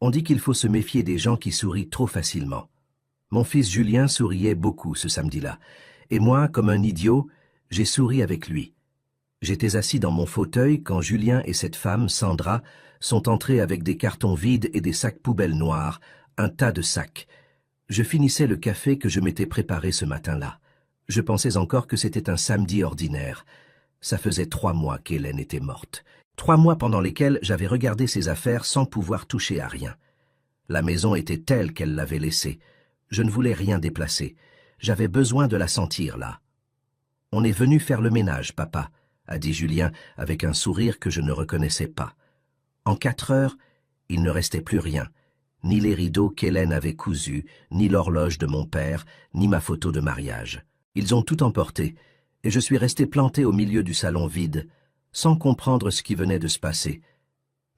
On dit qu'il faut se méfier des gens qui sourient trop facilement. Mon fils Julien souriait beaucoup ce samedi-là, et moi, comme un idiot, j'ai souri avec lui. J'étais assis dans mon fauteuil quand Julien et cette femme, Sandra, sont entrés avec des cartons vides et des sacs poubelles noirs, un tas de sacs. Je finissais le café que je m'étais préparé ce matin-là. Je pensais encore que c'était un samedi ordinaire. Ça faisait 3 mois qu'Hélène était morte. 3 mois pendant lesquels j'avais regardé ses affaires sans pouvoir toucher à rien. La maison était telle qu'elle l'avait laissée. Je ne voulais rien déplacer. J'avais besoin de la sentir là. « On est venu faire le ménage, papa », a dit Julien avec un sourire que je ne reconnaissais pas. En 4 heures, il ne restait plus rien. Ni les rideaux qu'Hélène avait cousus, ni l'horloge de mon père, ni ma photo de mariage. Ils ont tout emporté, et je suis resté planté au milieu du salon vide, sans comprendre ce qui venait de se passer.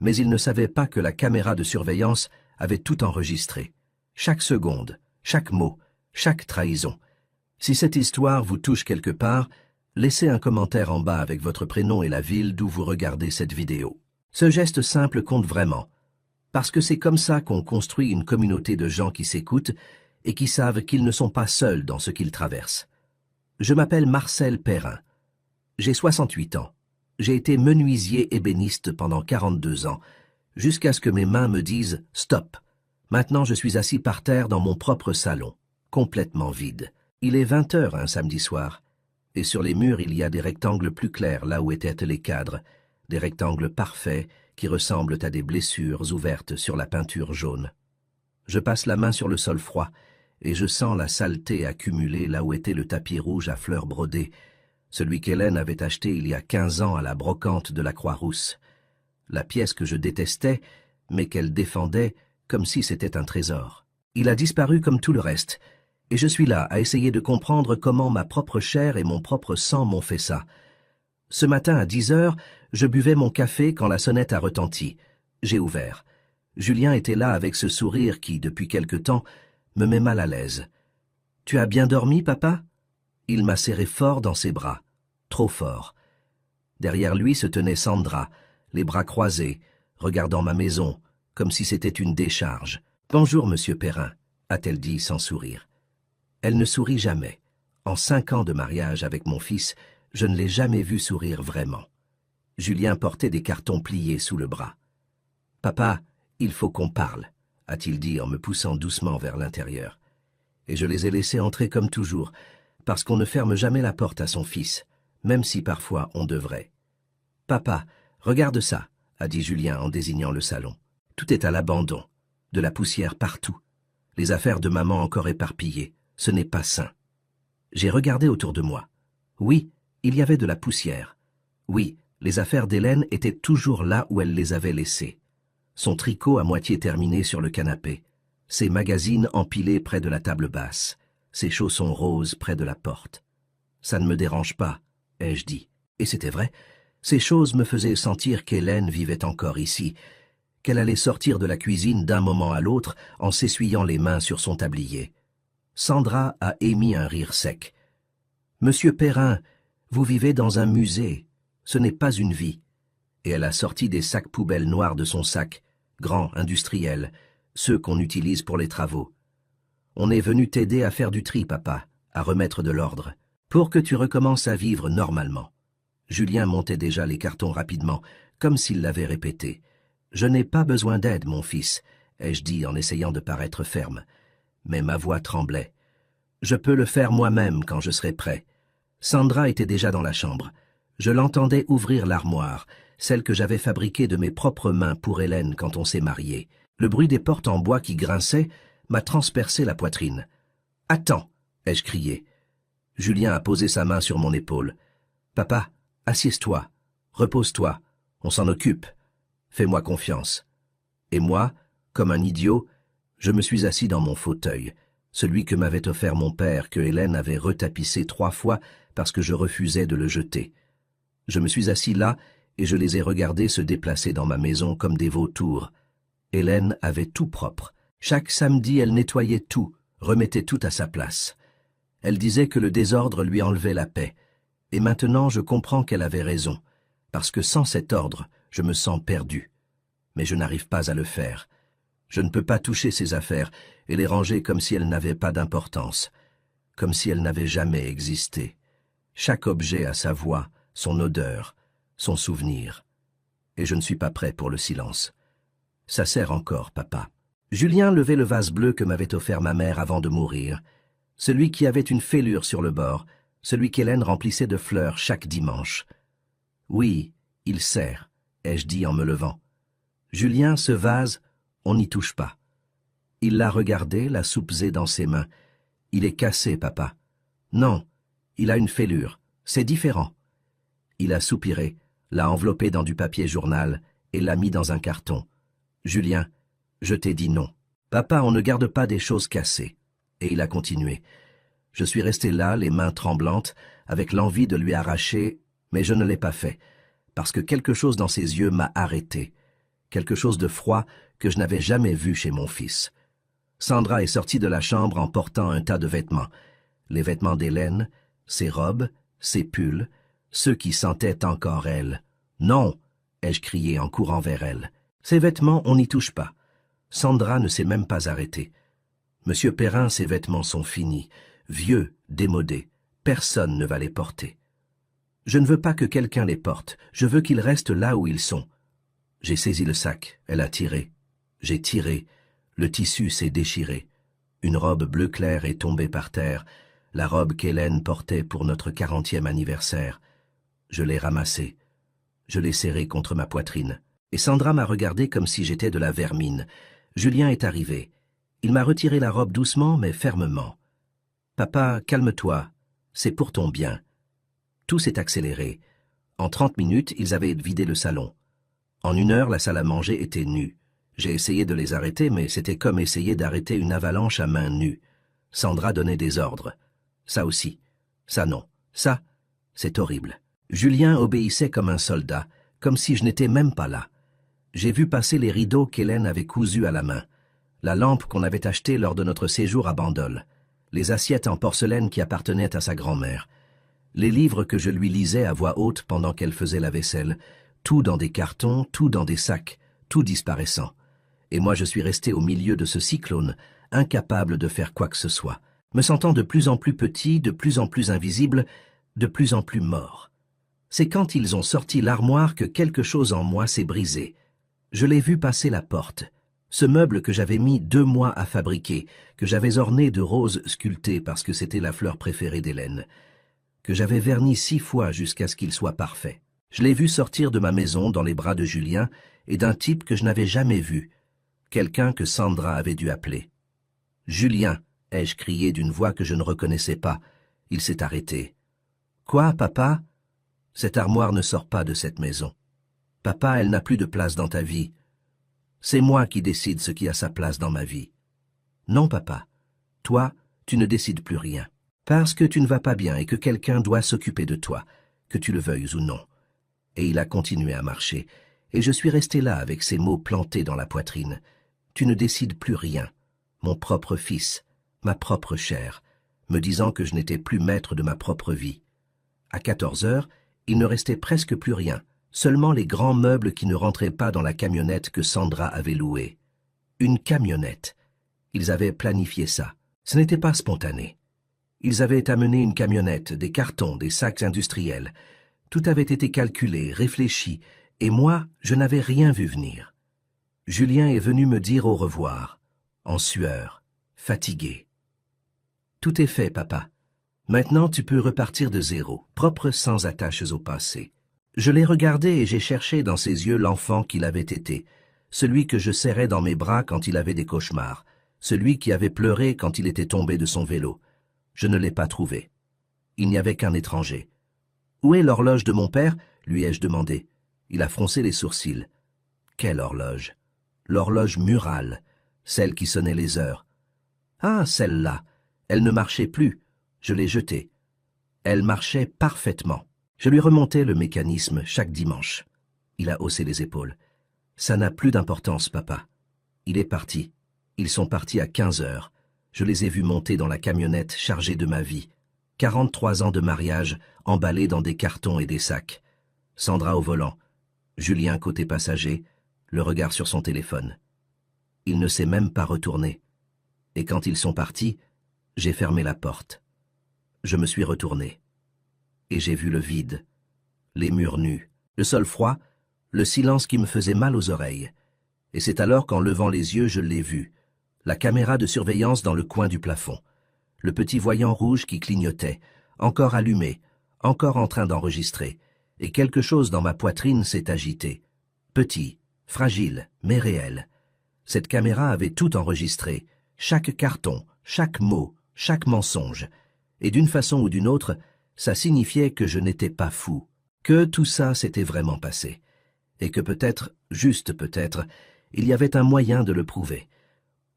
Mais ils ne savaient pas que la caméra de surveillance avait tout enregistré. Chaque seconde, chaque mot, chaque trahison. Si cette histoire vous touche quelque part, laissez un commentaire en bas avec votre prénom et la ville d'où vous regardez cette vidéo. Ce geste simple compte vraiment, parce que c'est comme ça qu'on construit une communauté de gens qui s'écoutent et qui savent qu'ils ne sont pas seuls dans ce qu'ils traversent. Je m'appelle Marcel Perrin. J'ai 68 ans. J'ai été menuisier ébéniste pendant 42 ans, jusqu'à ce que mes mains me disent « Stop ». Maintenant je suis assis par terre dans mon propre salon, complètement vide. Il est 20 heures un samedi soir, et sur les murs il y a des rectangles plus clairs là où étaient les cadres, des rectangles parfaits qui ressemblent à des blessures ouvertes sur la peinture jaune. Je passe la main sur le sol froid, et je sens la saleté accumulée là où était le tapis rouge à fleurs brodées, celui qu'Hélène avait acheté il y a 15 ans à la brocante de la Croix-Rousse. La pièce que je détestais, mais qu'elle défendait comme si c'était un trésor. Il a disparu comme tout le reste, et je suis là à essayer de comprendre comment ma propre chair et mon propre sang m'ont fait ça. Ce matin à 10 heures, je buvais mon café quand la sonnette a retenti. J'ai ouvert. Julien était là avec ce sourire qui, depuis quelque temps, me met mal à l'aise. « Tu as bien dormi, papa ?» Il m'a serré fort dans ses bras, trop fort. Derrière lui se tenait Sandra, les bras croisés, regardant ma maison, comme si c'était une décharge. « Bonjour, monsieur Perrin », a-t-elle dit sans sourire. Elle ne sourit jamais. En 5 ans de mariage avec mon fils, je ne l'ai jamais vue sourire vraiment. Julien portait des cartons pliés sous le bras. « Papa, il faut qu'on parle », a-t-il dit en me poussant doucement vers l'intérieur. Et je les ai laissés entrer comme toujours, parce qu'on ne ferme jamais la porte à son fils, même si parfois on devrait. « Papa, regarde ça », a dit Julien en désignant le salon. Tout est à l'abandon, de la poussière partout. Les affaires de maman encore éparpillées, ce n'est pas sain. J'ai regardé autour de moi. Oui, il y avait de la poussière. Oui, les affaires d'Hélène étaient toujours là où elle les avait laissées. Son tricot à moitié terminé sur le canapé, ses magazines empilés près de la table basse, ses chaussons roses près de la porte. « Ça ne me dérange pas », ai-je dit. Et c'était vrai. Ces choses me faisaient sentir qu'Hélène vivait encore ici, qu'elle allait sortir de la cuisine d'un moment à l'autre en s'essuyant les mains sur son tablier. Sandra a émis un rire sec. « Monsieur Perrin, vous vivez dans un musée, ce n'est pas une vie. » Et elle a sorti des sacs poubelles noirs de son sac, grands, industriels, ceux qu'on utilise pour les travaux. « On est venu t'aider à faire du tri, papa, à remettre de l'ordre, pour que tu recommences à vivre normalement. » Julien montait déjà les cartons rapidement, comme s'il l'avait répété. « Je n'ai pas besoin d'aide, mon fils, » ai-je dit en essayant de paraître ferme. Mais ma voix tremblait. « Je peux le faire moi-même quand je serai prêt. » Sandra était déjà dans la chambre. Je l'entendais ouvrir l'armoire, celle que j'avais fabriquée de mes propres mains pour Hélène quand on s'est mariés. Le bruit des portes en bois qui grinçaient m'a transpercé la poitrine. « Attends !» ai-je crié. Julien a posé sa main sur mon épaule. « Papa, assieds-toi, repose-toi, on s'en occupe. Fais-moi confiance. » Et moi, comme un idiot, je me suis assis dans mon fauteuil, celui que m'avait offert mon père, que Hélène avait retapissé 3 fois parce que je refusais de le jeter. Je me suis assis là et je les ai regardés se déplacer dans ma maison comme des vautours. Hélène avait tout propre. Chaque samedi, elle nettoyait tout, remettait tout à sa place. Elle disait que le désordre lui enlevait la paix. Et maintenant, je comprends qu'elle avait raison, parce que sans cet ordre, je me sens perdu. Mais je n'arrive pas à le faire. Je ne peux pas toucher ces affaires et les ranger comme si elles n'avaient pas d'importance, comme si elles n'avaient jamais existé. Chaque objet a sa voix, son odeur, son souvenir. Et je ne suis pas prêt pour le silence. Ça sert encore, papa. Julien levait le vase bleu que m'avait offert ma mère avant de mourir, celui qui avait une fêlure sur le bord, celui qu'Hélène remplissait de fleurs chaque dimanche. Oui, il sert, ai-je dit en me levant. Julien, ce vase, on n'y touche pas. Il l'a regardé, l'a soupesé dans ses mains. Il est cassé, papa. Non, il a une fêlure, c'est différent. Il a soupiré, l'a enveloppé dans du papier journal et l'a mis dans un carton. Julien, je t'ai dit non. Papa, on ne garde pas des choses cassées. Et il a continué. Je suis resté là, les mains tremblantes, avec l'envie de lui arracher, mais je ne l'ai pas fait, parce que quelque chose dans ses yeux m'a arrêté, quelque chose de froid que je n'avais jamais vu chez mon fils. Sandra est sortie de la chambre en portant un tas de vêtements, les vêtements d'Hélène, ses robes, ses pulls, ceux qui sentaient encore elle. « Non !» ai-je crié en courant vers elle. « Ces vêtements, on n'y touche pas. » Sandra ne s'est même pas arrêtée. « Monsieur Perrin, ces vêtements sont finis, vieux, démodés. Personne ne va les porter. Je ne veux pas que quelqu'un les porte, je veux qu'ils restent là où ils sont. » J'ai saisi le sac, elle a tiré. J'ai tiré, le tissu s'est déchiré. Une robe bleu clair est tombée par terre, la robe qu'Hélène portait pour notre 40e anniversaire. Je l'ai ramassée. Je l'ai serrée contre ma poitrine. Et Sandra m'a regardé comme si j'étais de la vermine. Julien est arrivé. Il m'a retiré la robe doucement mais fermement. « Papa, calme-toi. C'est pour ton bien. » Tout s'est accéléré. En 30 minutes, ils avaient vidé le salon. En 1 heure, la salle à manger était nue. J'ai essayé de les arrêter, mais c'était comme essayer d'arrêter une avalanche à main nue. Sandra donnait des ordres. Ça aussi. Ça non. Ça, c'est horrible. Julien obéissait comme un soldat, comme si je n'étais même pas là. J'ai vu passer les rideaux qu'Hélène avait cousus à la main, la lampe qu'on avait achetée lors de notre séjour à Bandol, les assiettes en porcelaine qui appartenaient à sa grand-mère, les livres que je lui lisais à voix haute pendant qu'elle faisait la vaisselle, tout dans des cartons, tout dans des sacs, tout disparaissant. Et moi je suis resté au milieu de ce cyclone, incapable de faire quoi que ce soit, me sentant de plus en plus petit, de plus en plus invisible, de plus en plus mort. C'est quand ils ont sorti l'armoire que quelque chose en moi s'est brisé. Je l'ai vu passer la porte. Ce meuble que j'avais mis 2 mois à fabriquer, que j'avais orné de roses sculptées parce que c'était la fleur préférée d'Hélène, que j'avais verni 6 fois jusqu'à ce qu'il soit parfait. Je l'ai vu sortir de ma maison dans les bras de Julien et d'un type que je n'avais jamais vu, quelqu'un que Sandra avait dû appeler. « Julien !» ai-je crié d'une voix que je ne reconnaissais pas. Il s'est arrêté. « Quoi, papa ? Cette armoire ne sort pas de cette maison. Papa, elle n'a plus de place dans ta vie. C'est moi qui décide ce qui a sa place dans ma vie. Non, papa. Toi, tu ne décides plus rien. Parce que tu ne vas pas bien et que quelqu'un doit s'occuper de toi, que tu le veuilles ou non. » Et il a continué à marcher, et je suis resté là avec ces mots plantés dans la poitrine. Tu ne décides plus rien. Mon propre fils, ma propre chair, me disant que je n'étais plus maître de ma propre vie. À 14 heures, il ne restait presque plus rien. Seulement les grands meubles qui ne rentraient pas dans la camionnette que Sandra avait louée. Une camionnette. Ils avaient planifié ça. Ce n'était pas spontané. Ils avaient amené une camionnette, des cartons, des sacs industriels. Tout avait été calculé, réfléchi, et moi, je n'avais rien vu venir. Julien est venu me dire au revoir, en sueur, fatigué. Tout est fait, papa. Maintenant, tu peux repartir de zéro, propre sans attaches au passé. Je l'ai regardé et j'ai cherché dans ses yeux l'enfant qu'il avait été, celui que je serrais dans mes bras quand il avait des cauchemars, celui qui avait pleuré quand il était tombé de son vélo. Je ne l'ai pas trouvé. Il n'y avait qu'un étranger. « Où est l'horloge de mon père ?» lui ai-je demandé. Il a froncé les sourcils. « Quelle horloge ?»« L'horloge murale, celle qui sonnait les heures. »« Ah, celle-là, elle ne marchait plus. Je l'ai jetée. Elle marchait parfaitement. » Je lui remontais le mécanisme chaque dimanche. Il a haussé les épaules. « Ça n'a plus d'importance, papa. » Il est parti. Ils sont partis à 15 heures. Je les ai vus monter dans la camionnette chargée de ma vie. 43 ans de mariage, emballés dans des cartons et des sacs. Sandra au volant. Julien côté passager, le regard sur son téléphone. Il ne s'est même pas retourné. Et quand ils sont partis, j'ai fermé la porte. Je me suis retourné. Et j'ai vu le vide, les murs nus, le sol froid, le silence qui me faisait mal aux oreilles. Et c'est alors qu'en levant les yeux, je l'ai vu, la caméra de surveillance dans le coin du plafond, le petit voyant rouge qui clignotait, encore allumé, encore en train d'enregistrer, et quelque chose dans ma poitrine s'est agité. Petit, fragile, mais réel. Cette caméra avait tout enregistré, chaque carton, chaque mot, chaque mensonge. Et d'une façon ou d'une autre, ça signifiait que je n'étais pas fou, que tout ça s'était vraiment passé. Et que peut-être, juste peut-être, il y avait un moyen de le prouver.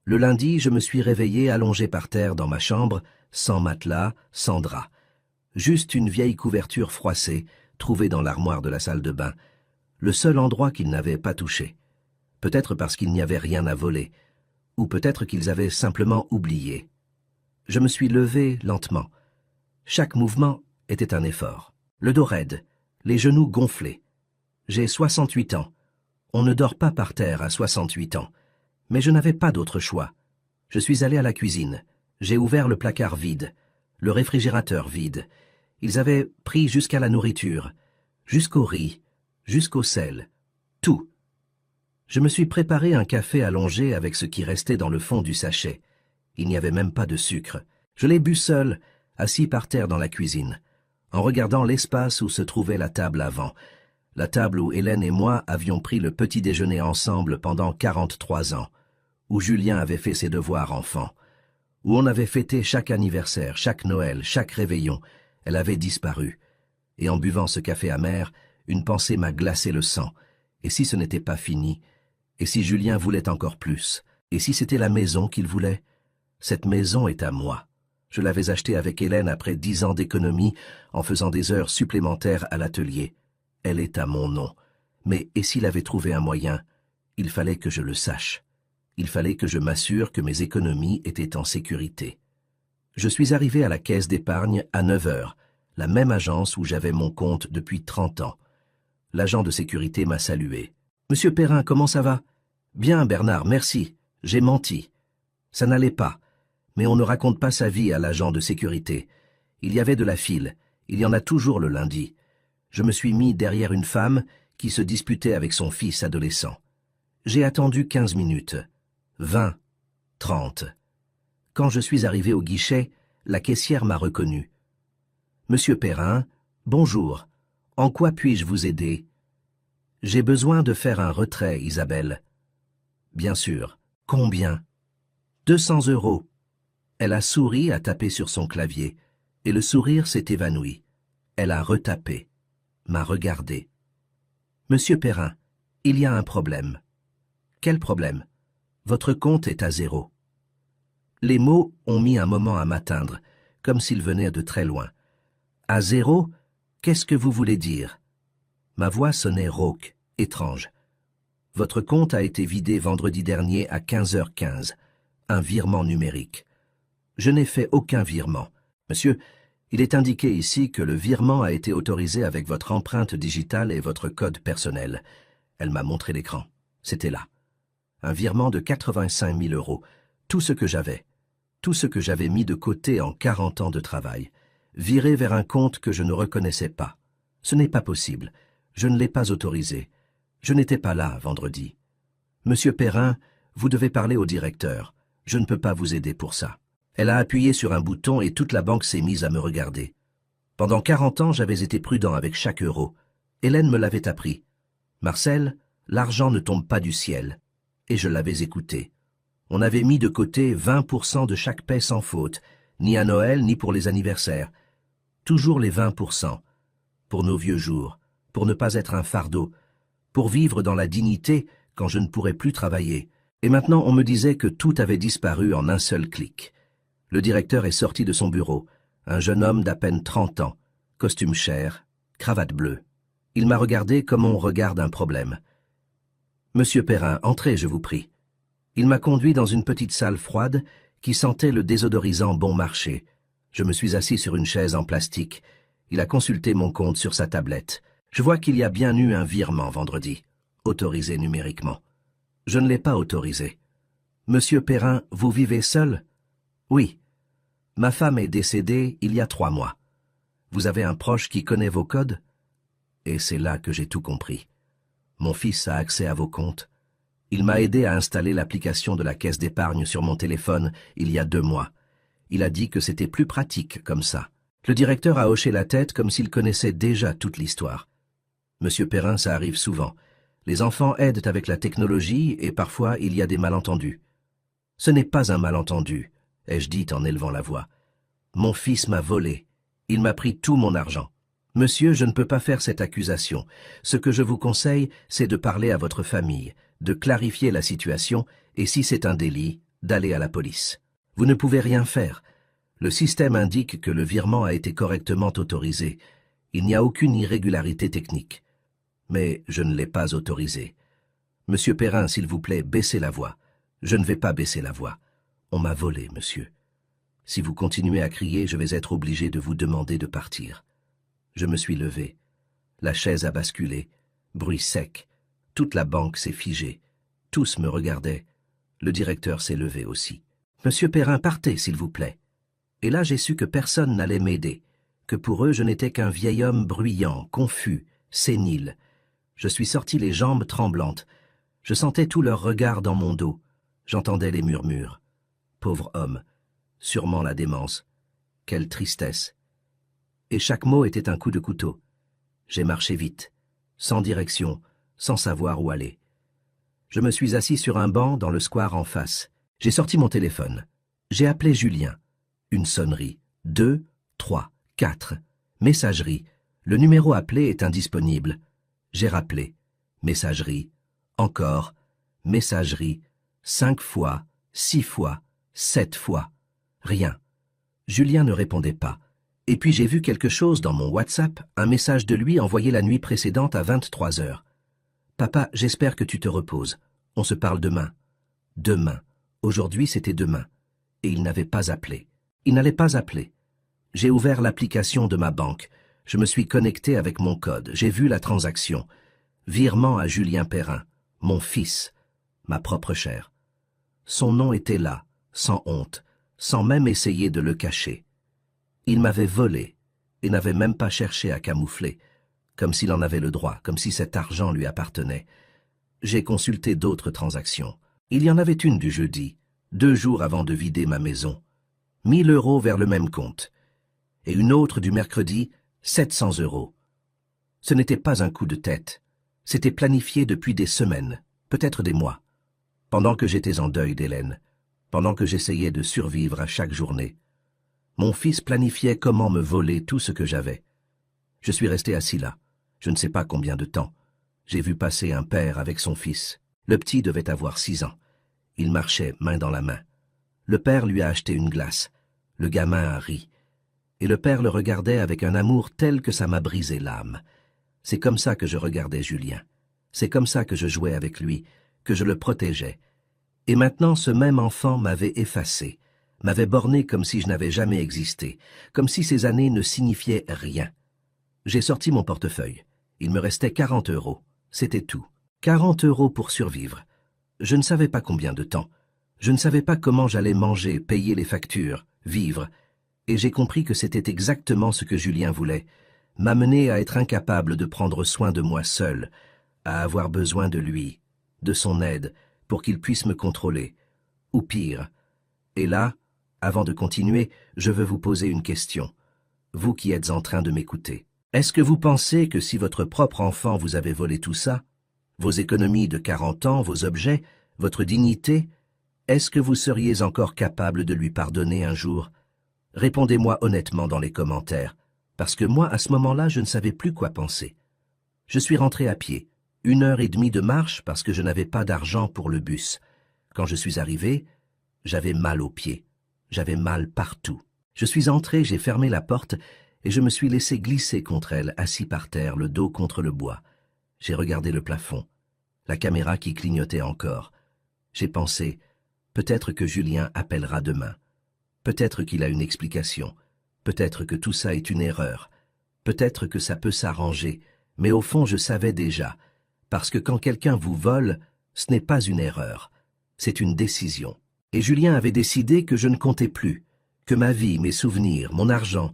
Le lundi, je me suis réveillé allongé par terre dans ma chambre, sans matelas, sans drap. Juste une vieille couverture froissée, trouvée dans l'armoire de la salle de bain, le seul endroit qu'ils n'avaient pas touché. Peut-être parce qu'il n'y avait rien à voler, ou peut-être qu'ils avaient simplement oublié. Je me suis levé lentement. Chaque mouvement était un effort. Le dos raide, les genoux gonflés. J'ai 68 ans. On ne dort pas par terre à 68 ans. Mais je n'avais pas d'autre choix. Je suis allé à la cuisine. J'ai ouvert le placard vide, le réfrigérateur vide. Ils avaient pris jusqu'à la nourriture, jusqu'au riz, jusqu'au sel, tout. Je me suis préparé un café allongé avec ce qui restait dans le fond du sachet. Il n'y avait même pas de sucre. Je l'ai bu seul, assis par terre dans la cuisine, en regardant l'espace où se trouvait la table avant, la table où Hélène et moi avions pris le petit déjeuner ensemble pendant 43 ans, où Julien avait fait ses devoirs enfant, où on avait fêté chaque anniversaire, chaque Noël, chaque réveillon. Elle avait disparu. Et en buvant ce café amer, une pensée m'a glacé le sang. Et si ce n'était pas fini? Et si Julien voulait encore plus? Et si c'était la maison qu'il voulait? Cette maison est à moi. Je l'avais achetée avec Hélène après 10 ans d'économie, en faisant des heures supplémentaires à l'atelier. Elle est à mon nom. Mais et s'il avait trouvé un moyen? Il fallait que je le sache. Il fallait que je m'assure que mes économies étaient en sécurité. Je suis arrivé à la caisse d'épargne à 9 heures, la même agence où j'avais mon compte depuis 30 ans. L'agent de sécurité m'a salué. « Monsieur Perrin, comment ça va ?»« Bien, Bernard, merci. J'ai menti. » Ça n'allait pas. Mais on ne raconte pas sa vie à l'agent de sécurité. Il y avait de la file. Il y en a toujours le lundi. Je me suis mis derrière une femme qui se disputait avec son fils adolescent. J'ai attendu 15 minutes. 20, 30. Quand je suis arrivé au guichet, la caissière m'a reconnu. « Monsieur Perrin, bonjour. En quoi puis-je vous aider ?»« J'ai besoin de faire un retrait, Isabelle. »« Bien sûr. Combien ?»« 200 €. » Elle a souri, a tapé sur son clavier, et le sourire s'est évanoui. Elle a retapé, m'a regardé. « Monsieur Perrin, il y a un problème. »« Quel problème ? » ?»« Votre compte est à 0. » Les mots ont mis un moment à m'atteindre, comme s'ils venaient de très loin. « À 0 ? Qu'est-ce que vous voulez dire ?» Ma voix sonnait rauque, étrange. « Votre compte a été vidé vendredi dernier à 15h15. Un virement numérique. » Je n'ai fait aucun virement. Monsieur, il est indiqué ici que le virement a été autorisé avec votre empreinte digitale et votre code personnel. Elle m'a montré l'écran. C'était là. Un virement de 85 000 €. Tout ce que j'avais. Tout ce que j'avais mis de côté en 40 ans de travail. Viré vers un compte que je ne reconnaissais pas. Ce n'est pas possible. Je ne l'ai pas autorisé. Je n'étais pas là vendredi. Monsieur Perrin, vous devez parler au directeur. Je ne peux pas vous aider pour ça. Elle a appuyé sur un bouton et toute la banque s'est mise à me regarder. Pendant 40 ans, j'avais été prudent avec chaque euro. Hélène me l'avait appris. Marcel, l'argent ne tombe pas du ciel. Et je l'avais écouté. On avait mis de côté 20% de chaque paie sans faute, ni à Noël, ni pour les anniversaires. Toujours les 20%. Pour nos vieux jours, pour ne pas être un fardeau, pour vivre dans la dignité quand je ne pourrais plus travailler. Et maintenant, on me disait que tout avait disparu en un seul clic. Le directeur est sorti de son bureau, un jeune homme d'à peine 30 ans, costume cher, cravate bleue. Il m'a regardé comme on regarde un problème. « Monsieur Perrin, entrez, je vous prie. » Il m'a conduit dans une petite salle froide qui sentait le désodorisant bon marché. Je me suis assis sur une chaise en plastique. Il a consulté mon compte sur sa tablette. Je vois qu'il y a bien eu un virement vendredi, autorisé numériquement. Je ne l'ai pas autorisé. Monsieur Perrin, vous vivez seul? Oui. Ma femme est décédée il y a 3 mois. Vous avez un proche qui connaît vos codes? Et c'est là que j'ai tout compris. Mon fils a accès à vos comptes. Il m'a aidé à installer l'application de la caisse d'épargne sur mon téléphone il y a 2 mois. Il a dit que c'était plus pratique comme ça. Le directeur a hoché la tête comme s'il connaissait déjà toute l'histoire. Monsieur Perrin, ça arrive souvent. Les enfants aident avec la technologie et parfois il y a des malentendus. Ce n'est pas un malentendu, ai-je dit en élevant la voix. Mon fils m'a volé. Il m'a pris tout mon argent. Monsieur, je ne peux pas faire cette accusation. Ce que je vous conseille, c'est de parler à votre famille, de clarifier la situation et si c'est un délit, d'aller à la police. Vous ne pouvez rien faire. Le système indique que le virement a été correctement autorisé. Il n'y a aucune irrégularité technique. Mais je ne l'ai pas autorisé. Monsieur Perrin, s'il vous plaît, baissez la voix. Je ne vais pas baisser la voix. On m'a volé, monsieur. Si vous continuez à crier, je vais être obligé de vous demander de partir. Je me suis levé. La chaise a basculé. Bruit sec. Toute la banque s'est figée. Tous me regardaient. Le directeur s'est levé aussi. Monsieur Perrin, partez, s'il vous plaît. Et là, j'ai su que personne n'allait m'aider, que pour eux, je n'étais qu'un vieil homme bruyant, confus, sénile. Je suis sorti les jambes tremblantes. Je sentais tout leur regard dans mon dos. J'entendais les murmures. Pauvre homme, sûrement la démence. Quelle tristesse. Et chaque mot était un coup de couteau. J'ai marché vite, sans direction, sans savoir où aller. Je me suis assis sur un banc dans le square en face. J'ai sorti mon téléphone. J'ai appelé Julien. Une sonnerie. 2, 3, 4. Messagerie. Le numéro appelé est indisponible. J'ai rappelé. Messagerie. Encore. Messagerie. 5 fois, 6 fois, 7 fois. Rien. Julien ne répondait pas. Et puis j'ai vu quelque chose dans mon WhatsApp, un message de lui envoyé la nuit précédente à 23 heures. « Papa, j'espère que tu te reposes. On se parle demain. » Demain. Aujourd'hui, c'était demain. Et il n'avait pas appelé. Il n'allait pas appeler. J'ai ouvert l'application de ma banque. Je me suis connecté avec mon code. J'ai vu la transaction. Virement à Julien Perrin, mon fils, ma propre chair. Son nom était là, sans honte, sans même essayer de le cacher. Il m'avait volé et n'avait même pas cherché à camoufler, comme s'il en avait le droit, comme si cet argent lui appartenait. J'ai consulté d'autres transactions. Il y en avait une du jeudi, 2 jours avant de vider ma maison. 1 000 € vers le même compte. Et une autre du mercredi, 700 €. Ce n'était pas un coup de tête. C'était planifié depuis des semaines, peut-être des mois. Pendant que j'étais en deuil d'Hélène, pendant que j'essayais de survivre à chaque journée, mon fils planifiait comment me voler tout ce que j'avais. Je suis resté assis là, je ne sais pas combien de temps. J'ai vu passer un père avec son fils. Le petit devait avoir 6 ans. Il marchait main dans la main. Le père lui a acheté une glace. Le gamin a ri. Et le père le regardait avec un amour tel que ça m'a brisé l'âme. C'est comme ça que je regardais Julien. C'est comme ça que je jouais avec lui, que je le protégeais. Et maintenant, ce même enfant m'avait effacé, m'avait borné comme si je n'avais jamais existé, comme si ces années ne signifiaient rien. J'ai sorti mon portefeuille. Il me restait 40 €. C'était tout. 40 € pour survivre. Je ne savais pas combien de temps. Je ne savais pas comment j'allais manger, payer les factures, vivre. Et j'ai compris que c'était exactement ce que Julien voulait, m'amener à être incapable de prendre soin de moi seul, à avoir besoin de lui, de son aide, pour qu'il puisse me contrôler. Ou pire. Et là, avant de continuer, je veux vous poser une question. Vous qui êtes en train de m'écouter. Est-ce que vous pensez que si votre propre enfant vous avait volé tout ça, vos économies de 40 ans, vos objets, votre dignité, est-ce que vous seriez encore capable de lui pardonner un jour? Répondez-moi honnêtement dans les commentaires, parce que moi, à ce moment-là, je ne savais plus quoi penser. Je suis rentré à pied, 1h30 de marche parce que je n'avais pas d'argent pour le bus. Quand je suis arrivé, j'avais mal aux pieds, j'avais mal partout. Je suis entré, j'ai fermé la porte et je me suis laissé glisser contre elle, assis par terre, le dos contre le bois. J'ai regardé le plafond, la caméra qui clignotait encore. J'ai pensé, peut-être que Julien appellera demain. Peut-être qu'il a une explication. Peut-être que tout ça est une erreur. Peut-être que ça peut s'arranger. Mais au fond, je savais déjà. Parce que quand quelqu'un vous vole, ce n'est pas une erreur. C'est une décision. Et Julien avait décidé que je ne comptais plus, que ma vie, mes souvenirs, mon argent,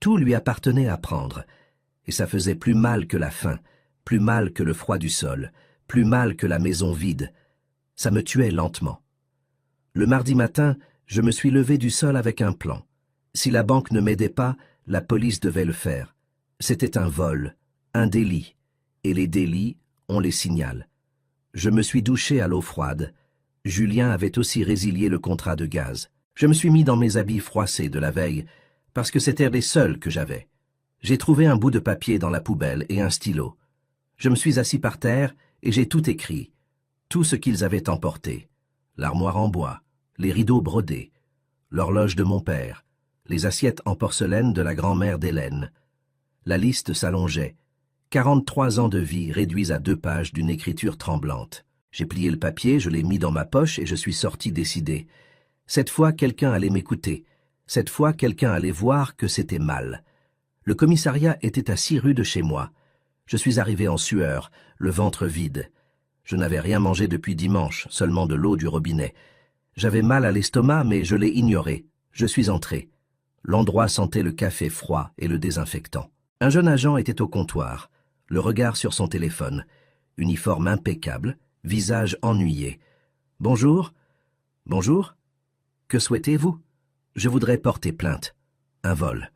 tout lui appartenait à prendre. Et ça faisait plus mal que la faim, plus mal que le froid du sol, plus mal que la maison vide. Ça me tuait lentement. Le mardi matin, je me suis levé du sol avec un plan. Si la banque ne m'aidait pas, la police devait le faire. C'était un vol, un délit. Et les délits, on les signale. Je me suis douché à l'eau froide. Julien avait aussi résilié le contrat de gaz. Je me suis mis dans mes habits froissés de la veille, parce que c'étaient les seuls que j'avais. J'ai trouvé un bout de papier dans la poubelle et un stylo. Je me suis assis par terre et j'ai tout écrit. Tout ce qu'ils avaient emporté. L'armoire en bois, les rideaux brodés, l'horloge de mon père, les assiettes en porcelaine de la grand-mère d'Hélène. La liste s'allongeait. 43 ans de vie réduits à 2 pages d'une écriture tremblante. J'ai plié le papier, je l'ai mis dans ma poche et je suis sorti décidé. Cette fois, quelqu'un allait m'écouter. Cette fois, quelqu'un allait voir que c'était mal. Le commissariat était à 6 rues de chez moi. Je suis arrivé en sueur, le ventre vide. Je n'avais rien mangé depuis dimanche, seulement de l'eau du robinet. J'avais mal à l'estomac, mais je l'ai ignoré. Je suis entré. L'endroit sentait le café froid et le désinfectant. Un jeune agent était au comptoir, le regard sur son téléphone. Uniforme impeccable, visage ennuyé. « Bonjour. Bonjour. Que souhaitez-vous ? Je voudrais porter plainte. Un vol. »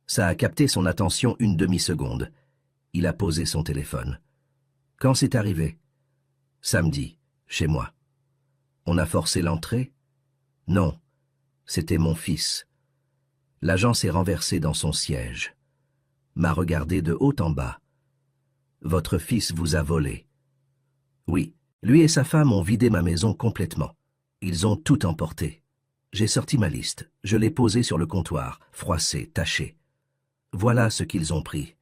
Ça a capté son attention une demi-seconde. Il a posé son téléphone. « Quand c'est arrivé ? » « Samedi, chez moi. » « On a forcé l'entrée ? » « Non. C'était mon fils. » L'agent s'est renversé dans son siège. M'a regardé de haut en bas. « Votre fils vous a volé. » Oui, lui et sa femme ont vidé ma maison complètement. Ils ont tout emporté. J'ai sorti ma liste. Je l'ai posée sur le comptoir, froissée, tachée. Voilà ce qu'ils ont pris.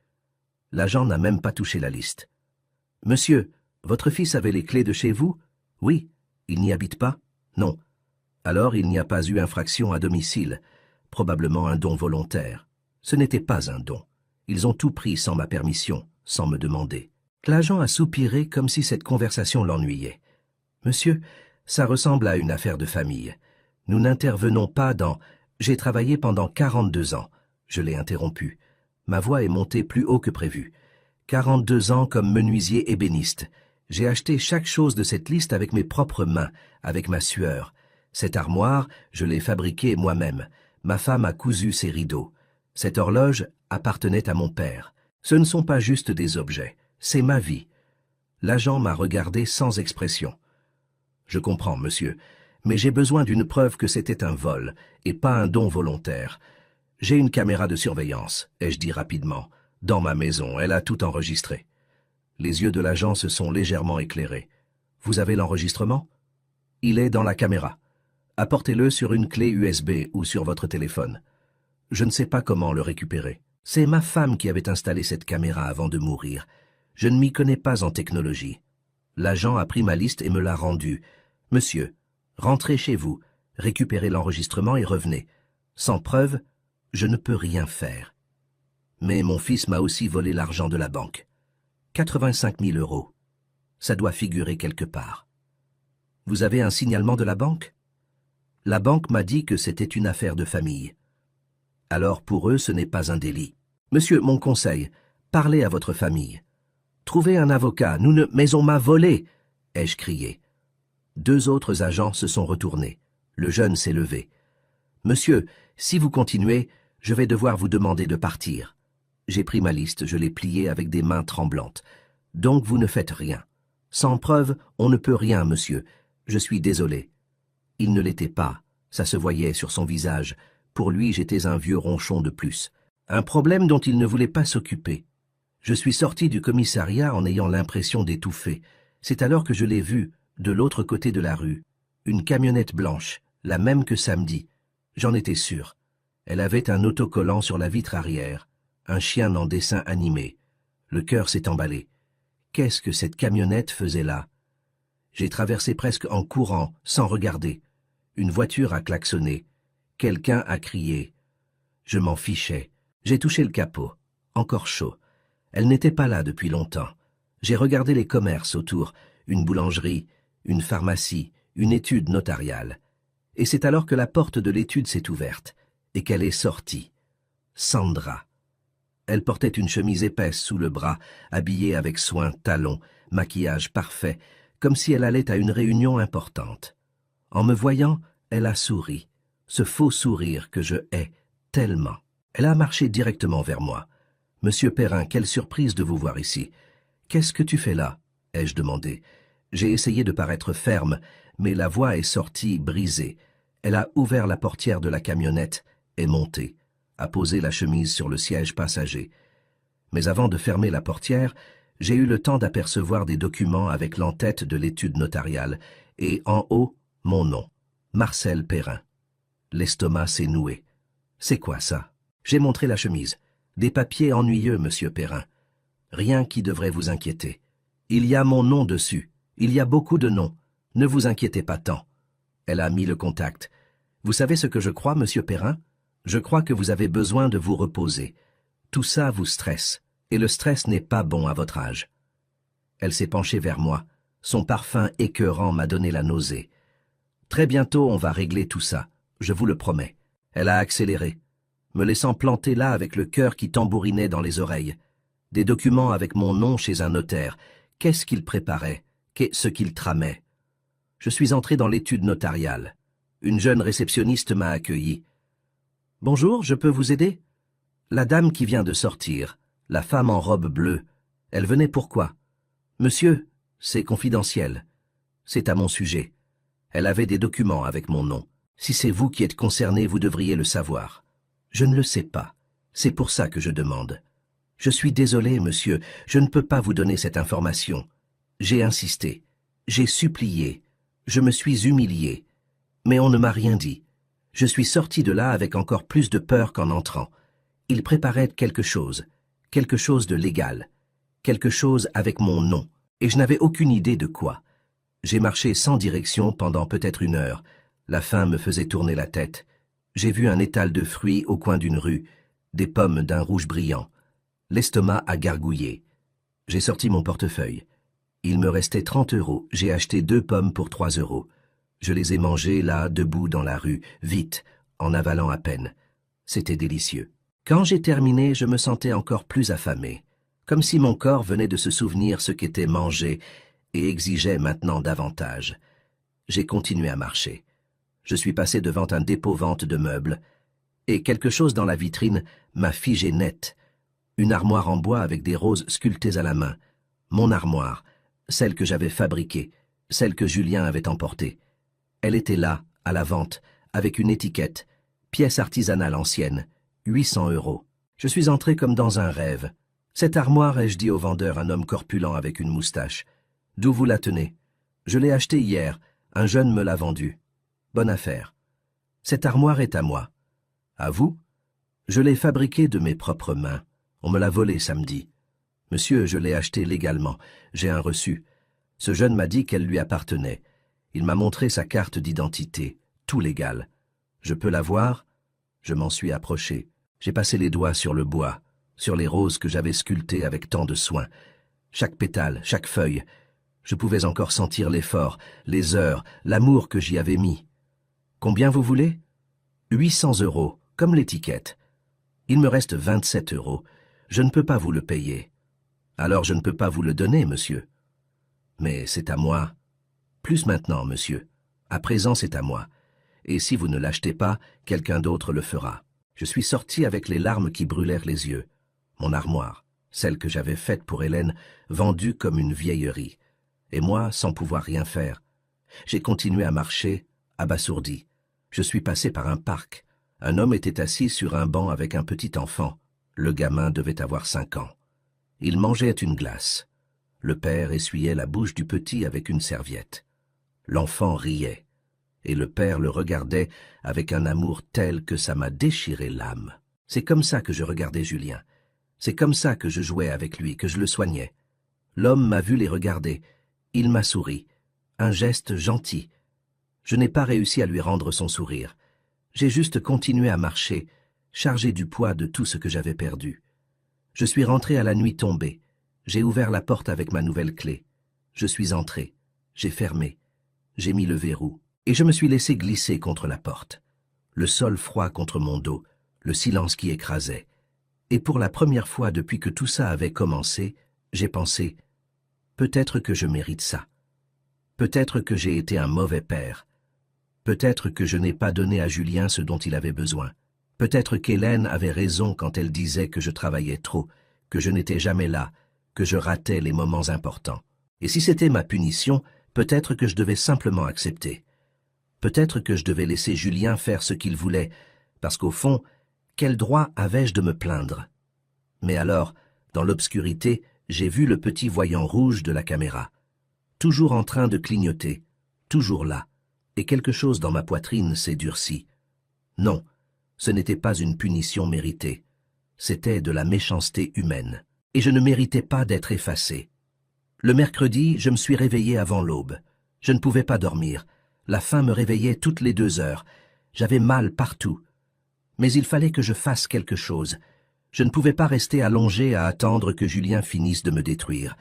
L'agent n'a même pas touché la liste. « Monsieur, votre fils avait les clés de chez vous ? » ?»« Oui. » »« Il n'y habite pas ? » ?»« Non. » »« Alors il n'y a pas eu infraction à domicile. Probablement un don volontaire. Ce n'était pas un don. Ils ont tout pris sans ma permission, sans me demander. » L'agent a soupiré comme si cette conversation l'ennuyait. « Monsieur, ça ressemble à une affaire de famille. Nous n'intervenons pas dans... J'ai travaillé pendant 42 ans. » Je l'ai interrompu. Ma voix est montée plus haut que prévu. 42 ans comme menuisier ébéniste. J'ai acheté chaque chose de cette liste avec mes propres mains, avec ma sueur. Cette armoire, je l'ai fabriquée moi-même. Ma femme a cousu ses rideaux. Cette horloge appartenait à mon père. Ce ne sont pas juste des objets, c'est ma vie. L'agent m'a regardé sans expression. « Je comprends, monsieur, mais j'ai besoin d'une preuve que c'était un vol, et pas un don volontaire. J'ai une caméra de surveillance, ai-je dit rapidement. Dans ma maison, elle a tout enregistré. » Les yeux de l'agent se sont légèrement éclairés. « Vous avez l'enregistrement ? » ?»« Il est dans la caméra. Apportez-le sur une clé USB ou sur votre téléphone. Je ne sais pas comment le récupérer. C'est ma femme qui avait installé cette caméra avant de mourir. Je ne m'y connais pas en technologie. » L'agent a pris ma liste et me l'a rendue. « Monsieur, rentrez chez vous, récupérez l'enregistrement et revenez. Sans preuve, je ne peux rien faire. » Mais mon fils m'a aussi volé l'argent de la banque. 85 000 €. Ça doit figurer quelque part. « Vous avez un signalement de la banque ? » La banque m'a dit que c'était une affaire de famille. Alors pour eux, ce n'est pas un délit. « Monsieur, mon conseil, parlez à votre famille. Trouvez un avocat, mais on m'a volé !» ai-je crié. 2 autres agents se sont retournés. Le jeune s'est levé. « Monsieur, si vous continuez, je vais devoir vous demander de partir. » J'ai pris ma liste, je l'ai pliée avec des mains tremblantes. « Donc vous ne faites rien. Sans preuve, on ne peut rien, monsieur. Je suis désolé. » Il ne l'était pas, ça se voyait sur son visage. Pour lui, j'étais un vieux ronchon de plus. Un problème dont il ne voulait pas s'occuper. Je suis sorti du commissariat en ayant l'impression d'étouffer. C'est alors que je l'ai vu, de l'autre côté de la rue. Une camionnette blanche, la même que samedi. J'en étais sûr. Elle avait un autocollant sur la vitre arrière. Un chien en dessin animé. Le cœur s'est emballé. Qu'est-ce que cette camionnette faisait là? J'ai traversé presque en courant, sans regarder. Une voiture a klaxonné. Quelqu'un a crié. Je m'en fichais. J'ai touché le capot. Encore chaud. Elle n'était pas là depuis longtemps. J'ai regardé les commerces autour. Une boulangerie, une pharmacie, une étude notariale. Et c'est alors que la porte de l'étude s'est ouverte, et qu'elle est sortie. Sandra. Elle portait une chemise épaisse sous le bras, habillée avec soin, talons, maquillage parfait, comme si elle allait à une réunion importante. En me voyant, elle a souri, ce faux sourire que je hais tellement. Elle a marché directement vers moi. « Monsieur Perrin, quelle surprise de vous voir ici. Qu'est-ce que tu fais là ?» ai-je demandé. J'ai essayé de paraître ferme, mais la voix est sortie brisée. Elle a ouvert la portière de la camionnette, est montée, a posé la chemise sur le siège passager. Mais avant de fermer la portière, j'ai eu le temps d'apercevoir des documents avec l'entête de l'étude notariale, et en haut, mon nom, Marcel Perrin. L'estomac s'est noué. C'est quoi ça? J'ai montré la chemise. Des papiers ennuyeux, monsieur Perrin. Rien qui devrait vous inquiéter. Il y a mon nom dessus. Il y a beaucoup de noms. Ne vous inquiétez pas tant. Elle a mis le contact. Vous savez ce que je crois, monsieur Perrin? Je crois que vous avez besoin de vous reposer. Tout ça vous stresse, et le stress n'est pas bon à votre âge. Elle s'est penchée vers moi. Son parfum écœurant m'a donné la nausée. Très bientôt, on va régler tout ça, je vous le promets. Elle a accéléré, me laissant planter là avec le cœur qui tambourinait dans les oreilles. Des documents avec mon nom chez un notaire. Qu'est-ce qu'il préparait? Qu'est-ce qu'il tramait? Je suis entré dans l'étude notariale. Une jeune réceptionniste m'a accueilli. « Bonjour, je peux vous aider ?» La dame qui vient de sortir, la femme en robe bleue, elle venait pourquoi? « Monsieur, c'est confidentiel. C'est à mon sujet. Elle avait des documents avec mon nom. Si c'est vous qui êtes concerné, vous devriez le savoir. Je ne le sais pas. C'est pour ça que je demande. Je suis désolé, monsieur, je ne peux pas vous donner cette information. J'ai insisté. J'ai supplié. Je me suis humilié. Mais on ne m'a rien dit. Je suis sorti de là avec encore plus de peur qu'en entrant. Il préparait quelque chose de légal, quelque chose avec mon nom, et je n'avais aucune idée de quoi. J'ai marché sans direction pendant peut-être 1 heure. La faim me faisait tourner la tête. J'ai vu un étal de fruits au coin d'une rue, des pommes d'un rouge brillant. L'estomac a gargouillé. J'ai sorti mon portefeuille. Il me restait 30 €. J'ai acheté 2 pommes pour 3 €. Je les ai mangées là, debout dans la rue, vite, en avalant à peine. C'était délicieux. Quand j'ai terminé, je me sentais encore plus affamé, comme si mon corps venait de se souvenir ce qu'était manger et exigeait maintenant davantage. J'ai continué à marcher. Je suis passé devant un dépôt-vente de meubles, et quelque chose dans la vitrine m'a figé net. Une armoire en bois avec des roses sculptées à la main. Mon armoire, celle que j'avais fabriquée, celle que Julien avait emportée. Elle était là, à la vente, avec une étiquette, pièce artisanale ancienne, 800 €. Je suis entré comme dans un rêve. Cette armoire, ai-je dit au vendeur, un homme corpulent avec une moustache. D'où vous la tenez? Je l'ai achetée hier, un jeune me l'a vendue. Bonne affaire. Cette armoire est à moi. À vous? Je l'ai fabriquée de mes propres mains. On me l'a volée samedi. Monsieur, je l'ai achetée légalement. J'ai un reçu. Ce jeune m'a dit qu'elle lui appartenait. Il m'a montré sa carte d'identité, tout légal. Je peux la voir? Je m'en suis approché. J'ai passé les doigts sur le bois, sur les roses que j'avais sculptées avec tant de soin. Chaque pétale, chaque feuille. Je pouvais encore sentir l'effort, les heures, l'amour que j'y avais mis. Combien vous voulez? 800 €, comme l'étiquette. Il me reste 27 €. Je ne peux pas vous le payer. Alors je ne peux pas vous le donner, monsieur. Mais c'est à moi. Plus maintenant, monsieur. À présent, c'est à moi. Et si vous ne l'achetez pas, quelqu'un d'autre le fera. Je suis sorti avec les larmes qui brûlèrent les yeux. Mon armoire, celle que j'avais faite pour Hélène, vendue comme une vieillerie. Et moi, sans pouvoir rien faire. J'ai continué à marcher, abasourdi. Je suis passé par un parc. Un homme était assis sur un banc avec un petit enfant. Le gamin devait avoir 5 ans. Il mangeait une glace. Le père essuyait la bouche du petit avec une serviette. L'enfant riait, et le père le regardait avec un amour tel que ça m'a déchiré l'âme. C'est comme ça que je regardais Julien. C'est comme ça que je jouais avec lui, que je le soignais. L'homme m'a vu les regarder. Il m'a souri. Un geste gentil. Je n'ai pas réussi à lui rendre son sourire. J'ai juste continué à marcher, chargé du poids de tout ce que j'avais perdu. Je suis rentré à la nuit tombée. J'ai ouvert la porte avec ma nouvelle clé. Je suis entré. J'ai fermé. J'ai mis le verrou, et je me suis laissé glisser contre la porte. Le sol froid contre mon dos, le silence qui écrasait. Et pour la première fois depuis que tout ça avait commencé, j'ai pensé, peut-être que je mérite ça. Peut-être que j'ai été un mauvais père. Peut-être que je n'ai pas donné à Julien ce dont il avait besoin. Peut-être qu'Hélène avait raison quand elle disait que je travaillais trop, que je n'étais jamais là, que je ratais les moments importants. Et si c'était ma punition, peut-être que je devais simplement accepter. Peut-être que je devais laisser Julien faire ce qu'il voulait, parce qu'au fond, quel droit avais-je de me plaindre? Mais alors, dans l'obscurité, j'ai vu le petit voyant rouge de la caméra, toujours en train de clignoter, toujours là, et quelque chose dans ma poitrine s'est durci. Non, ce n'était pas une punition méritée, c'était de la méchanceté humaine, et je ne méritais pas d'être effacé. Le mercredi, je me suis réveillé avant l'aube. Je ne pouvais pas dormir. La faim me réveillait toutes les 2 heures. J'avais mal partout. Mais il fallait que je fasse quelque chose. Je ne pouvais pas rester allongé à attendre que Julien finisse de me détruire.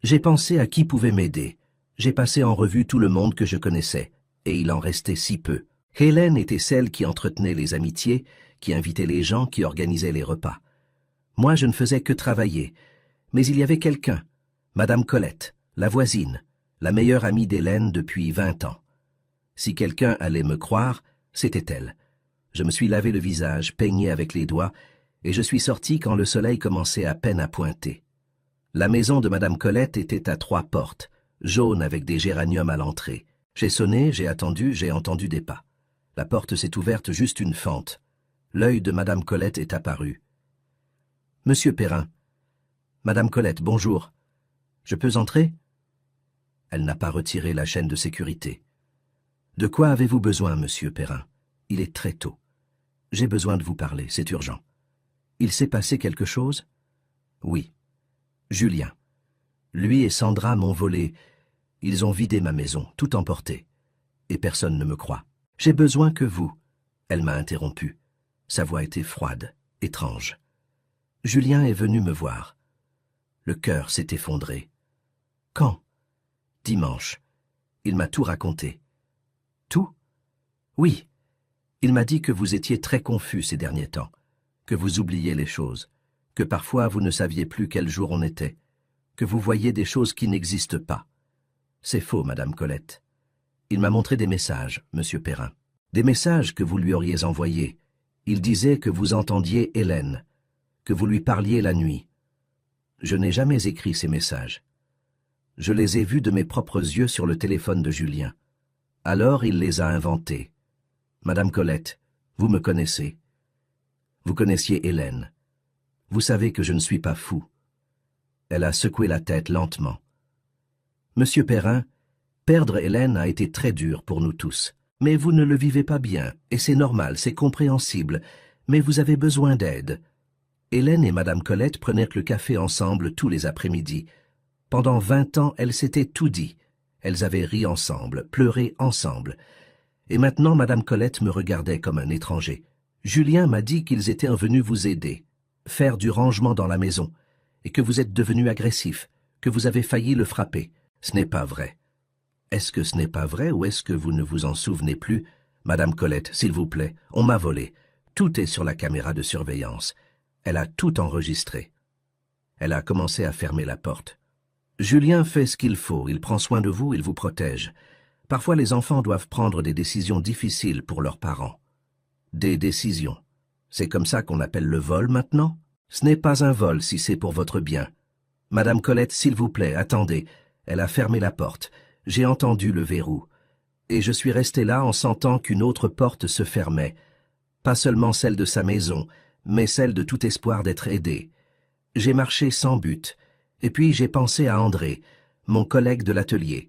J'ai pensé à qui pouvait m'aider. J'ai passé en revue tout le monde que je connaissais, et il en restait si peu. Hélène était celle qui entretenait les amitiés, qui invitait les gens, qui organisait les repas. Moi, je ne faisais que travailler. Mais il y avait quelqu'un, Madame Colette, la voisine, la meilleure amie d'Hélène depuis 20 ans. Si quelqu'un allait me croire, c'était elle. Je me suis lavé le visage, peigné avec les doigts, et je suis sorti quand le soleil commençait à peine à pointer. La maison de Madame Colette était à 3 portes, jaunes avec des géraniums à l'entrée. J'ai sonné, j'ai attendu, j'ai entendu des pas. La porte s'est ouverte juste une fente. L'œil de Madame Colette est apparu. « Monsieur Perrin. »« Madame Colette, bonjour. Je peux entrer ?» Elle n'a pas retiré la chaîne de sécurité. « De quoi avez-vous besoin, monsieur Perrin? Il est très tôt. J'ai besoin de vous parler, c'est urgent. Il s'est passé quelque chose? » « Oui. Julien. Lui et Sandra m'ont volé. Ils ont vidé ma maison, tout emporté. Et personne ne me croit. J'ai besoin que vous. » Elle m'a interrompu. Sa voix était froide, étrange. Julien est venu me voir. Le cœur s'est effondré. Quand? Dimanche. Il m'a tout raconté. Tout? Oui. Il m'a dit que vous étiez très confus ces derniers temps, que vous oubliez les choses, que parfois vous ne saviez plus quel jour on était, que vous voyez des choses qui n'existent pas. C'est faux, Madame Colette. Il m'a montré des messages, Monsieur Perrin. Des messages que vous lui auriez envoyés. Il disait que vous entendiez Hélène, que vous lui parliez la nuit. Je n'ai jamais écrit ces messages. Je les ai vus de mes propres yeux sur le téléphone de Julien. Alors il les a inventés. Madame Colette, vous me connaissez. Vous connaissiez Hélène. Vous savez que je ne suis pas fou. Elle a secoué la tête lentement. Monsieur Perrin, perdre Hélène a été très dur pour nous tous. Mais vous ne le vivez pas bien, et c'est normal, c'est compréhensible. Mais vous avez besoin d'aide. Hélène et Madame Colette prenaient le café ensemble tous les après-midi. Pendant 20 ans, elles s'étaient tout dit. Elles avaient ri ensemble, pleuré ensemble. Et maintenant, Madame Colette me regardait comme un étranger. Julien m'a dit qu'ils étaient venus vous aider, faire du rangement dans la maison, et que vous êtes devenu agressif, que vous avez failli le frapper. Ce n'est pas vrai. Est-ce que ce n'est pas vrai ou est-ce que vous ne vous en souvenez plus? Madame Colette, s'il vous plaît, on m'a volé. Tout est sur la caméra de surveillance. Elle a tout enregistré. Elle a commencé à fermer la porte. Julien fait ce qu'il faut, il prend soin de vous, il vous protège. Parfois les enfants doivent prendre des décisions difficiles pour leurs parents. Des décisions. C'est comme ça qu'on appelle le vol maintenant? Ce n'est pas un vol si c'est pour votre bien. Madame Colette, s'il vous plaît, attendez. Elle a fermé la porte. J'ai entendu le verrou. Et je suis resté là en sentant qu'une autre porte se fermait. Pas seulement celle de sa maison, mais celle de tout espoir d'être aidé. J'ai marché sans but. Et puis j'ai pensé à André, mon collègue de l'atelier.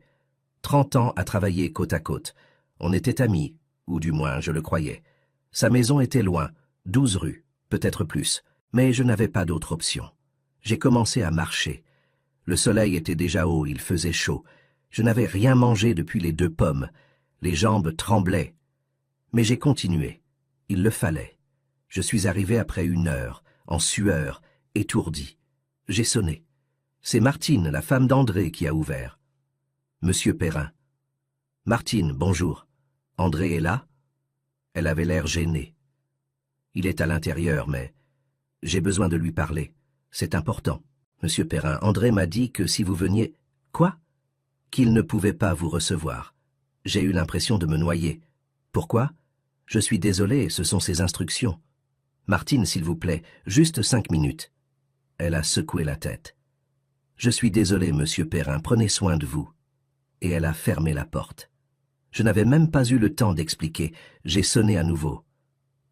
30 ans à travailler côte à côte. On était amis, ou du moins je le croyais. Sa maison était loin, 12 rues, peut-être plus, mais je n'avais pas d'autre option. J'ai commencé à marcher. Le soleil était déjà haut, il faisait chaud. Je n'avais rien mangé depuis les 2 pommes. Les jambes tremblaient. Mais j'ai continué. Il le fallait. Je suis arrivé après 1 heure, en sueur, étourdi. J'ai sonné. C'est Martine, la femme d'André, qui a ouvert. Monsieur Perrin. Martine, bonjour. André est là? Elle avait l'air gênée. Il est à l'intérieur, mais j'ai besoin de lui parler. C'est important. Monsieur Perrin, André m'a dit que si vous veniez... Quoi? Qu'il ne pouvait pas vous recevoir. J'ai eu l'impression de me noyer. Pourquoi? Je suis désolé, ce sont ses instructions. Martine, s'il vous plaît, juste 5 minutes. Elle a secoué la tête. Je suis désolé, monsieur Perrin, prenez soin de vous. Et elle a fermé la porte. Je n'avais même pas eu le temps d'expliquer. J'ai sonné à nouveau.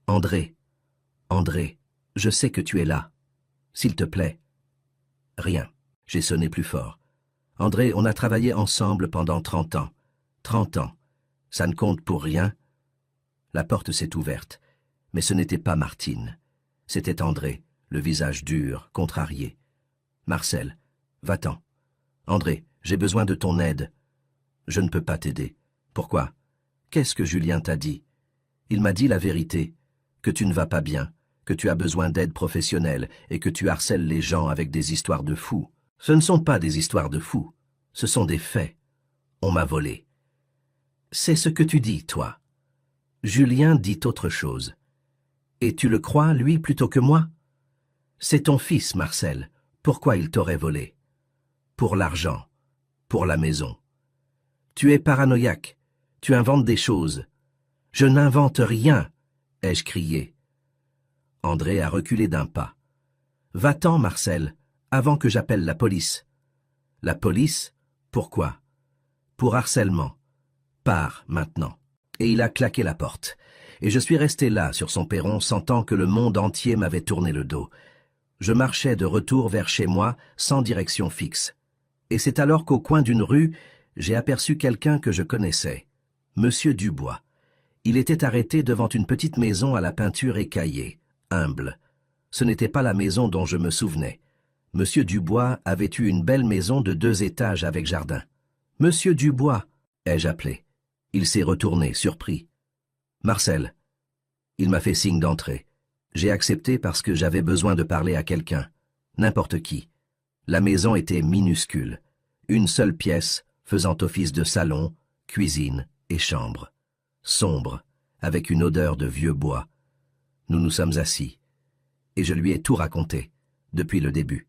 André, André, je sais que tu es là. S'il te plaît. Rien. J'ai sonné plus fort. André, on a travaillé ensemble pendant 30 ans. 30 ans. Ça ne compte pour rien. La porte s'est ouverte. Mais ce n'était pas Martine. C'était André, le visage dur, contrarié. Marcel, va-t'en. André, j'ai besoin de ton aide. Je ne peux pas t'aider. Pourquoi? Qu'est-ce que Julien t'a dit? Il m'a dit la vérité, que tu ne vas pas bien, que tu as besoin d'aide professionnelle et que tu harcèles les gens avec des histoires de fous. Ce ne sont pas des histoires de fous, ce sont des faits. On m'a volé. C'est ce que tu dis, toi. Julien dit autre chose. Et tu le crois, lui, plutôt que moi? C'est ton fils, Marcel. Pourquoi il t'aurait volé? Pour l'argent, pour la maison. Tu es paranoïaque, tu inventes des choses. Je n'invente rien, ai-je crié. André a reculé d'un pas. Va-t'en, Marcel, avant que j'appelle la police. La police? Pourquoi? Pour harcèlement. Pars, maintenant. Et il a claqué la porte. Et je suis resté là, sur son perron, sentant que le monde entier m'avait tourné le dos. Je marchais de retour vers chez moi, sans direction fixe. Et c'est alors qu'au coin d'une rue, j'ai aperçu quelqu'un que je connaissais. Monsieur Dubois. Il était arrêté devant une petite maison à la peinture écaillée, humble. Ce n'était pas la maison dont je me souvenais. Monsieur Dubois avait eu une belle maison de 2 étages avec jardin. « Monsieur Dubois !» ai-je appelé. Il s'est retourné, surpris. « Marcel !» Il m'a fait signe d'entrer. J'ai accepté parce que j'avais besoin de parler à quelqu'un. N'importe qui. La maison était minuscule. Une seule pièce, faisant office de salon, cuisine et chambre. Sombre, avec une odeur de vieux bois. Nous nous sommes assis. Et je lui ai tout raconté, depuis le début.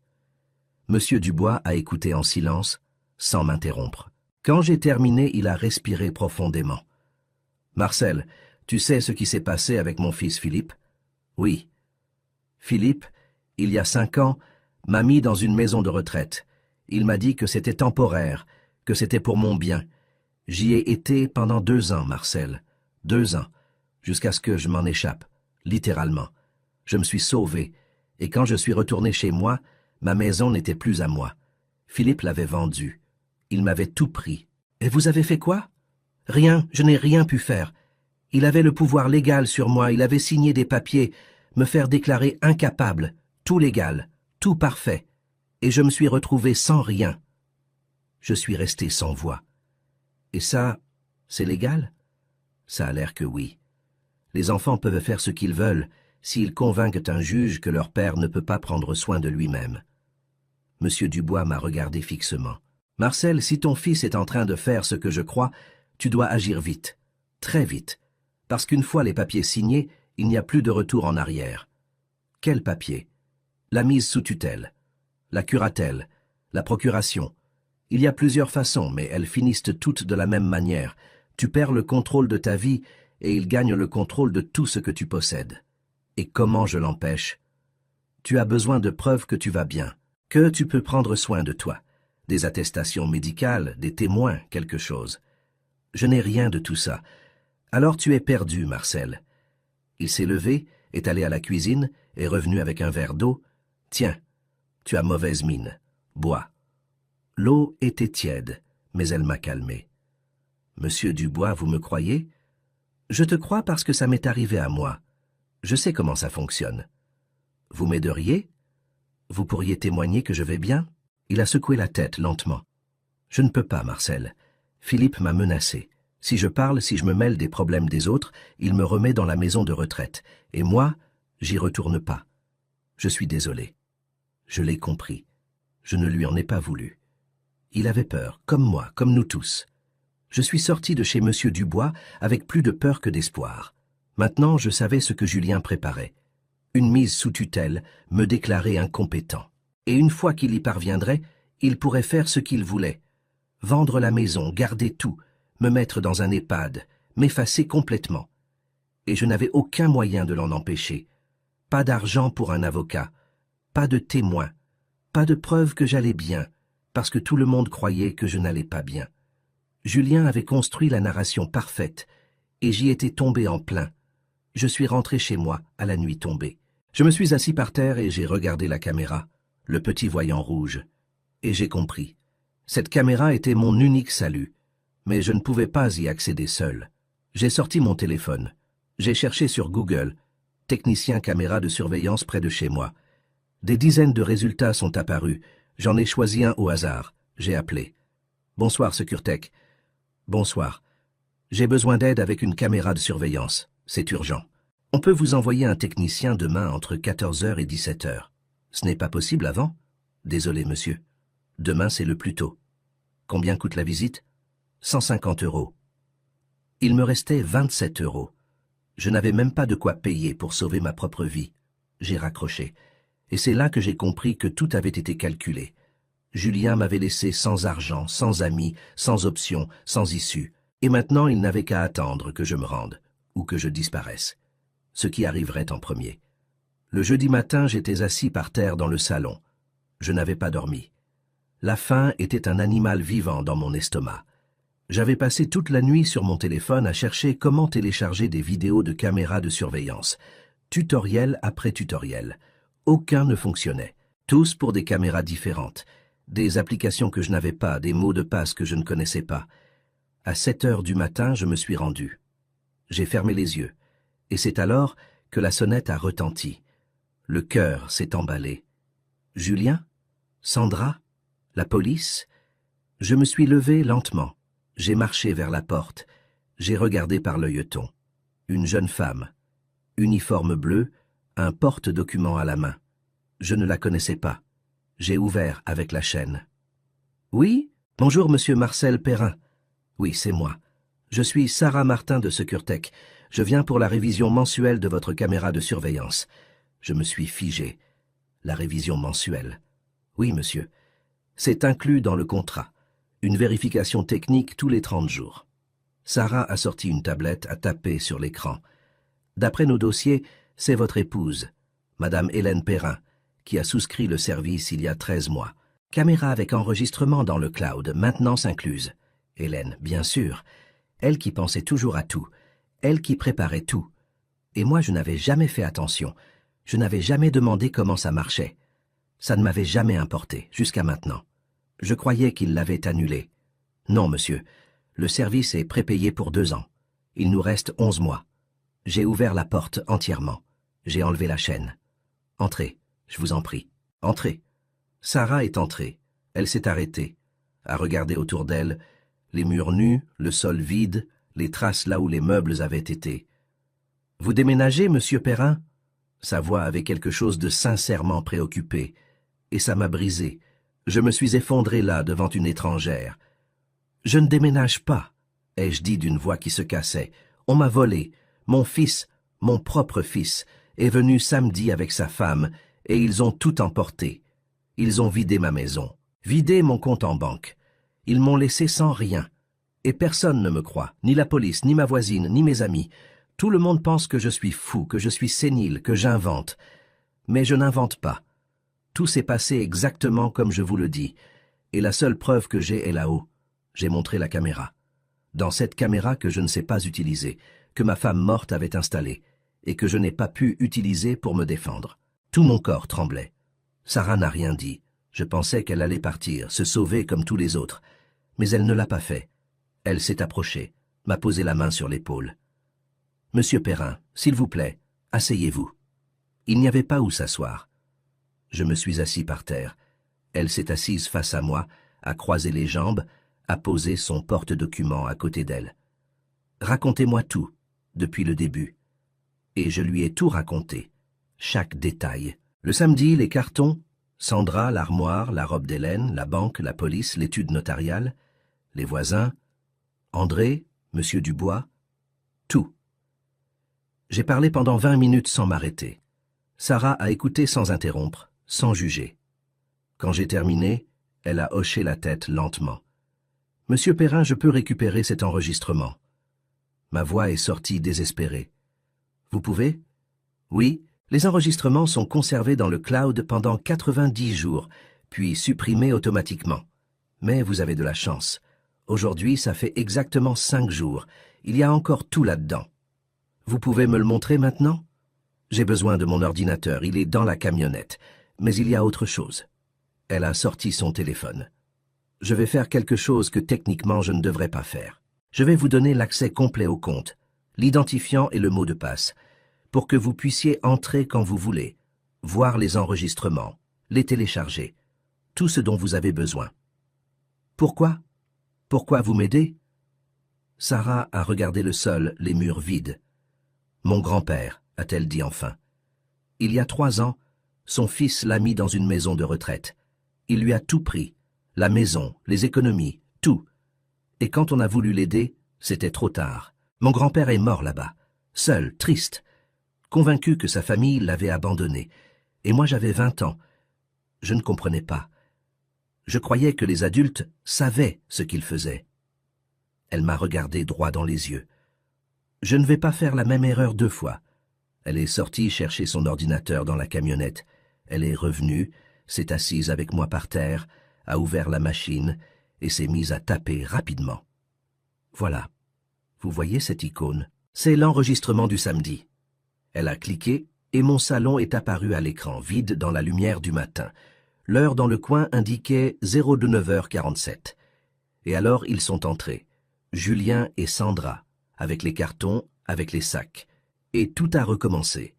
Monsieur Dubois a écouté en silence, sans m'interrompre. Quand j'ai terminé, il a respiré profondément. « Marcel, tu sais ce qui s'est passé avec mon fils Philippe? » « Oui. » Philippe, il y a 5 ans, m'a mis dans une maison de retraite. Il m'a dit que c'était temporaire, que c'était pour mon bien. J'y ai été pendant 2 ans, Marcel. 2 ans, jusqu'à ce que je m'en échappe, littéralement. Je me suis sauvé, et quand je suis retourné chez moi, ma maison n'était plus à moi. Philippe l'avait vendue. Il m'avait tout pris. Et vous avez fait quoi? Rien, je n'ai rien pu faire. Il avait le pouvoir légal sur moi, il avait signé des papiers, me faire déclarer incapable, tout légal, tout parfait. Et je me suis retrouvé sans rien. Je suis resté sans voix. Et ça, c'est légal? Ça a l'air que oui. Les enfants peuvent faire ce qu'ils veulent s'ils convainquent un juge que leur père ne peut pas prendre soin de lui-même. Monsieur Dubois m'a regardé fixement. « Marcel, si ton fils est en train de faire ce que je crois, tu dois agir vite, très vite. Parce qu'une fois les papiers signés, il n'y a plus de retour en arrière. » Quel papier? La mise sous tutelle, la curatelle, la procuration. Il y a plusieurs façons, mais elles finissent toutes de la même manière. Tu perds le contrôle de ta vie et il gagne le contrôle de tout ce que tu possèdes. Et comment je l'empêche? Tu as besoin de preuves que tu vas bien, que tu peux prendre soin de toi. Des attestations médicales, des témoins, quelque chose. Je n'ai rien de tout ça. Alors tu es perdu, Marcel. Il s'est levé, est allé à la cuisine, est revenu avec un verre d'eau. Tiens, tu as mauvaise mine. Bois. L'eau était tiède, mais elle m'a calmé. Monsieur Dubois, vous me croyez? Je te crois parce que ça m'est arrivé à moi. Je sais comment ça fonctionne. Vous m'aideriez? Vous pourriez témoigner que je vais bien? Il a secoué la tête lentement. Je ne peux pas, Marcel. Philippe m'a menacé. Si je parle, si je me mêle des problèmes des autres, il me remet dans la maison de retraite. Et moi, j'y retourne pas. Je suis désolé. Je l'ai compris. Je ne lui en ai pas voulu. Il avait peur, comme moi, comme nous tous. Je suis sorti de chez Monsieur Dubois avec plus de peur que d'espoir. Maintenant, je savais ce que Julien préparait. Une mise sous tutelle, me déclarer incompétent. Et une fois qu'il y parviendrait, il pourrait faire ce qu'il voulait. Vendre la maison, garder tout, me mettre dans un EHPAD, m'effacer complètement. Et je n'avais aucun moyen de l'en empêcher. Pas d'argent pour un avocat, pas de témoin, pas de preuve que j'allais bien, parce que tout le monde croyait que je n'allais pas bien. Julien avait construit la narration parfaite, et j'y étais tombé en plein. Je suis rentré chez moi à la nuit tombée. Je me suis assis par terre et j'ai regardé la caméra, le petit voyant rouge, et j'ai compris. Cette caméra était mon unique salut, mais je ne pouvais pas y accéder seul. J'ai sorti mon téléphone. J'ai cherché sur Google, technicien caméra de surveillance près de chez moi. Des dizaines de résultats sont apparus. J'en ai choisi un au hasard. J'ai appelé. Bonsoir, SecureTech. Bonsoir. J'ai besoin d'aide avec une caméra de surveillance. C'est urgent. On peut vous envoyer un technicien demain entre 14 h et 17 h. Ce n'est pas possible avant? Désolé, monsieur. Demain, c'est le plus tôt. Combien coûte la visite? 150 €. Il me restait 27 €. Je n'avais même pas de quoi payer pour sauver ma propre vie. J'ai raccroché. Et c'est là que j'ai compris que tout avait été calculé. Julien m'avait laissé sans argent, sans amis, sans option, sans issue. Et maintenant, il n'avait qu'à attendre que je me rende, ou que je disparaisse. Ce qui arriverait en premier. Le jeudi matin, j'étais assis par terre dans le salon. Je n'avais pas dormi. La faim était un animal vivant dans mon estomac. J'avais passé toute la nuit sur mon téléphone à chercher comment télécharger des vidéos de caméras de surveillance. Tutoriel après tutoriel. Aucun ne fonctionnait. Tous pour des caméras différentes. Des applications que je n'avais pas, des mots de passe que je ne connaissais pas. À 7 h du matin, je me suis rendu. J'ai fermé les yeux. Et c'est alors que la sonnette a retenti. Le cœur s'est emballé. Julien? Sandra? La police? Je me suis levé lentement. J'ai marché vers la porte. J'ai regardé par l'œilleton. Une jeune femme. Uniforme bleu, un porte-document à la main. Je ne la connaissais pas. J'ai ouvert avec la chaîne. Oui? Bonjour, monsieur Marcel Perrin. Oui, c'est moi. Je suis Sarah Martin de SecureTech. Je viens pour la révision mensuelle de votre caméra de surveillance. Je me suis figé. La révision mensuelle. Oui, monsieur. C'est inclus dans le contrat. Une vérification technique tous les 30 jours. Sarah a sorti une tablette à taper sur l'écran. D'après nos dossiers, c'est votre épouse, Madame Hélène Perrin, qui a souscrit le service il y a 13 mois. Caméra avec enregistrement dans le cloud, maintenance incluse. Hélène, bien sûr. Elle qui pensait toujours à tout. Elle qui préparait tout. Et moi, je n'avais jamais fait attention. Je n'avais jamais demandé comment ça marchait. Ça ne m'avait jamais importé, jusqu'à maintenant. Je croyais qu'il l'avait annulé. Non, monsieur. Le service est prépayé pour 2 ans. Il nous reste 11 mois. J'ai ouvert la porte entièrement. J'ai enlevé la chaîne. Entrez, je vous en prie. Entrez. Sarah est entrée. Elle s'est arrêtée, a regardé autour d'elle, les murs nus, le sol vide, les traces là où les meubles avaient été. « Vous déménagez, monsieur Perrin ?» Sa voix avait quelque chose de sincèrement préoccupé, et ça m'a brisé. Je me suis effondré là devant une étrangère. « Je ne déménage pas, » ai-je dit d'une voix qui se cassait. « On m'a volé. Mon fils, mon propre fils, est venu samedi avec sa femme, et ils ont tout emporté. Ils ont vidé ma maison, vidé mon compte en banque. Ils m'ont laissé sans rien. Et personne ne me croit, ni la police, ni ma voisine, ni mes amis. Tout le monde pense que je suis fou, que je suis sénile, que j'invente. Mais je n'invente pas. Tout s'est passé exactement comme je vous le dis. Et la seule preuve que j'ai est là-haut. J'ai montré la caméra. Dans cette caméra que je ne sais pas utiliser, que ma femme morte avait installée, et que je n'ai pas pu utiliser pour me défendre. Tout mon corps tremblait. Sarah n'a rien dit. Je pensais qu'elle allait partir, se sauver comme tous les autres. Mais elle ne l'a pas fait. Elle s'est approchée, m'a posé la main sur l'épaule. « Monsieur Perrin, s'il vous plaît, asseyez-vous. » Il n'y avait pas où s'asseoir. Je me suis assis par terre. Elle s'est assise face à moi, a croisé les jambes, a posé son porte-document à côté d'elle. « Racontez-moi tout, depuis le début. » Et je lui ai tout raconté, chaque détail. Le samedi, les cartons, Sandra, l'armoire, la robe d'Hélène, la banque, la police, l'étude notariale, les voisins. André, Monsieur Dubois, tout. J'ai parlé pendant 20 minutes sans m'arrêter. Sarah a écouté sans interrompre, sans juger. Quand j'ai terminé, elle a hoché la tête lentement. « Monsieur Perrin, je peux récupérer cet enregistrement. » Ma voix est sortie désespérée. « Vous pouvez ? » « Oui, les enregistrements sont conservés dans le cloud pendant 90 jours, puis supprimés automatiquement. Mais vous avez de la chance. Aujourd'hui, ça fait exactement 5 jours. Il y a encore tout là-dedans. Vous pouvez me le montrer maintenant ? J'ai besoin de mon ordinateur, il est dans la camionnette. Mais il y a autre chose. » Elle a sorti son téléphone. « Je vais faire quelque chose que techniquement je ne devrais pas faire. Je vais vous donner l'accès complet au compte, l'identifiant et le mot de passe, pour que vous puissiez entrer quand vous voulez, voir les enregistrements, les télécharger, tout ce dont vous avez besoin. » « Pourquoi ? Pourquoi vous m'aidez ?» Sarah a regardé le sol, les murs vides. « Mon grand-père, a-t-elle dit enfin. Il y a 3 ans, son fils l'a mis dans une maison de retraite. Il lui a tout pris, la maison, les économies, tout. Et quand on a voulu l'aider, c'était trop tard. Mon grand-père est mort là-bas, seul, triste, convaincu que sa famille l'avait abandonné. Et moi j'avais 20 ans. Je ne comprenais pas. Je croyais que les adultes savaient ce qu'ils faisaient. Elle m'a regardé droit dans les yeux. Je ne vais pas faire la même erreur 2 fois. Elle est sortie chercher son ordinateur dans la camionnette. Elle est revenue, s'est assise avec moi par terre, a ouvert la machine et s'est mise à taper rapidement. Voilà. Vous voyez cette icône? C'est l'enregistrement du samedi. Elle a cliqué et mon salon est apparu à l'écran, vide dans la lumière du matin. L'heure dans le coin indiquait 09h47. Et alors ils sont entrés, Julien et Sandra, avec les cartons, avec les sacs. Et tout a recommencé.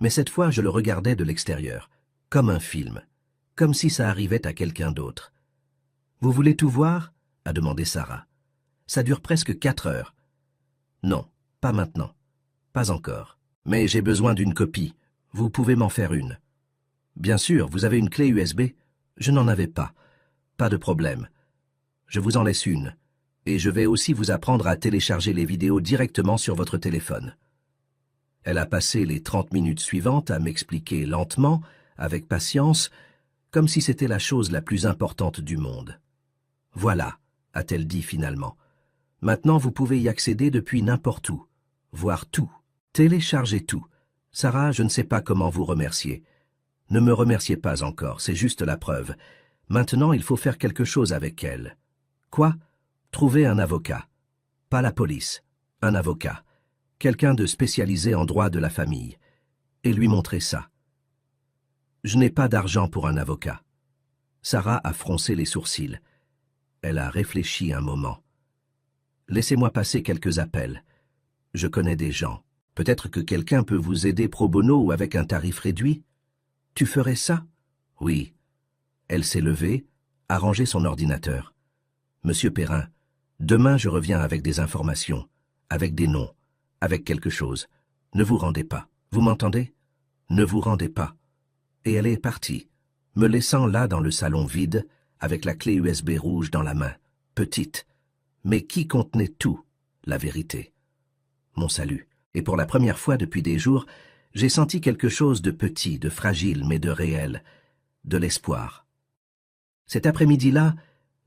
Mais cette fois, je le regardais de l'extérieur, comme un film, comme si ça arrivait à quelqu'un d'autre. « Vous voulez tout voir ?» a demandé Sarah. « Ça dure presque 4 heures. » « Non, pas maintenant. Pas encore. Mais j'ai besoin d'une copie. Vous pouvez m'en faire une. »« Bien sûr, vous avez une clé USB ?»« Je n'en avais pas. Pas de problème. Je vous en laisse une. Et je vais aussi vous apprendre à télécharger les vidéos directement sur votre téléphone. » Elle a passé les 30 minutes suivantes à m'expliquer lentement, avec patience, comme si c'était la chose la plus importante du monde. « Voilà, » a-t-elle dit finalement. « Maintenant, vous pouvez y accéder depuis n'importe où. Voir tout. Télécharger tout. Sarah, je ne sais pas comment vous remercier. Ne me remerciez pas encore, c'est juste la preuve. Maintenant, il faut faire quelque chose avec elle. » « Quoi ? Trouver un avocat. Pas la police. Un avocat. Quelqu'un de spécialisé en droit de la famille. Et lui montrer ça. Je n'ai pas d'argent pour un avocat. » Sarah a froncé les sourcils. Elle a réfléchi un moment. « Laissez-moi passer quelques appels. Je connais des gens. Peut-être que quelqu'un peut vous aider pro bono ou avec un tarif réduit. Tu ferais ça ? » « Oui. » Elle s'est levée, a rangé son ordinateur. « Monsieur Perrin, demain je reviens avec des informations, avec des noms, avec quelque chose. Ne vous rendez pas. Vous m'entendez ? Ne vous rendez pas. » Et elle est partie, me laissant là dans le salon vide, avec la clé USB rouge dans la main, petite, mais qui contenait tout, la vérité. Mon salut. Et pour la première fois depuis des jours, j'ai senti quelque chose de petit, de fragile, mais de réel, de l'espoir. Cet après-midi-là,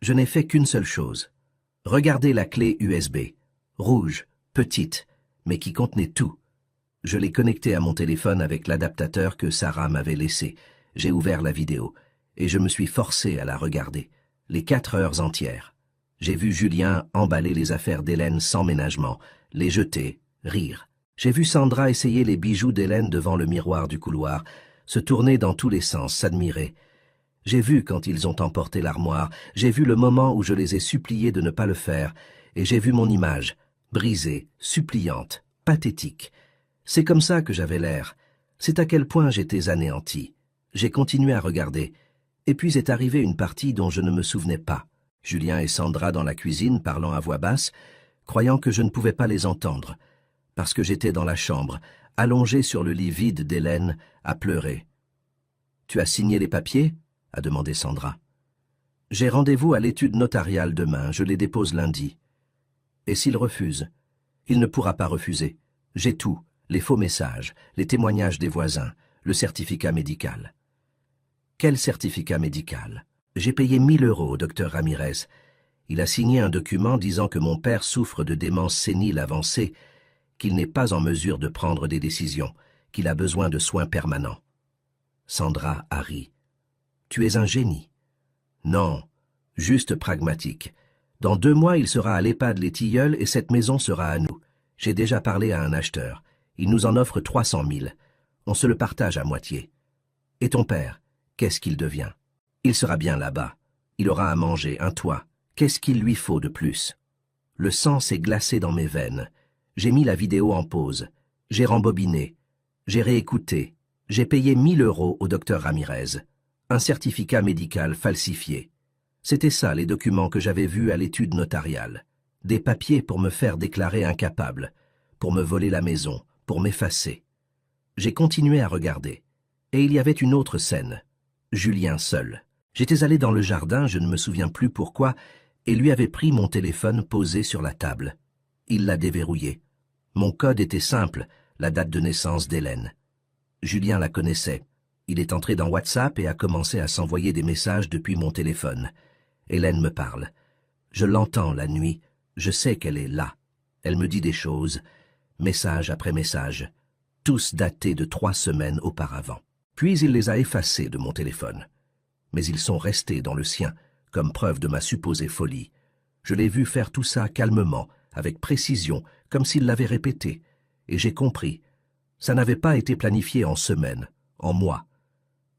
je n'ai fait qu'une seule chose. Regarder la clé USB, rouge, petite, mais qui contenait tout. Je l'ai connectée à mon téléphone avec l'adaptateur que Sarah m'avait laissé. J'ai ouvert la vidéo, et je me suis forcé à la regarder, les 4 heures entières. J'ai vu Julien emballer les affaires d'Hélène sans ménagement, les jeter, rire. J'ai vu Sandra essayer les bijoux d'Hélène devant le miroir du couloir, se tourner dans tous les sens, s'admirer. J'ai vu quand ils ont emporté l'armoire, j'ai vu le moment où je les ai suppliés de ne pas le faire, et j'ai vu mon image, brisée, suppliante, pathétique. C'est comme ça que j'avais l'air. C'est à quel point j'étais anéanti. J'ai continué à regarder. Et puis est arrivée une partie dont je ne me souvenais pas. Julien et Sandra dans la cuisine parlant à voix basse, croyant que je ne pouvais pas les entendre, parce que j'étais dans la chambre, allongé sur le lit vide d'Hélène, à pleurer. « Tu as signé les papiers ?» a demandé Sandra. « J'ai rendez-vous à l'étude notariale demain, je les dépose lundi. » Et s'il refuse? Il ne pourra pas refuser. J'ai tout, les faux messages, les témoignages des voisins, le certificat médical. Quel certificat médical? J'ai payé 1000 € au docteur Ramirez. Il a signé un document disant que mon père souffre de démence sénile avancée, qu'il n'est pas en mesure de prendre des décisions, qu'il a besoin de soins permanents. Sandra a ri. Tu es un génie. Non, juste pragmatique. Dans 2 mois, il sera à l'EHPAD Les Tilleuls et cette maison sera à nous. J'ai déjà parlé à un acheteur. Il nous en offre 300 000. On se le partage à moitié. Et ton père, qu'est-ce qu'il devient? Il sera bien là-bas. Il aura à manger, un toit. Qu'est-ce qu'il lui faut de plus? Le sang s'est glacé dans mes veines. J'ai mis la vidéo en pause. J'ai rembobiné. J'ai réécouté. J'ai payé 1000 € au docteur Ramirez. Un certificat médical falsifié. C'était ça les documents que j'avais vus à l'étude notariale. Des papiers pour me faire déclarer incapable, pour me voler la maison, pour m'effacer. J'ai continué à regarder. Et il y avait une autre scène. Julien seul. J'étais allé dans le jardin, je ne me souviens plus pourquoi, et lui avait pris mon téléphone posé sur la table. Il l'a déverrouillé. Mon code était simple, la date de naissance d'Hélène. Julien la connaissait. Il est entré dans WhatsApp et a commencé à s'envoyer des messages depuis mon téléphone. Hélène me parle. Je l'entends la nuit. Je sais qu'elle est là. Elle me dit des choses, message après message, tous datés de 3 semaines auparavant. Puis il les a effacés de mon téléphone. Mais ils sont restés dans le sien, comme preuve de ma supposée folie. Je l'ai vu faire tout ça calmement, avec précision, comme s'il l'avait répété. Et j'ai compris. Ça n'avait pas été planifié en semaines, en mois.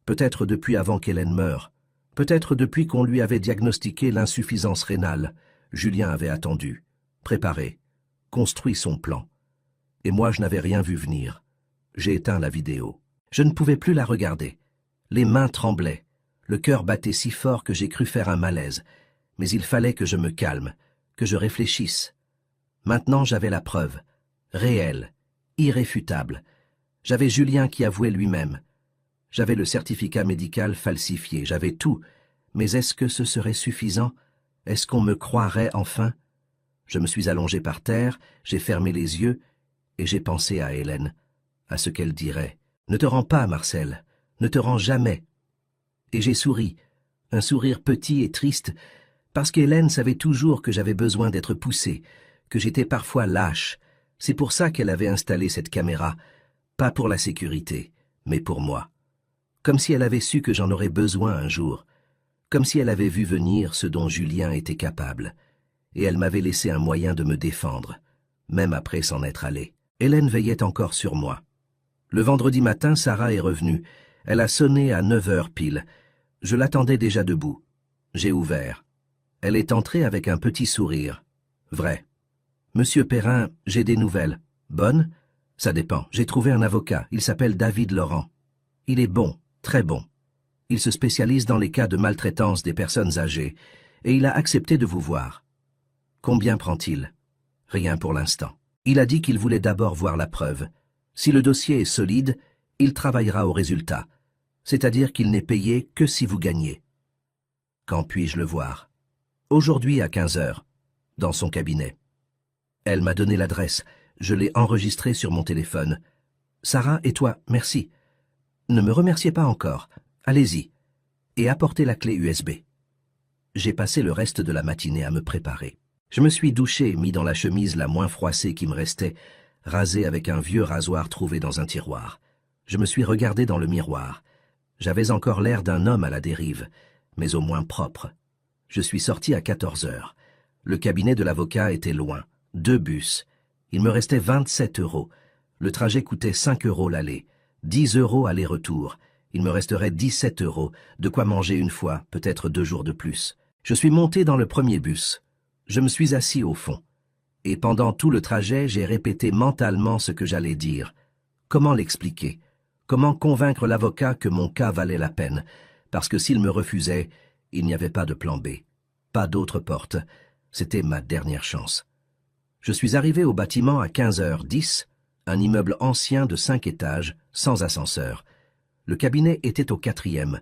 Peut-être depuis avant qu'Hélène meure. Peut-être depuis qu'on lui avait diagnostiqué l'insuffisance rénale. Julien avait attendu, préparé, construit son plan. Et moi, je n'avais rien vu venir. J'ai éteint la vidéo. Je ne pouvais plus la regarder. Les mains tremblaient. Le cœur battait si fort que j'ai cru faire un malaise. Mais il fallait que je me calme, que je réfléchisse. Maintenant, j'avais la preuve. Réelle, irréfutable. J'avais Julien qui avouait lui-même. J'avais le certificat médical falsifié. J'avais tout. Mais est-ce que ce serait suffisant? Est-ce qu'on me croirait enfin? Je me suis allongé par terre, j'ai fermé les yeux, et j'ai pensé à Hélène, à ce qu'elle dirait. Ne te rends pas, Marcel, ne te rends jamais. Et j'ai souri, un sourire petit et triste, parce qu'Hélène savait toujours que j'avais besoin d'être poussé, que j'étais parfois lâche. C'est pour ça qu'elle avait installé cette caméra, pas pour la sécurité, mais pour moi. Comme si elle avait su que j'en aurais besoin un jour, comme si elle avait vu venir ce dont Julien était capable, et elle m'avait laissé un moyen de me défendre, même après s'en être allée. Hélène veillait encore sur moi. Le vendredi matin, Sarah est revenue. Elle a sonné à 9 h pile. Je l'attendais déjà debout. J'ai ouvert. Elle est entrée avec un petit sourire. Vrai. Monsieur Perrin, j'ai des nouvelles. Bonnes? Ça dépend. J'ai trouvé un avocat. Il s'appelle David Laurent. Il est bon, très bon. Il se spécialise dans les cas de maltraitance des personnes âgées, et il a accepté de vous voir. Combien prend-il? Rien pour l'instant. Il a dit qu'il voulait d'abord voir la preuve. Si le dossier est solide, il travaillera au résultat, c'est-à-dire qu'il n'est payé que si vous gagnez. Quand puis-je le voir? Aujourd'hui à 15 h, dans son cabinet. Elle m'a donné l'adresse, je l'ai enregistrée sur mon téléphone. Sarah et toi, merci. Ne me remerciez pas encore. Allez-y, et apportez la clé USB. J'ai passé le reste de la matinée à me préparer. Je me suis douché et mis dans la chemise la moins froissée qui me restait, rasé avec un vieux rasoir trouvé dans un tiroir. Je me suis regardé dans le miroir. J'avais encore l'air d'un homme à la dérive, mais au moins propre. Je suis sorti à 14 h. Le cabinet de l'avocat était loin, 2 bus. Il me restait 27 €. Le trajet coûtait 5 € l'aller, 10 € aller-retour. Il me resterait 17 €, de quoi manger une fois, peut-être 2 jours de plus. Je suis monté dans le premier bus. Je me suis assis au fond. Et pendant tout le trajet, j'ai répété mentalement ce que j'allais dire. Comment l'expliquer? Comment convaincre l'avocat que mon cas valait la peine? Parce que s'il me refusait, il n'y avait pas de plan B. Pas d'autre porte. C'était ma dernière chance. Je suis arrivé au bâtiment à 15 h 10, un immeuble ancien de 5 étages, sans ascenseur. Le cabinet était au 4e.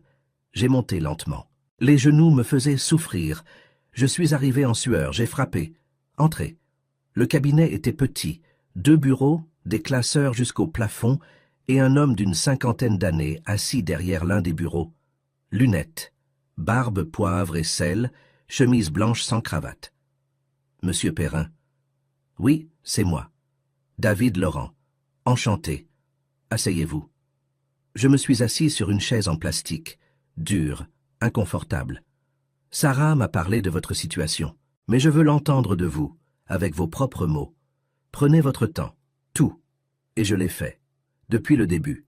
J'ai monté lentement. Les genoux me faisaient souffrir. Je suis arrivé en sueur, j'ai frappé. Entrez. Le cabinet était petit, 2 bureaux, des classeurs jusqu'au plafond et un homme d'une 50aine d'années assis derrière l'un des bureaux. Lunettes, barbe, poivre et sel, chemise blanche sans cravate. Monsieur Perrin. Oui, c'est moi. David Laurent. Enchanté. Asseyez-vous. Je me suis assis sur une chaise en plastique, dure, inconfortable. Sarah m'a parlé de votre situation, mais je veux l'entendre de vous, avec vos propres mots. Prenez votre temps, tout. Et je l'ai fait, depuis le début.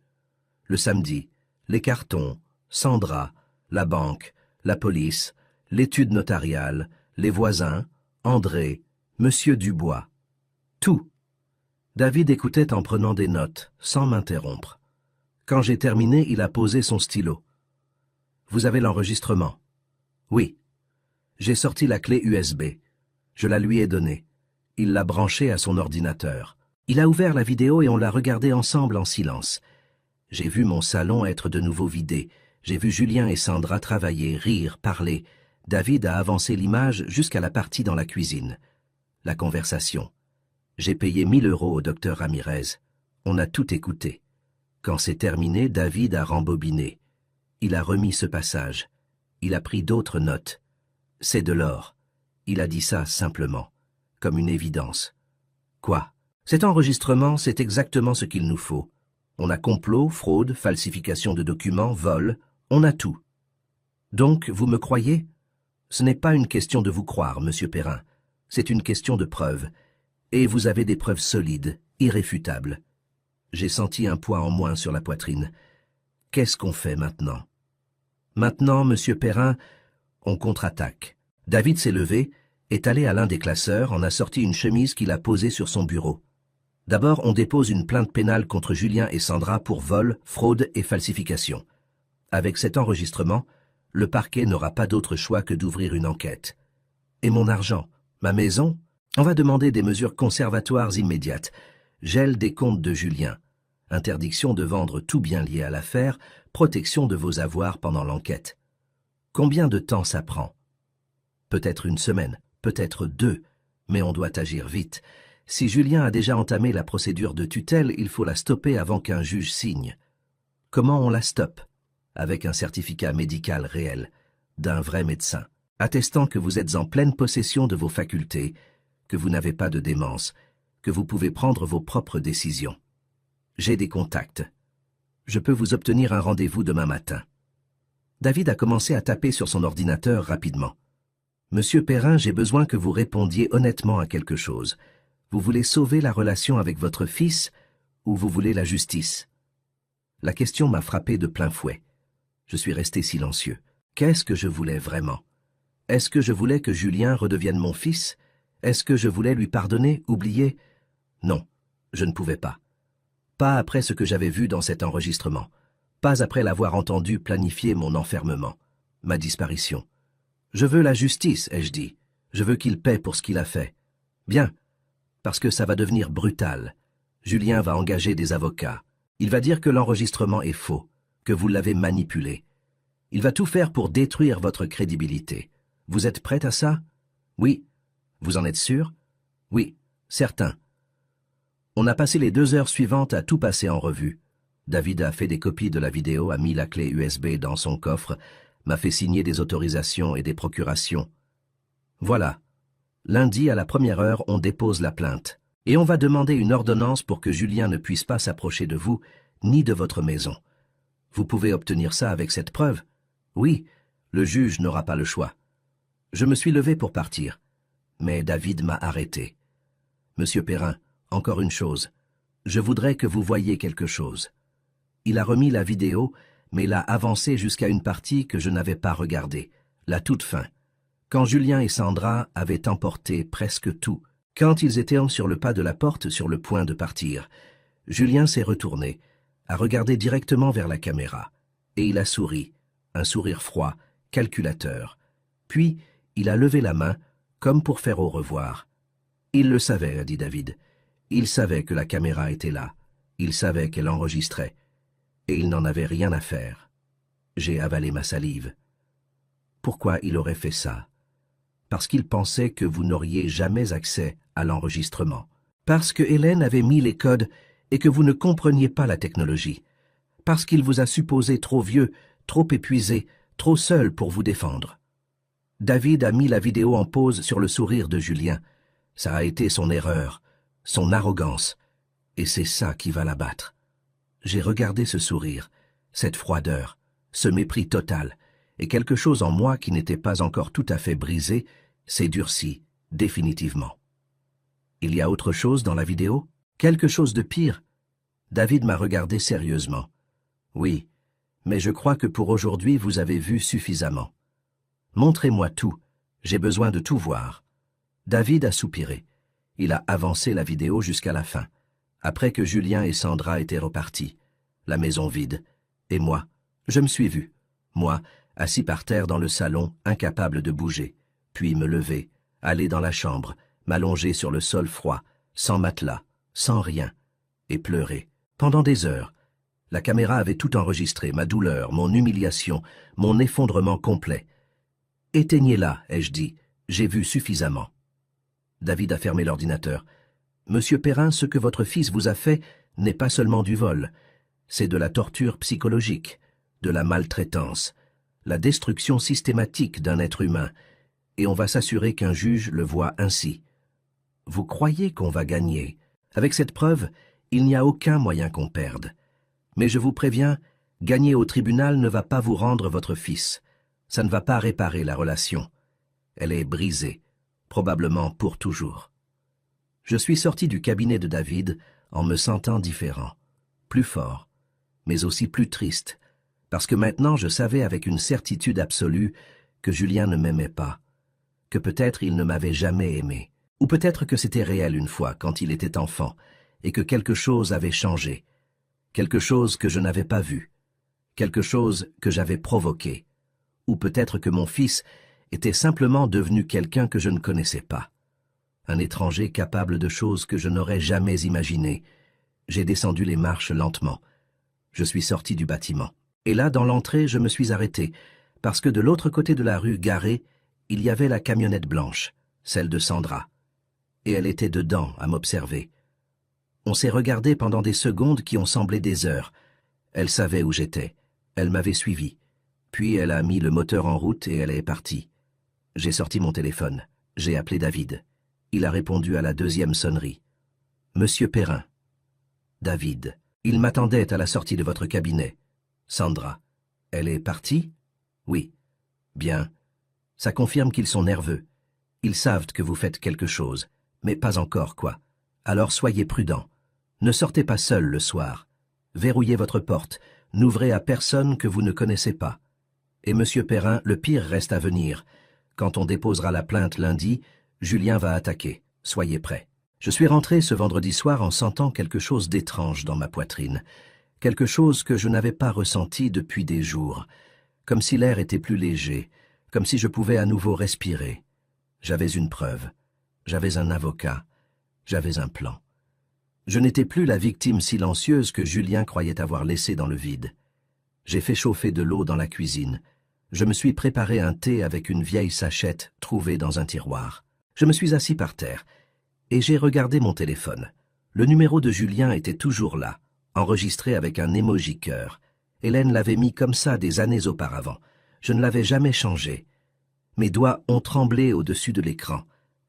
Le samedi, les cartons, Sandra, la banque, la police, l'étude notariale, les voisins, André, Monsieur Dubois. Tout. David écoutait en prenant des notes, sans m'interrompre. Quand j'ai terminé, il a posé son stylo. Vous avez l'enregistrement? Oui. J'ai sorti la clé USB. Je la lui ai donnée. Il l'a branchée à son ordinateur. Il a ouvert la vidéo et on l'a regardée ensemble en silence. J'ai vu mon salon être de nouveau vidé. J'ai vu Julien et Sandra travailler, rire, parler. David a avancé l'image jusqu'à la partie dans la cuisine. La conversation. J'ai payé 1 000 € au docteur Ramirez. On a tout écouté. Quand c'est terminé, David a rembobiné. Il a remis ce passage. Il a pris d'autres notes. C'est de l'or. Il a dit ça simplement, comme une évidence. Quoi? Cet enregistrement, c'est exactement ce qu'il nous faut. On a complot, fraude, falsification de documents, vol, on a tout. Donc, vous me croyez? Ce n'est pas une question de vous croire, monsieur Perrin. C'est une question de preuves. Et vous avez des preuves solides, irréfutables. J'ai senti un poids en moins sur la poitrine. Qu'est-ce qu'on fait maintenant? Maintenant, monsieur Perrin, on contre-attaque. David s'est levé, est allé à l'un des classeurs, en a sorti une chemise qu'il a posée sur son bureau. D'abord, on dépose une plainte pénale contre Julien et Sandra pour vol, fraude et falsification. Avec cet enregistrement, le parquet n'aura pas d'autre choix que d'ouvrir une enquête. Et mon argent, ma maison? On va demander des mesures conservatoires immédiates. Gel des comptes de Julien. Interdiction de vendre tout bien lié à l'affaire, protection de vos avoirs pendant l'enquête. Combien de temps ça prend? Peut-être 1 semaine, peut-être 2, mais on doit agir vite. Si Julien a déjà entamé la procédure de tutelle, il faut la stopper avant qu'un juge signe. Comment on la stoppe? Avec un certificat médical réel, d'un vrai médecin, attestant que vous êtes en pleine possession de vos facultés, que vous n'avez pas de démence, que vous pouvez prendre vos propres décisions. J'ai des contacts. Je peux vous obtenir un rendez-vous demain matin. David a commencé à taper sur son ordinateur rapidement. Monsieur Perrin, j'ai besoin que vous répondiez honnêtement à quelque chose. Vous voulez sauver la relation avec votre fils ou vous voulez la justice? La question m'a frappé de plein fouet. Je suis resté silencieux. Qu'est-ce que je voulais vraiment? Est-ce que je voulais que Julien redevienne mon fils? Est-ce que je voulais lui pardonner, oublier? Non, je ne pouvais pas. Pas après ce que j'avais vu dans cet enregistrement. Pas après l'avoir entendu planifier mon enfermement, ma disparition. Je veux la justice, ai-je dit. Je veux qu'il paie pour ce qu'il a fait. Bien, parce que ça va devenir brutal. Julien va engager des avocats. Il va dire que l'enregistrement est faux, que vous l'avez manipulé. Il va tout faire pour détruire votre crédibilité. Vous êtes prête à ça? Oui. Vous en êtes sûr? Oui, certain. On a passé les 2 heures suivantes à tout passer en revue. David a fait des copies de la vidéo, a mis la clé USB dans son coffre, m'a fait signer des autorisations et des procurations. Voilà. Lundi à la 1re heure, on dépose la plainte. Et on va demander une ordonnance pour que Julien ne puisse pas s'approcher de vous, ni de votre maison. Vous pouvez obtenir ça avec cette preuve? Oui, le juge n'aura pas le choix. Je me suis levé pour partir, mais David m'a arrêté. Monsieur Perrin, encore une chose. Je voudrais que vous voyiez quelque chose. Il a remis la vidéo, mais l'a avancée jusqu'à une partie que je n'avais pas regardée, la toute fin. Quand Julien et Sandra avaient emporté presque tout, quand ils étaient sur le pas de la porte sur le point de partir, Julien s'est retourné, a regardé directement vers la caméra, et il a souri, un sourire froid, calculateur. Puis, il a levé la main, comme pour faire au revoir. Il le savait, a dit David. Il savait que la caméra était là. Il savait qu'elle enregistrait. Et il n'en avait rien à faire. J'ai avalé ma salive. Pourquoi il aurait fait ça? parce qu'il pensait que vous n'auriez jamais accès à l'enregistrement. Parce que Hélène avait mis les codes et que vous ne compreniez pas la technologie. Parce qu'il vous a supposé trop vieux, trop épuisé, trop seul pour vous défendre. David a mis la vidéo en pause sur le sourire de Julien. Ça a été son erreur, son arrogance, et c'est ça qui va l'abattre. J'ai regardé ce sourire, cette froideur, ce mépris total, et quelque chose en moi qui n'était pas encore tout à fait brisé s'est durci, définitivement. Il y a autre chose dans la vidéo? Quelque chose de pire? David m'a regardé sérieusement. Oui, mais je crois que pour aujourd'hui vous avez vu suffisamment. Montrez-moi tout, j'ai besoin de tout voir. David a soupiré. Il a avancé la vidéo jusqu'à la fin, après que Julien et Sandra étaient repartis, la maison vide, et moi, je me suis vu, moi, assis par terre dans le salon, incapable de bouger, puis me lever, aller dans la chambre, m'allonger sur le sol froid, sans matelas, sans rien, et pleurer, pendant des heures. La caméra avait tout enregistré, ma douleur, mon humiliation, mon effondrement complet. « Éteignez-la, ai-je dit, j'ai vu suffisamment. » David a fermé l'ordinateur. « Monsieur Perrin, ce que votre fils vous a fait n'est pas seulement du vol, c'est de la torture psychologique, de la maltraitance, la destruction systématique d'un être humain, et on va s'assurer qu'un juge le voit ainsi. Vous croyez qu'on va gagner. Avec cette preuve, il n'y a aucun moyen qu'on perde. Mais je vous préviens, gagner au tribunal ne va pas vous rendre votre fils. Ça ne va pas réparer la relation. Elle est brisée, probablement pour toujours. » Je suis sorti du cabinet de David en me sentant différent, plus fort, mais aussi plus triste, parce que maintenant je savais avec une certitude absolue que Julien ne m'aimait pas, que peut-être il ne m'avait jamais aimé, ou peut-être que c'était réel une fois quand il était enfant, et que quelque chose avait changé, quelque chose que je n'avais pas vu, quelque chose que j'avais provoqué, ou peut-être que mon fils était simplement devenu quelqu'un que je ne connaissais pas. Un étranger capable de choses que je n'aurais jamais imaginées. J'ai descendu les marches lentement. Je suis sorti du bâtiment. Et là, dans l'entrée, je me suis arrêté, parce que de l'autre côté de la rue, garée, il y avait la camionnette blanche, celle de Sandra. Et elle était dedans, à m'observer. On s'est regardé pendant des secondes qui ont semblé des heures. Elle savait où j'étais. Elle m'avait suivi. Puis elle a mis le moteur en route et elle est partie. J'ai sorti mon téléphone. J'ai appelé David. Il a répondu à la deuxième sonnerie. « Monsieur Perrin. »« David. Il m'attendait à la sortie de votre cabinet. »« Sandra. Elle est partie ?»« Oui. »« Bien. Ça confirme qu'ils sont nerveux. Ils savent que vous faites quelque chose, mais pas encore quoi. Alors soyez prudents. Ne sortez pas seul le soir. Verrouillez votre porte. N'ouvrez à personne que vous ne connaissez pas. Et Monsieur Perrin, le pire reste à venir. Quand on déposera la plainte lundi, Julien va attaquer. Soyez prêts. » Je suis rentré ce vendredi soir en sentant quelque chose d'étrange dans ma poitrine. Quelque chose que je n'avais pas ressenti depuis des jours. Comme si l'air était plus léger. Comme si je pouvais à nouveau respirer. J'avais une preuve. J'avais un avocat. J'avais un plan. Je n'étais plus la victime silencieuse que Julien croyait avoir laissée dans le vide. J'ai fait chauffer de l'eau dans la cuisine. Je me suis préparé un thé avec une vieille sachette trouvée dans un tiroir. Je me suis assis par terre et j'ai regardé mon téléphone. Le numéro de Julien était toujours là, enregistré avec un emoji cœur. Hélène l'avait mis comme ça des années auparavant. Je ne l'avais jamais changé. Mes doigts ont tremblé au-dessus de l'écran.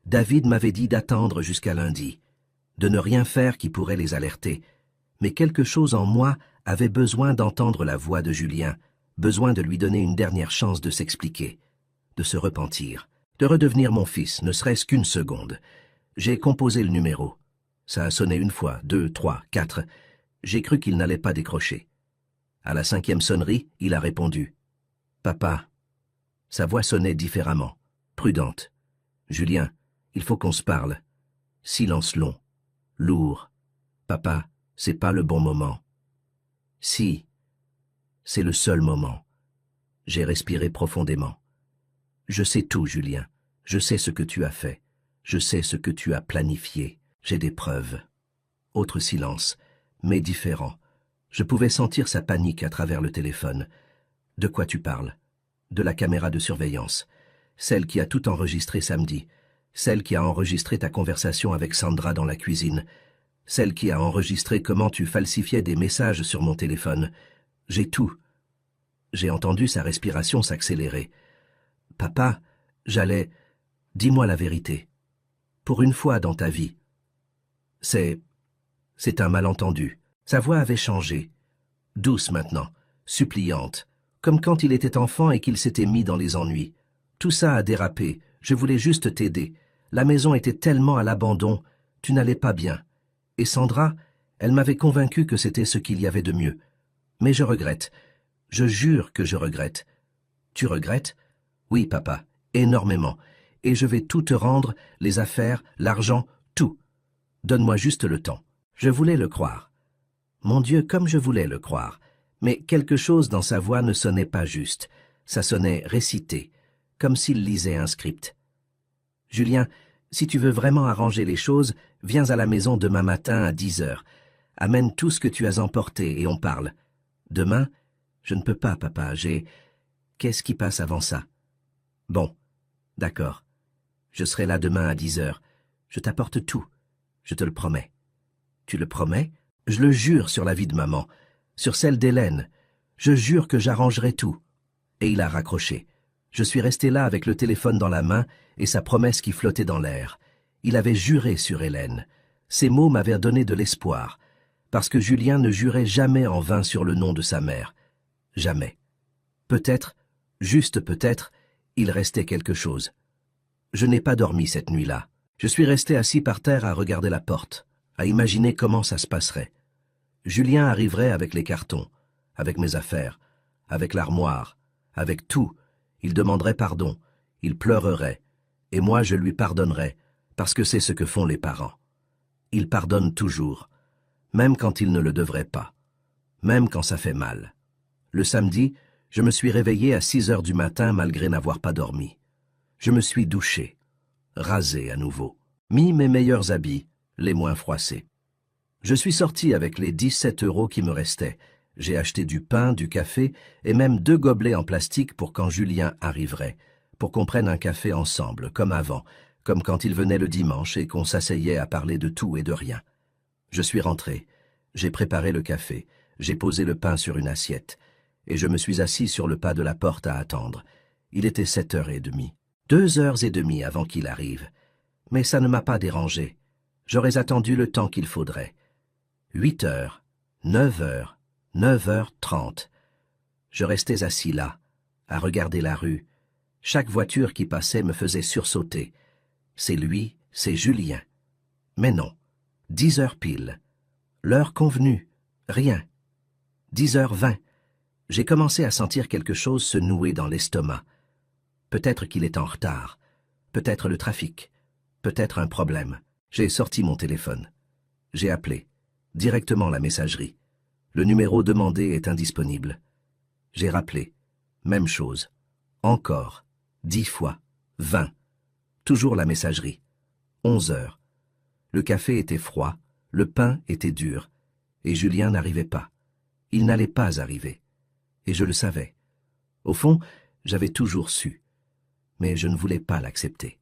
David m'avait dit d'attendre jusqu'à lundi, de ne rien faire qui pourrait les alerter. Mais quelque chose en moi avait besoin d'entendre la voix de Julien, besoin de lui donner une dernière chance de s'expliquer, de se repentir, de redevenir mon fils, ne serait-ce qu'une seconde. J'ai composé le numéro. Ça a sonné une fois, 2, 3, 4. J'ai cru qu'il n'allait pas décrocher. À la 5e sonnerie, il a répondu. « Papa. » Sa voix sonnait différemment, prudente. « Julien, il faut qu'on se parle. » Silence long, lourd. « Papa, c'est pas le bon moment. » « Si, c'est le seul moment. » J'ai respiré profondément. « Je sais tout, Julien. Je sais ce que tu as fait. Je sais ce que tu as planifié. J'ai des preuves. » Autre silence, mais différent. Je pouvais sentir sa panique à travers le téléphone. « De quoi tu parles ? » « De la caméra de surveillance. celle qui a tout enregistré samedi, celle qui a enregistré ta conversation avec Sandra dans la cuisine, celle qui a enregistré comment tu falsifiais des messages sur mon téléphone. J'ai tout. » J'ai entendu sa respiration s'accélérer. « Papa, j'allais... Dis-moi la vérité. Pour une fois dans ta vie. » C'est un malentendu. » Sa voix avait changé. Douce maintenant, suppliante, comme quand il était enfant et qu'il s'était mis dans les ennuis. « Tout ça a dérapé, je voulais juste t'aider. La maison était tellement à l'abandon, tu n'allais pas bien. Et Sandra, elle m'avait convaincu que c'était ce qu'il y avait de mieux. Mais je regrette. Je jure que je regrette. »« Tu regrettes ? » ?»« Oui, papa, énormément. Et je vais tout te rendre, les affaires, l'argent, tout. Donne-moi juste le temps. » Je voulais le croire. Mon Dieu, comme je voulais le croire. Mais quelque chose dans sa voix ne sonnait pas juste. Ça sonnait récité, comme s'il lisait un script. « Julien, si tu veux vraiment arranger les choses, viens à la maison demain matin à 10 heures. Amène tout ce que tu as emporté et on parle. »« Demain ? Je ne peux pas, papa, j'ai... Qu'est-ce qui passe avant ça ? » ?»« Bon, d'accord. Je serai là demain à 10 heures. Je t'apporte tout. Je te le promets. »« Tu le promets ? » ?»« Je le jure sur la vie de maman, sur celle d'Hélène. Je jure que j'arrangerai tout. » Et il a raccroché. Je suis resté là avec le téléphone dans la main et sa promesse qui flottait dans l'air. Il avait juré sur Hélène. Ces mots m'avaient donné de l'espoir, parce que Julien ne jurait jamais en vain sur le nom de sa mère. Jamais. Peut-être, juste peut-être, il restait quelque chose. Je n'ai pas dormi cette nuit-là. Je suis resté assis par terre à regarder la porte, à imaginer comment ça se passerait. Julien arriverait avec les cartons, avec mes affaires, avec l'armoire, avec tout. Il demanderait pardon, il pleurerait, et moi je lui pardonnerais, parce que c'est ce que font les parents. Ils pardonnent toujours, même quand ils ne le devraient pas, même quand ça fait mal. Le samedi, je me suis réveillé à 6 heures du matin malgré n'avoir pas dormi. Je me suis douché, rasé à nouveau, mis mes meilleurs habits, les moins froissés. Je suis sorti avec les 17 € qui me restaient. J'ai acheté du pain, du café et même 2 gobelets en plastique pour quand Julien arriverait, pour qu'on prenne un café ensemble, comme avant, comme quand il venait le dimanche et qu'on s'asseyait à parler de tout et de rien. Je suis rentré, j'ai préparé le café, j'ai posé le pain sur une assiette, et je me suis assis sur le pas de la porte à attendre. Il était 7h30. 2h30 avant qu'il arrive. Mais ça ne m'a pas dérangé. J'aurais attendu le temps qu'il faudrait. 8h, 9h, 9h30. Je restais assis là, à regarder la rue. Chaque voiture qui passait me faisait sursauter. C'est lui, c'est Julien. Mais non, 10h pile. L'heure convenue, rien. 10h20. J'ai commencé à sentir quelque chose se nouer dans l'estomac. Peut-être qu'il est en retard, peut-être le trafic, peut-être un problème. J'ai sorti mon téléphone. J'ai appelé, directement la messagerie. Le numéro demandé est indisponible. J'ai rappelé, même chose. Encore, 10 fois, 20. Toujours la messagerie. 11h. Le café était froid, le pain était dur, et Julien n'arrivait pas. Il n'allait pas arriver. Et je le savais. Au fond, j'avais toujours su. Mais je ne voulais pas l'accepter.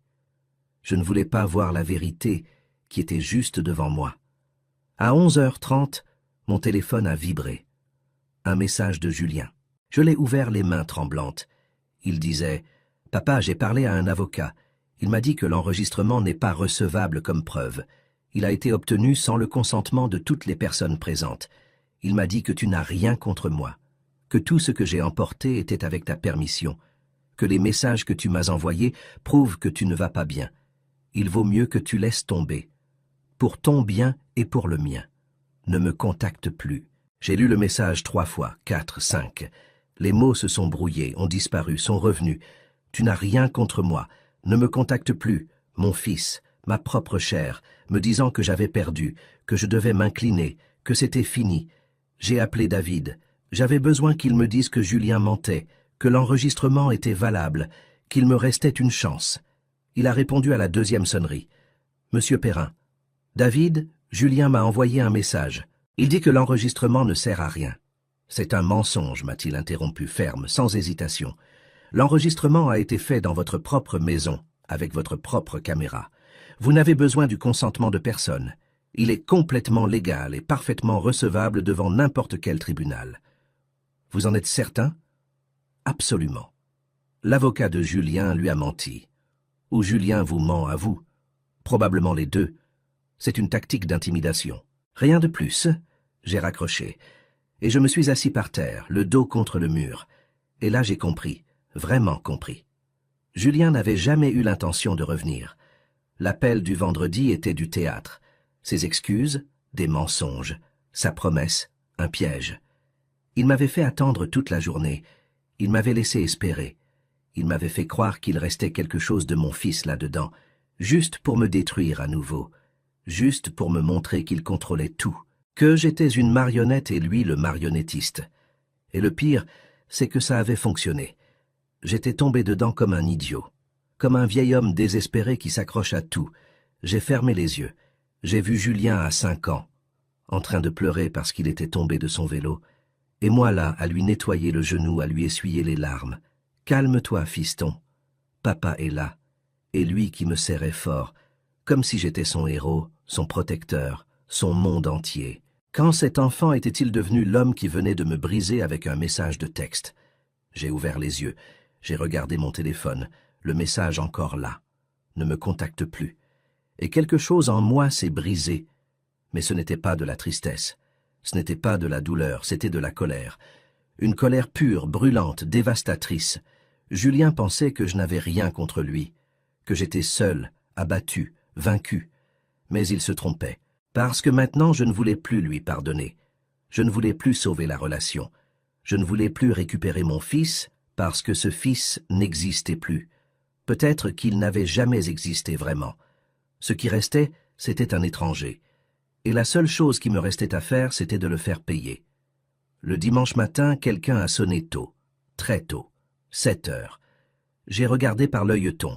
Je ne voulais pas voir la vérité qui était juste devant moi. À 11h30, mon téléphone a vibré. Un message de Julien. Je l'ai ouvert les mains tremblantes. Il disait « Papa, j'ai parlé à un avocat. Il m'a dit que l'enregistrement n'est pas recevable comme preuve. Il a été obtenu sans le consentement de toutes les personnes présentes. Il m'a dit que tu n'as rien contre moi, que tout ce que j'ai emporté était avec ta permission, que les messages que tu m'as envoyés prouvent que tu ne vas pas bien. Il vaut mieux que tu laisses tomber. Pour ton bien et pour le mien. Ne me contacte plus. » J'ai lu le message 3 fois, 4, 5. Les mots se sont brouillés, ont disparu, sont revenus. Tu n'as rien contre moi. Ne me contacte plus, mon fils, ma propre chair, me disant que j'avais perdu, que je devais m'incliner, que c'était fini. J'ai appelé David. J'avais besoin qu'il me dise que Julien mentait, que l'enregistrement était valable, qu'il me restait une chance. Il a répondu à la 2e sonnerie. « Monsieur Perrin. David, Julien m'a envoyé un message. Il dit que l'enregistrement ne sert à rien. » « C'est un mensonge, m'a-t-il interrompu ferme, sans hésitation. L'enregistrement a été fait dans votre propre maison, avec votre propre caméra. Vous n'avez besoin du consentement de personne. Il est complètement légal et parfaitement recevable devant n'importe quel tribunal. Vous en êtes certain? Absolument. L'avocat de Julien lui a menti. Ou Julien vous ment à vous. Probablement les deux. C'est une tactique d'intimidation. Rien de plus. J'ai raccroché. Et je me suis assis par terre, le dos contre le mur. Et là j'ai compris, vraiment compris. Julien n'avait jamais eu l'intention de revenir. L'appel du vendredi était du théâtre. Ses excuses, des mensonges. Sa promesse, un piège. Il m'avait fait attendre toute la journée. Il m'avait laissé espérer. Il m'avait fait croire qu'il restait quelque chose de mon fils là-dedans, juste pour me détruire à nouveau, juste pour me montrer qu'il contrôlait tout, que j'étais une marionnette et lui le marionnettiste. Et le pire, c'est que ça avait fonctionné. J'étais tombé dedans comme un idiot, comme un vieil homme désespéré qui s'accroche à tout. J'ai fermé les yeux. J'ai vu Julien à 5 ans, en train de pleurer parce qu'il était tombé de son vélo, et moi là, à lui nettoyer le genou, à lui essuyer les larmes. Calme-toi, fiston. Papa est là, et lui qui me serrait fort, comme si j'étais son héros, son protecteur, son monde entier. Quand cet enfant était-il devenu l'homme qui venait de me briser avec un message de texte? J'ai ouvert les yeux, j'ai regardé mon téléphone, le message encore là. Ne me contacte plus. Et quelque chose en moi s'est brisé. Mais ce n'était pas de la tristesse, ce n'était pas de la douleur, c'était de la colère. Une colère pure, brûlante, dévastatrice. Julien pensait que je n'avais rien contre lui, que j'étais seul, abattu, vaincu. Mais il se trompait, parce que maintenant je ne voulais plus lui pardonner. Je ne voulais plus sauver la relation. Je ne voulais plus récupérer mon fils, parce que ce fils n'existait plus. Peut-être qu'il n'avait jamais existé vraiment. Ce qui restait, c'était un étranger. Et la seule chose qui me restait à faire, c'était de le faire payer. Le dimanche matin, quelqu'un a sonné tôt, très tôt, 7 heures. J'ai regardé par l'œilleton.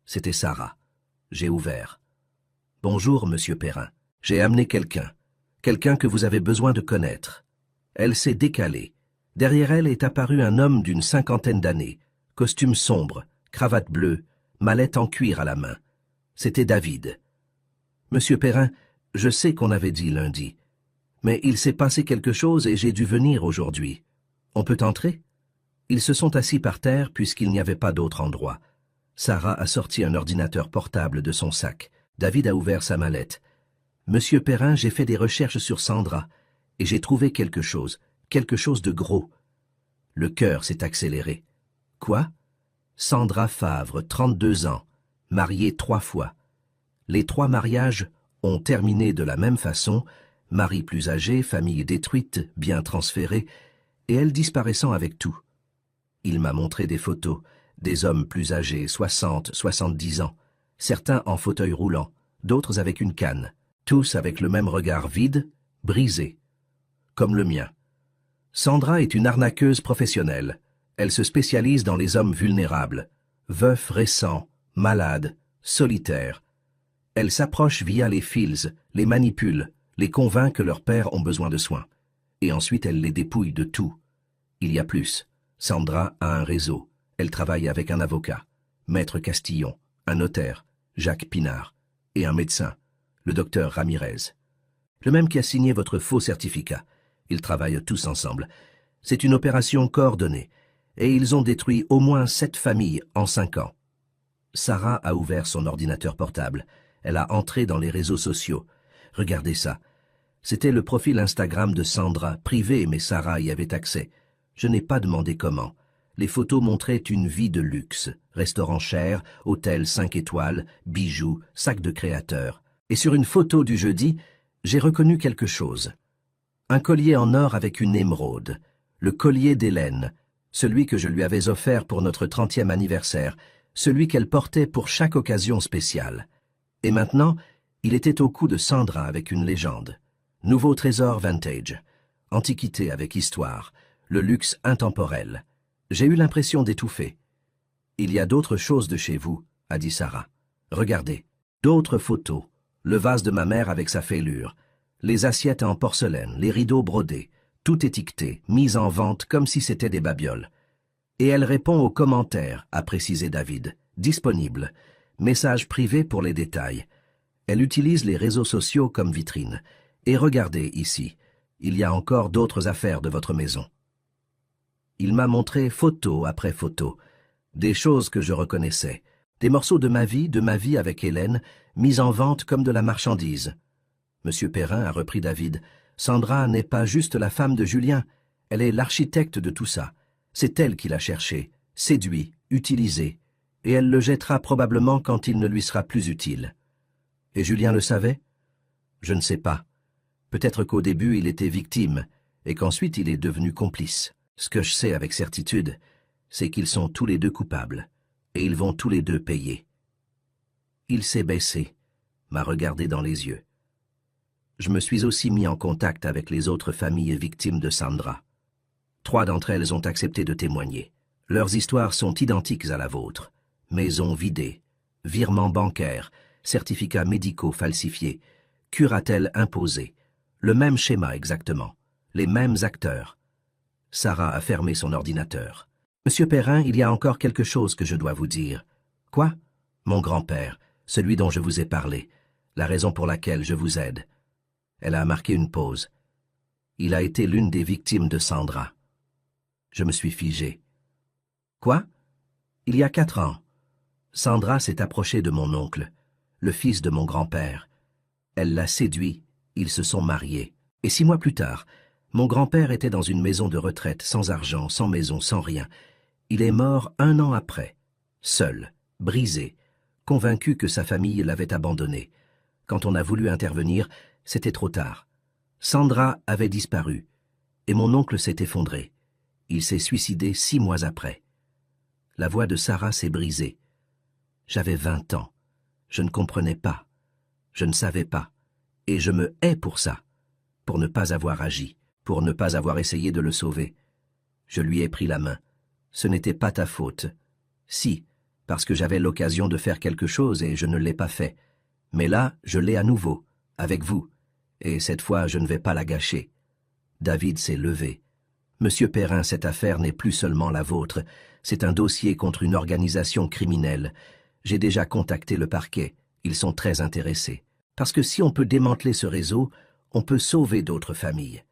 C'était Sarah. J'ai ouvert. « Bonjour, monsieur Perrin. J'ai amené quelqu'un. Quelqu'un que vous avez besoin de connaître. » Elle s'est décalée. Derrière elle est apparu un homme d'une 50aine d'années, costume sombre, cravate bleue, mallette en cuir à la main. C'était David. « Monsieur Perrin, je sais qu'on avait dit lundi. Mais il s'est passé quelque chose et j'ai dû venir aujourd'hui. On peut entrer ?» Ils se sont assis par terre puisqu'il n'y avait pas d'autre endroit. Sarah a sorti un ordinateur portable de son sac. David a ouvert sa mallette. « Monsieur Perrin, j'ai fait des recherches sur Sandra et j'ai trouvé quelque chose de gros. » Le cœur s'est accéléré. « Quoi ?» Sandra Favre, 32 ans, mariée 3 fois. Les 3 mariages ont terminé de la même façon, mari plus âgé, famille détruite, bien transférée, et elle disparaissant avec tout. Il m'a montré des photos, des hommes plus âgés, 60, 70 ans, certains en fauteuil roulant, d'autres avec une canne, tous avec le même regard vide, brisé, comme le mien. Sandra est une arnaqueuse professionnelle. Elle se spécialise dans les hommes vulnérables, veufs récents, malades, solitaires. Elle s'approche via les fils, les manipule, les convainc que leurs pères ont besoin de soins. Et ensuite elle les dépouille de tout. Il y a plus. Sandra a un réseau. Elle travaille avec un avocat, Maître Castillon, un notaire, Jacques Pinard, et un médecin, le docteur Ramirez. Le même qui a signé votre faux certificat. Ils travaillent tous ensemble. C'est une opération coordonnée, et ils ont détruit au moins 7 familles en 5 ans. Sarah a ouvert son ordinateur portable. Elle a entré dans les réseaux sociaux. Regardez ça. C'était le profil Instagram de Sandra, privé, mais Sarah y avait accès. Je n'ai pas demandé comment. Les photos montraient une vie de luxe. Restaurant cher, hôtel 5 étoiles, bijoux, sac de créateur. Et sur une photo du jeudi, j'ai reconnu quelque chose. Un collier en or avec une émeraude. Le collier d'Hélène. Celui que je lui avais offert pour notre 30e anniversaire. Celui qu'elle portait pour chaque occasion spéciale. Et maintenant, il était au cou de Sandra avec une légende. Nouveau trésor vintage. Antiquité avec histoire. Le luxe intemporel. J'ai eu l'impression d'étouffer. « Il y a d'autres choses de chez vous, » a dit Sarah. « Regardez, d'autres photos. Le vase de ma mère avec sa fêlure. Les assiettes en porcelaine, les rideaux brodés. Tout étiqueté, mis en vente comme si c'était des babioles. Et elle répond aux commentaires, a précisé David. Disponible. Message privé pour les détails. Elle utilise les réseaux sociaux comme vitrine. Et regardez ici, il y a encore d'autres affaires de votre maison. Il m'a montré photo après photo, des choses que je reconnaissais, des morceaux de ma vie avec Hélène, mis en vente comme de la marchandise. Monsieur Perrin a repris David. Sandra n'est pas juste la femme de Julien, elle est l'architecte de tout ça. C'est elle qui l'a cherché, séduit, utilisé, et elle le jettera probablement quand il ne lui sera plus utile. Et Julien le savait? Je ne sais pas. Peut-être qu'au début il était victime, et qu'ensuite il est devenu complice. Ce que je sais avec certitude, c'est qu'ils sont tous les deux coupables, et ils vont tous les deux payer. Il s'est baissé, m'a regardé dans les yeux. Je me suis aussi mis en contact avec les autres familles victimes de Sandra. 3 d'entre elles ont accepté de témoigner. Leurs histoires sont identiques à la vôtre. Maisons vidées, virements bancaires, certificats médicaux falsifiés, curatelle imposée. Le même schéma exactement, les mêmes acteurs. Sarah a fermé son ordinateur. Monsieur Perrin, il y a encore quelque chose que je dois vous dire. Quoi? Mon grand-père, celui dont je vous ai parlé, la raison pour laquelle je vous aide. Elle a marqué une pause. Il a été l'une des victimes de Sandra. Je me suis figé. Quoi? Il y a 4 ans. Sandra s'est approchée de mon oncle, le fils de mon grand-père. Elle l'a séduit, ils se sont mariés. Et 6 mois plus tard, mon grand-père était dans une maison de retraite, sans argent, sans maison, sans rien. Il est mort 1 an après, seul, brisé, convaincu que sa famille l'avait abandonné. Quand on a voulu intervenir, c'était trop tard. Sandra avait disparu, et mon oncle s'est effondré. Il s'est suicidé 6 mois après. La voix de Sarah s'est brisée. J'avais 20 ans. Je ne comprenais pas. Je ne savais pas. Et je me hais pour ça. Pour ne pas avoir agi. Pour ne pas avoir essayé de le sauver. Je lui ai pris la main. Ce n'était pas ta faute. Si, parce que j'avais l'occasion de faire quelque chose et je ne l'ai pas fait. Mais là, je l'ai à nouveau, avec vous. Et cette fois, je ne vais pas la gâcher. David s'est levé. Monsieur Perrin, cette affaire n'est plus seulement la vôtre. C'est un dossier contre une organisation criminelle. J'ai déjà contacté le parquet. Ils sont très intéressés. Parce que si on peut démanteler ce réseau, on peut sauver d'autres familles.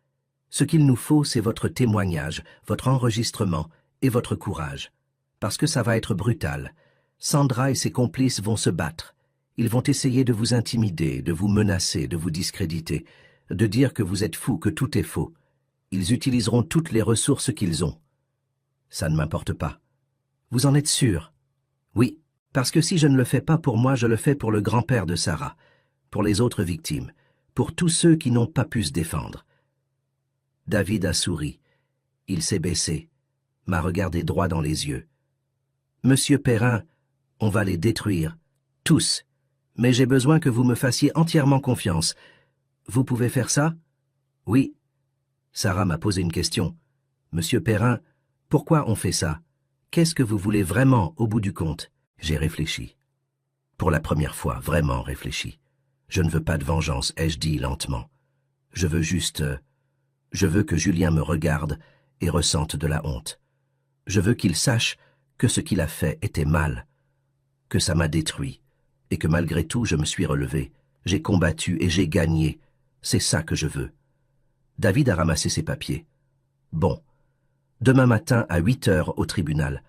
Ce qu'il nous faut, c'est votre témoignage, votre enregistrement et votre courage. Parce que ça va être brutal. Sandra et ses complices vont se battre. Ils vont essayer de vous intimider, de vous menacer, de vous discréditer, de dire que vous êtes fou, que tout est faux. Ils utiliseront toutes les ressources qu'ils ont. Ça ne m'importe pas. Vous en êtes sûr? Oui, parce que si je ne le fais pas pour moi, je le fais pour le grand-père de Sarah, pour les autres victimes, pour tous ceux qui n'ont pas pu se défendre. David a souri. Il s'est baissé, m'a regardé droit dans les yeux. Monsieur Perrin, on va les détruire, tous, mais j'ai besoin que vous me fassiez entièrement confiance. Vous pouvez faire ça? Oui. Sarah m'a posé une question. Monsieur Perrin, pourquoi on fait ça? Qu'est-ce que vous voulez vraiment au bout du compte? J'ai réfléchi. Pour la première fois, vraiment réfléchi. Je ne veux pas de vengeance, ai-je dit lentement. Je veux juste... Je veux que Julien me regarde et ressente de la honte. Je veux qu'il sache que ce qu'il a fait était mal, que ça m'a détruit, et que malgré tout je me suis relevé. J'ai combattu et j'ai gagné. C'est ça que je veux. David a ramassé ses papiers. Bon. Demain matin à 8 heures au tribunal.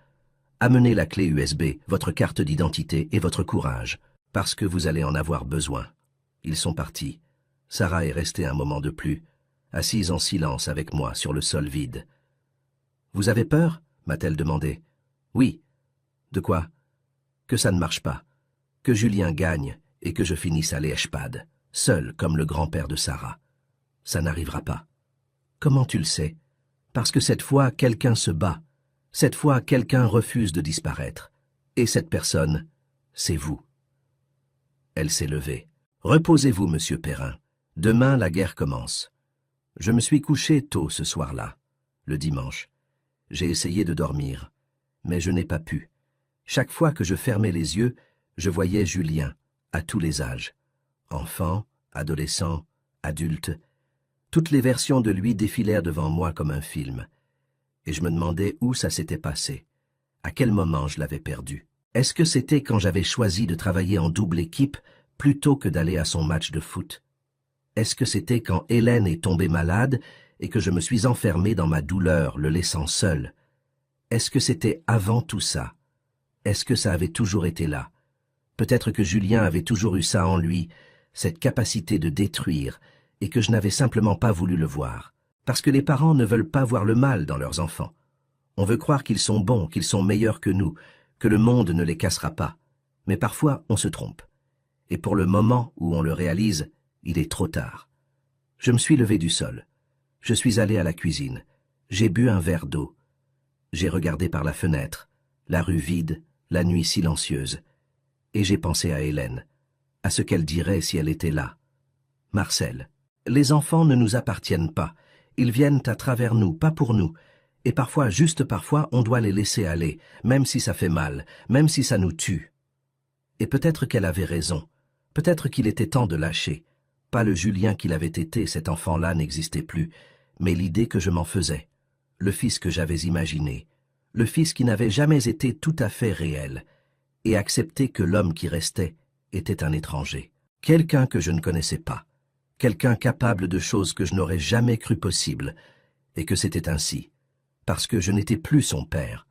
Amenez la clé USB, votre carte d'identité et votre courage, parce que vous allez en avoir besoin. Ils sont partis. Sarah est restée un moment de plus, assise en silence avec moi sur le sol vide. « Vous avez peur ?» m'a-t-elle demandé. « Oui. »« De quoi ?»« Que ça ne marche pas. Que Julien gagne et que je finisse à l'EHPAD, seul comme le grand-père de Sarah. Ça n'arrivera pas. »« Comment tu le sais ?»« Parce que cette fois, quelqu'un se bat. Cette fois, quelqu'un refuse de disparaître. Et cette personne, c'est vous. » Elle s'est levée. « Reposez-vous, monsieur Perrin. Demain, la guerre commence. » Je me suis couché tôt ce soir-là, le dimanche. J'ai essayé de dormir, mais je n'ai pas pu. Chaque fois que je fermais les yeux, je voyais Julien, à tous les âges. Enfant, adolescent, adulte. Toutes les versions de lui défilèrent devant moi comme un film. Et je me demandais où ça s'était passé. À quel moment je l'avais perdu? Est-ce que c'était quand j'avais choisi de travailler en double équipe plutôt que d'aller à son match de foot? Est-ce que c'était quand Hélène est tombée malade et que je me suis enfermé dans ma douleur, le laissant seul? Est-ce que c'était avant tout ça? Est-ce que ça avait toujours été là? Peut-être que Julien avait toujours eu ça en lui, cette capacité de détruire, et que je n'avais simplement pas voulu le voir. Parce que les parents ne veulent pas voir le mal dans leurs enfants. On veut croire qu'ils sont bons, qu'ils sont meilleurs que nous, que le monde ne les cassera pas. Mais parfois, on se trompe. Et pour le moment où on le réalise, il est trop tard. Je me suis levé du sol. Je suis allé à la cuisine. J'ai bu un verre d'eau. J'ai regardé par la fenêtre, la rue vide, la nuit silencieuse. Et j'ai pensé à Hélène, à ce qu'elle dirait si elle était là. Marcel, les enfants ne nous appartiennent pas. Ils viennent à travers nous, pas pour nous. Et parfois, juste parfois, on doit les laisser aller, même si ça fait mal, même si ça nous tue. Et peut-être qu'elle avait raison. Peut-être qu'il était temps de lâcher. Pas le Julien qu'il avait été, cet enfant-là n'existait plus, mais l'idée que je m'en faisais. Le fils que j'avais imaginé. Le fils qui n'avait jamais été tout à fait réel. Et accepter que l'homme qui restait était un étranger. Quelqu'un que je ne connaissais pas. Quelqu'un capable de choses que je n'aurais jamais cru possibles. Et que c'était ainsi. Parce que je n'étais plus son père.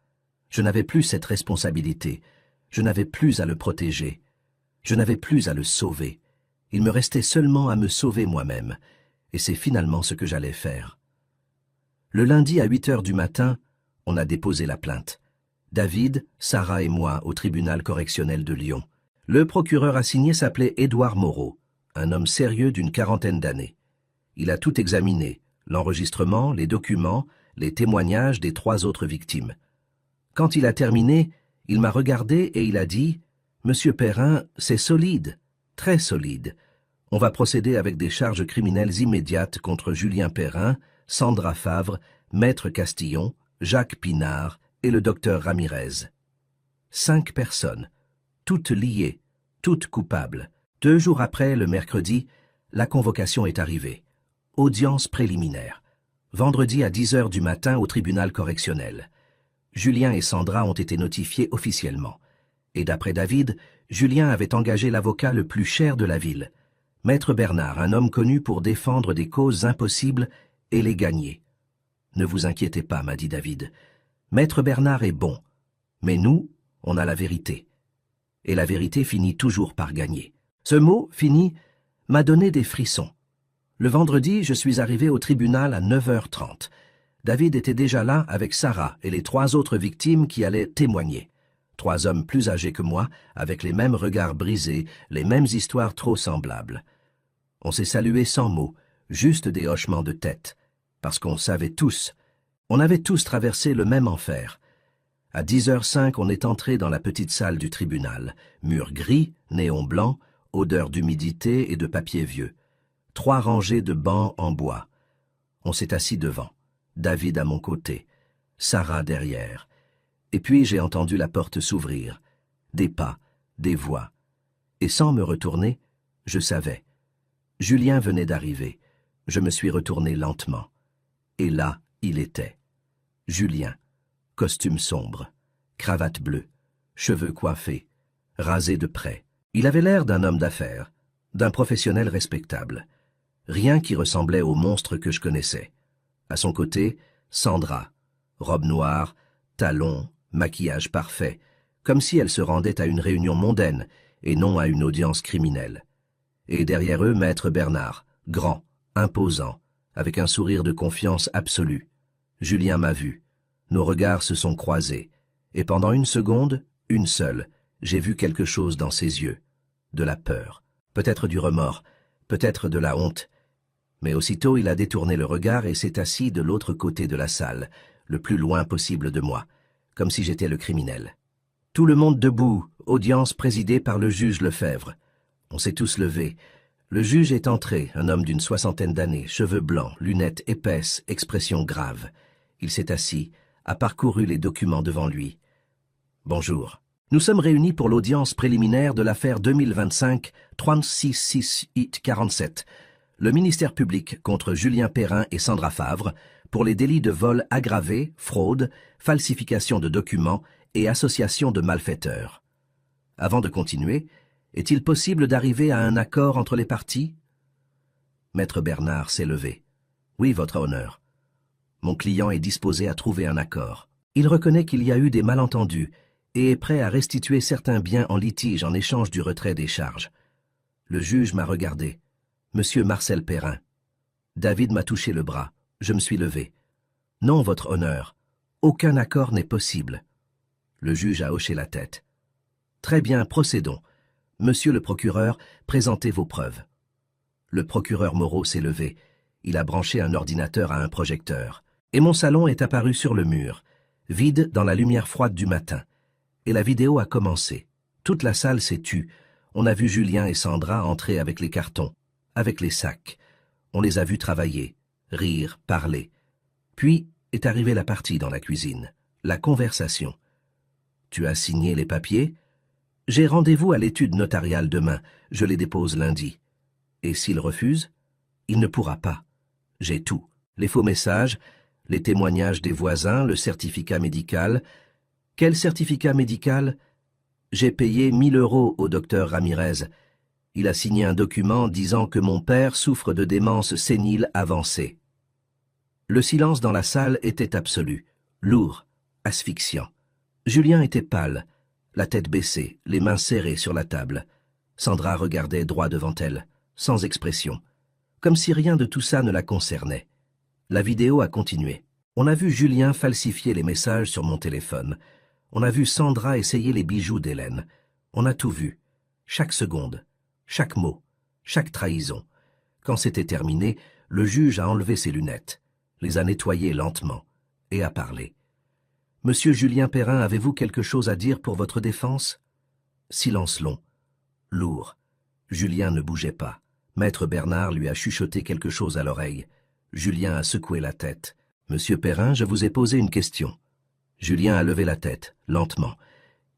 Je n'avais plus cette responsabilité. Je n'avais plus à le protéger. Je n'avais plus à le sauver. Il me restait seulement à me sauver moi-même. Et c'est finalement ce que j'allais faire. Le lundi à 8 heures du matin, on a déposé la plainte. David, Sarah et moi au tribunal correctionnel de Lyon. Le procureur assigné s'appelait Édouard Moreau, un homme sérieux d'une quarantaine d'années. Il a tout examiné, l'enregistrement, les documents, les témoignages des 3 autres victimes. Quand il a terminé, il m'a regardé et il a dit « Monsieur Perrin, c'est solide, très solide. On va procéder avec des charges criminelles immédiates contre Julien Perrin, Sandra Favre, Maître Castillon, Jacques Pinard et le docteur Ramirez. 5 personnes, toutes liées, toutes coupables. 2 jours après, le mercredi, la convocation est arrivée. Audience préliminaire. Vendredi à 10 heures du matin au tribunal correctionnel. Julien et Sandra ont été notifiés officiellement. Et d'après David, Julien avait engagé l'avocat le plus cher de la ville. Maître Bernard, un homme connu pour défendre des causes impossibles et les gagner. « Ne vous inquiétez pas, m'a dit David. Maître Bernard est bon, mais nous, on a la vérité. Et la vérité finit toujours par gagner. » Ce mot, fini, m'a donné des frissons. Le vendredi, je suis arrivé au tribunal à 9h30. David était déjà là avec Sarah et les 3 autres victimes qui allaient témoigner. 3 hommes plus âgés que moi, avec les mêmes regards brisés, les mêmes histoires trop semblables. On s'est salué sans mots, juste des hochements de tête, parce qu'on savait tous. On avait tous traversé le même enfer. À 10h05, on est entré dans la petite salle du tribunal. Mur gris, néon blanc, odeur d'humidité et de papier vieux. 3 rangées de bancs en bois. On s'est assis devant. David à mon côté, Sarah derrière. Et puis j'ai entendu la porte s'ouvrir. Des pas, des voix. Et sans me retourner, je savais. Julien venait d'arriver. Je me suis retourné lentement. Et là, il était. Julien, costume sombre, cravate bleue, cheveux coiffés, rasé de près. Il avait l'air d'un homme d'affaires, d'un professionnel respectable. Rien qui ressemblait au monstre que je connaissais. À son côté, Sandra, robe noire, talons, maquillage parfait, comme si elle se rendait à une réunion mondaine et non à une audience criminelle. Et derrière eux, Maître Bernard, grand, imposant, avec un sourire de confiance absolue. Julien m'a vu. Nos regards se sont croisés. Et pendant une seconde, une seule, j'ai vu quelque chose dans ses yeux. De la peur, peut-être du remords, peut-être de la honte. Mais aussitôt il a détourné le regard et s'est assis de l'autre côté de la salle, le plus loin possible de moi, comme si j'étais le criminel. Tout le monde debout, audience présidée par le juge Lefebvre. On s'est tous levés. Le juge est entré, un homme d'une 60aine d'années, cheveux blancs, lunettes épaisses, expression grave. Il s'est assis, a parcouru les documents devant lui. « Bonjour. Nous sommes réunis pour l'audience préliminaire de l'affaire 2025-366-47, le ministère public contre Julien Perrin et Sandra Favre pour les délits de vol aggravé, fraude, falsification de documents et association de malfaiteurs. Avant de continuer, est-il possible d'arriver à un accord entre les parties? Maître Bernard s'est levé. Oui, votre honneur. Mon client est disposé à trouver un accord. Il reconnaît qu'il y a eu des malentendus et est prêt à restituer certains biens en litige en échange du retrait des charges. Le juge m'a regardé. Monsieur Marcel Perrin. David m'a touché le bras. Je me suis levé. Non, votre honneur. Aucun accord n'est possible. Le juge a hoché la tête. Très bien, procédons. Monsieur le procureur, présentez vos preuves. Le procureur Moreau s'est levé. Il a branché un ordinateur à un projecteur. Et mon salon est apparu sur le mur, vide dans la lumière froide du matin. Et la vidéo a commencé. Toute la salle s'est tue. On a vu Julien et Sandra entrer avec les cartons, avec les sacs. On les a vus travailler, rire, parler. Puis est arrivée la partie dans la cuisine, la conversation. Tu as signé les papiers? J'ai rendez-vous à l'étude notariale demain, je les dépose lundi. Et s'il refuse? Il ne pourra pas. J'ai tout, les faux messages, les témoignages des voisins, le certificat médical. Quel certificat médical? J'ai payé 1 000 € au docteur Ramirez. Il a signé un document disant que mon père souffre de démence sénile avancée. Le silence dans la salle était absolu, lourd, asphyxiant. Julien était pâle, la tête baissée, les mains serrées sur la table. Sandra regardait droit devant elle, sans expression, comme si rien de tout ça ne la concernait. La vidéo a continué. On a vu Julien falsifier les messages sur mon téléphone. On a vu Sandra essayer les bijoux d'Hélène. On a tout vu. Chaque seconde, chaque mot, chaque trahison. Quand c'était terminé, le juge a enlevé ses lunettes, les a nettoyées lentement et a parlé. « Monsieur Julien Perrin, avez-vous quelque chose à dire pour votre défense ?» Silence long, lourd. Julien ne bougeait pas. Maître Bernard lui a chuchoté quelque chose à l'oreille. Julien a secoué la tête. « Monsieur Perrin, je vous ai posé une question. » Julien a levé la tête, lentement.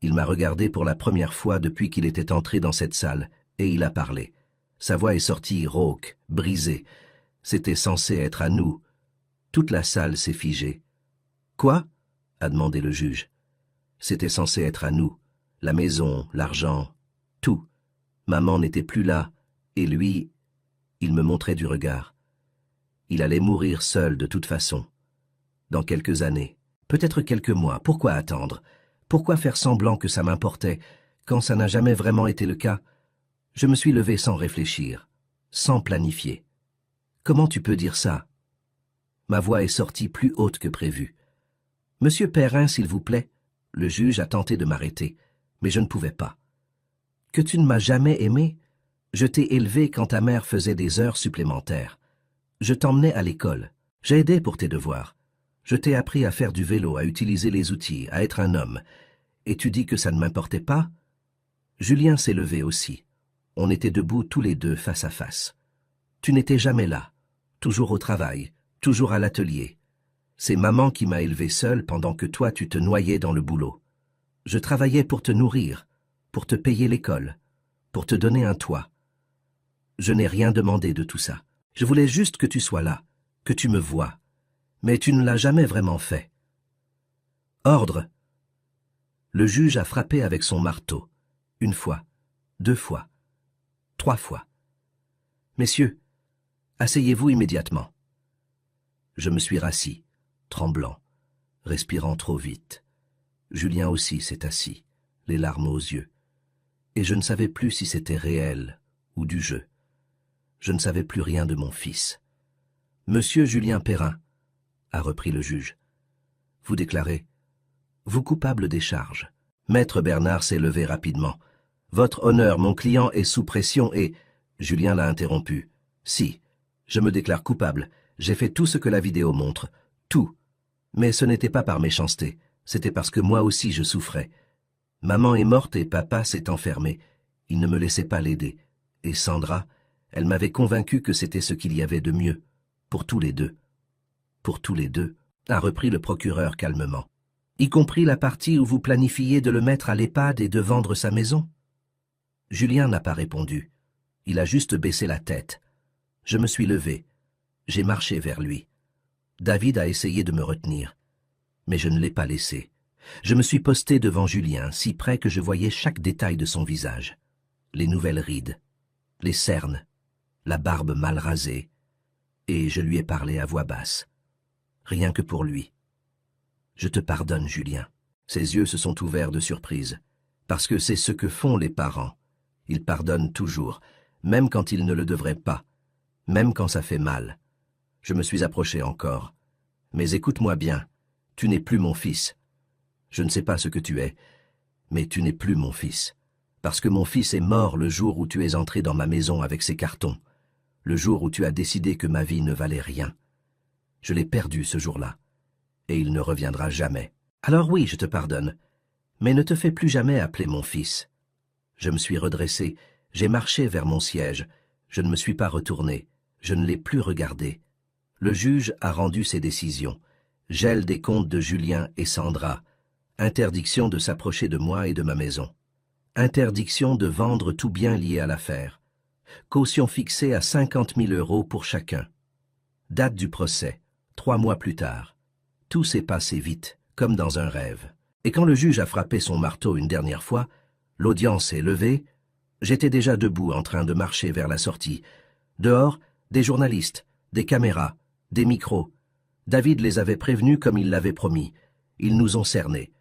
Il m'a regardé pour la première fois depuis qu'il était entré dans cette salle, et il a parlé. Sa voix est sortie rauque, brisée. C'était censé être à nous. Toute la salle s'est figée. « Quoi ?» a demandé le juge. « C'était censé être à nous. La maison, l'argent, tout. Maman n'était plus là, et lui, il me montrait du regard. Il allait mourir seul de toute façon. Dans quelques années, peut-être quelques mois, pourquoi attendre? Pourquoi faire semblant que ça m'importait, quand ça n'a jamais vraiment été le cas? Je me suis levé sans réfléchir, sans planifier. Comment tu peux dire ça? Ma voix est sortie plus haute que prévu. Monsieur Perrin, s'il vous plaît. Le juge a tenté de m'arrêter, mais je ne pouvais pas. Que tu ne m'as jamais aimé? Je t'ai élevé quand ta mère faisait des heures supplémentaires. Je t'emmenais à l'école. J'ai aidé pour tes devoirs. Je t'ai appris à faire du vélo, à utiliser les outils, à être un homme. Et tu dis que ça ne m'importait pas? Julien s'est levé aussi. On était debout tous les deux face à face. Tu n'étais jamais là, toujours au travail, toujours à l'atelier. C'est maman qui m'a élevé seule pendant que toi tu te noyais dans le boulot. Je travaillais pour te nourrir, pour te payer l'école, pour te donner un toit. Je n'ai rien demandé de tout ça. Je voulais juste que tu sois là, que tu me vois. Mais tu ne l'as jamais vraiment fait. Ordre. Le juge a frappé avec son marteau. 1 fois, 2 fois, 3 fois. Messieurs, asseyez-vous immédiatement. Je me suis rassis, tremblant, respirant trop vite. Julien aussi s'est assis, les larmes aux yeux. Et je ne savais plus si c'était réel ou du jeu. Je ne savais plus rien de mon fils. « Monsieur Julien Perrin, » a repris le juge, « vous déclarez, vous coupable des charges. » Maître Bernard s'est levé rapidement. « Votre honneur, mon client est sous pression et... » Julien l'a interrompu. « Si, je me déclare coupable. J'ai fait tout ce que la vidéo montre. Tout. Mais ce n'était pas par méchanceté. C'était parce que moi aussi je souffrais. Maman est morte et papa s'est enfermé. Il ne me laissait pas l'aider. Et Sandra, elle m'avait convaincu que c'était ce qu'il y avait de mieux. Pour tous les deux. Pour tous les deux, a repris le procureur calmement. Y compris la partie où vous planifiez de le mettre à l'EHPAD et de vendre sa maison? Julien n'a pas répondu. Il a juste baissé la tête. Je me suis levé. J'ai marché vers lui. David a essayé de me retenir. Mais je ne l'ai pas laissé. Je me suis posté devant Julien, si près que je voyais chaque détail de son visage. Les nouvelles rides, les cernes, la barbe mal rasée, et je lui ai parlé à voix basse. Rien que pour lui. Je te pardonne, Julien. Ses yeux se sont ouverts de surprise, parce que c'est ce que font les parents. Ils pardonnent toujours, même quand ils ne le devraient pas, même quand ça fait mal. Je me suis approché encore. Mais écoute-moi bien, tu n'es plus mon fils. Je ne sais pas ce que tu es, mais tu n'es plus mon fils. Parce que mon fils est mort le jour où tu es entré dans ma maison avec ces cartons, le jour où tu as décidé que ma vie ne valait rien. Je l'ai perdu ce jour-là, et il ne reviendra jamais. Alors oui, je te pardonne, mais ne te fais plus jamais appeler mon fils. Je me suis redressé, j'ai marché vers mon siège, je ne me suis pas retourné, je ne l'ai plus regardé. Le juge a rendu ses décisions. Gel des comptes de Julien et Sandra. Interdiction de s'approcher de moi et de ma maison. Interdiction de vendre tout bien lié à l'affaire. Caution fixée à 50 000 € pour chacun. Date du procès, 3 mois plus tard. Tout s'est passé vite, comme dans un rêve. Et quand le juge a frappé son marteau une dernière fois, l'audience est levée, j'étais déjà debout en train de marcher vers la sortie. Dehors, des journalistes, des caméras, des micros. David les avait prévenus comme il l'avait promis. Ils nous ont cernés.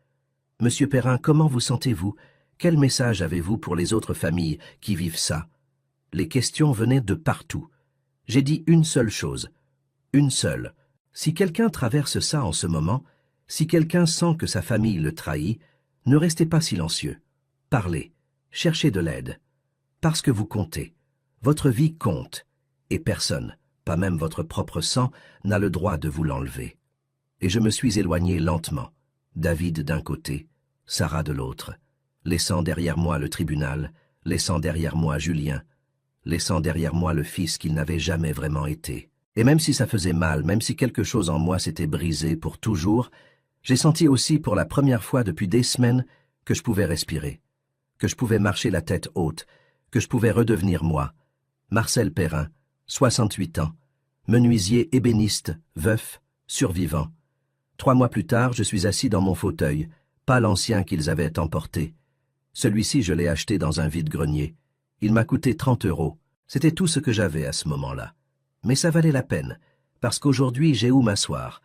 Monsieur Perrin, comment vous sentez-vous? Quel message avez-vous pour les autres familles qui vivent ça? Les questions venaient de partout. J'ai dit une seule chose. Une seule. Si quelqu'un traverse ça en ce moment, si quelqu'un sent que sa famille le trahit, ne restez pas silencieux. Parlez. Cherchez de l'aide. Parce que vous comptez. Votre vie compte. Et personne, pas même votre propre sang, n'a le droit de vous l'enlever. Et je me suis éloigné lentement. David d'un côté, Sarah de l'autre, laissant derrière moi le tribunal, laissant derrière moi Julien, laissant derrière moi le fils qu'il n'avait jamais vraiment été. Et même si ça faisait mal, même si quelque chose en moi s'était brisé pour toujours, j'ai senti aussi pour la première fois depuis des semaines que je pouvais respirer, que je pouvais marcher la tête haute, que je pouvais redevenir moi. Marcel Perrin, 68 ans, menuisier ébéniste, veuf, survivant. 3 mois plus tard, je suis assis dans mon fauteuil, pas l'ancien qu'ils avaient emporté. Celui-ci, je l'ai acheté dans un vide-grenier. Il m'a coûté 30 €. C'était tout ce que j'avais à ce moment-là. Mais ça valait la peine, parce qu'aujourd'hui, j'ai où m'asseoir,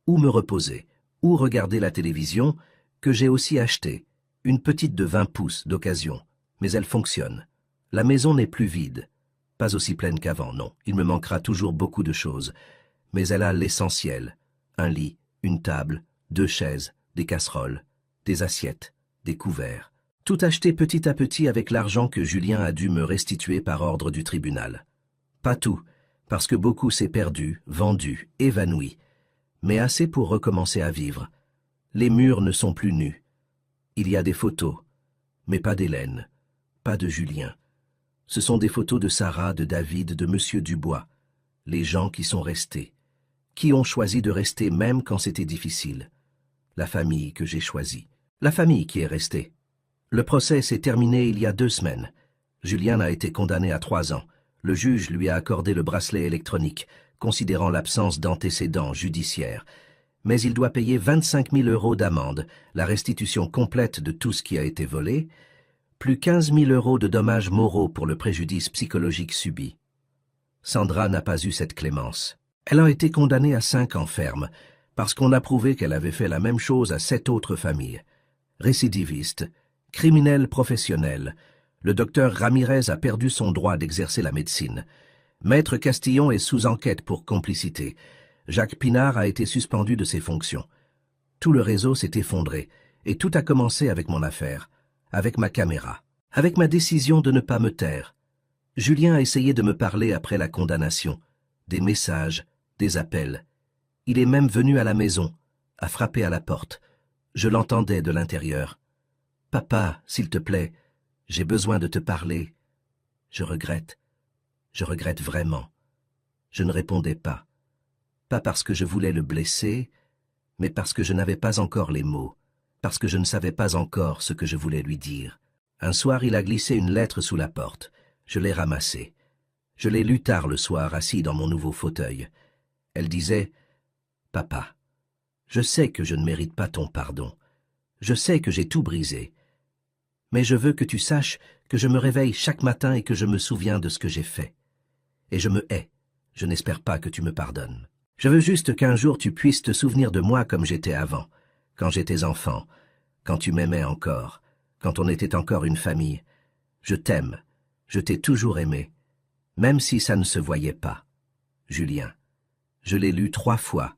où me reposer, où regarder la télévision, que j'ai aussi acheté, une petite de 20 pouces d'occasion, mais elle fonctionne. La maison n'est plus vide, pas aussi pleine qu'avant, non. Il me manquera toujours beaucoup de choses, mais elle a l'essentiel, un lit, une table, 2 chaises, des casseroles, des assiettes, des couverts. Tout acheté petit à petit avec l'argent que Julien a dû me restituer par ordre du tribunal. Pas tout, parce que beaucoup s'est perdu, vendu, évanoui, mais assez pour recommencer à vivre. Les murs ne sont plus nus. Il y a des photos, mais pas d'Hélène, pas de Julien. Ce sont des photos de Sarah, de David, de Monsieur Dubois, les gens qui sont restés, qui ont choisi de rester même quand c'était difficile. La famille que j'ai choisie, la famille qui est restée. Le procès s'est terminé il y a 2 semaines. Julien a été condamné à 3 ans. Le juge lui a accordé le bracelet électronique, considérant l'absence d'antécédents judiciaires. Mais il doit payer 25 000 € d'amende, la restitution complète de tout ce qui a été volé, plus 15 000 € de dommages moraux pour le préjudice psychologique subi. Sandra n'a pas eu cette clémence. Elle a été condamnée à 5 ans ferme, parce qu'on a prouvé qu'elle avait fait la même chose à 7 autres familles. Récidiviste, criminel professionnel, le docteur Ramirez a perdu son droit d'exercer la médecine. Maître Castillon est sous enquête pour complicité. Jacques Pinard a été suspendu de ses fonctions. Tout le réseau s'est effondré, et tout a commencé avec mon affaire, avec ma caméra, avec ma décision de ne pas me taire. Julien a essayé de me parler après la condamnation, des messages, des appels. Il est même venu à la maison, a frappé à la porte. Je l'entendais de l'intérieur. « Papa, s'il te plaît, j'ai besoin de te parler. » Je regrette vraiment. Je ne répondais pas. Pas parce que je voulais le blesser, mais parce que je n'avais pas encore les mots, parce que je ne savais pas encore ce que je voulais lui dire. Un soir, il a glissé une lettre sous la porte. Je l'ai ramassée. Je l'ai lue tard le soir, assis dans mon nouveau fauteuil. Elle disait « Papa, je sais que je ne mérite pas ton pardon, Je sais que j'ai tout brisé. Mais je veux que tu saches que je me réveille chaque matin et que je me souviens de ce que j'ai fait. Et je me hais. Je n'espère pas que tu me pardonnes. Je veux juste qu'un jour tu puisses te souvenir de moi comme j'étais avant, quand j'étais enfant, quand tu m'aimais encore, quand on était encore une famille. Je t'aime. Je t'ai toujours aimé. Même si ça ne se voyait pas. Julien. Je l'ai lu 3 fois.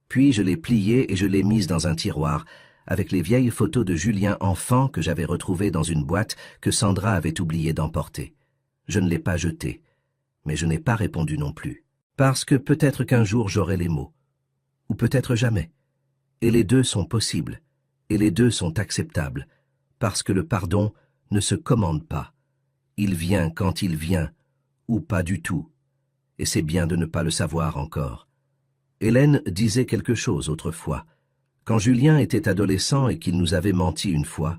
Puis je l'ai plié et je l'ai mise dans un tiroir, avec les vieilles photos de Julien enfant que j'avais retrouvées dans une boîte que Sandra avait oublié d'emporter. Je ne l'ai pas jeté, mais je n'ai pas répondu non plus. Parce que peut-être qu'un jour j'aurai les mots. Ou peut-être jamais. Et les deux sont possibles. Et les deux sont acceptables. Parce que le pardon ne se commande pas. Il vient quand il vient, ou pas du tout. Et c'est bien de ne pas le savoir encore. Hélène disait quelque chose autrefois. Quand Julien était adolescent et qu'il nous avait menti une fois,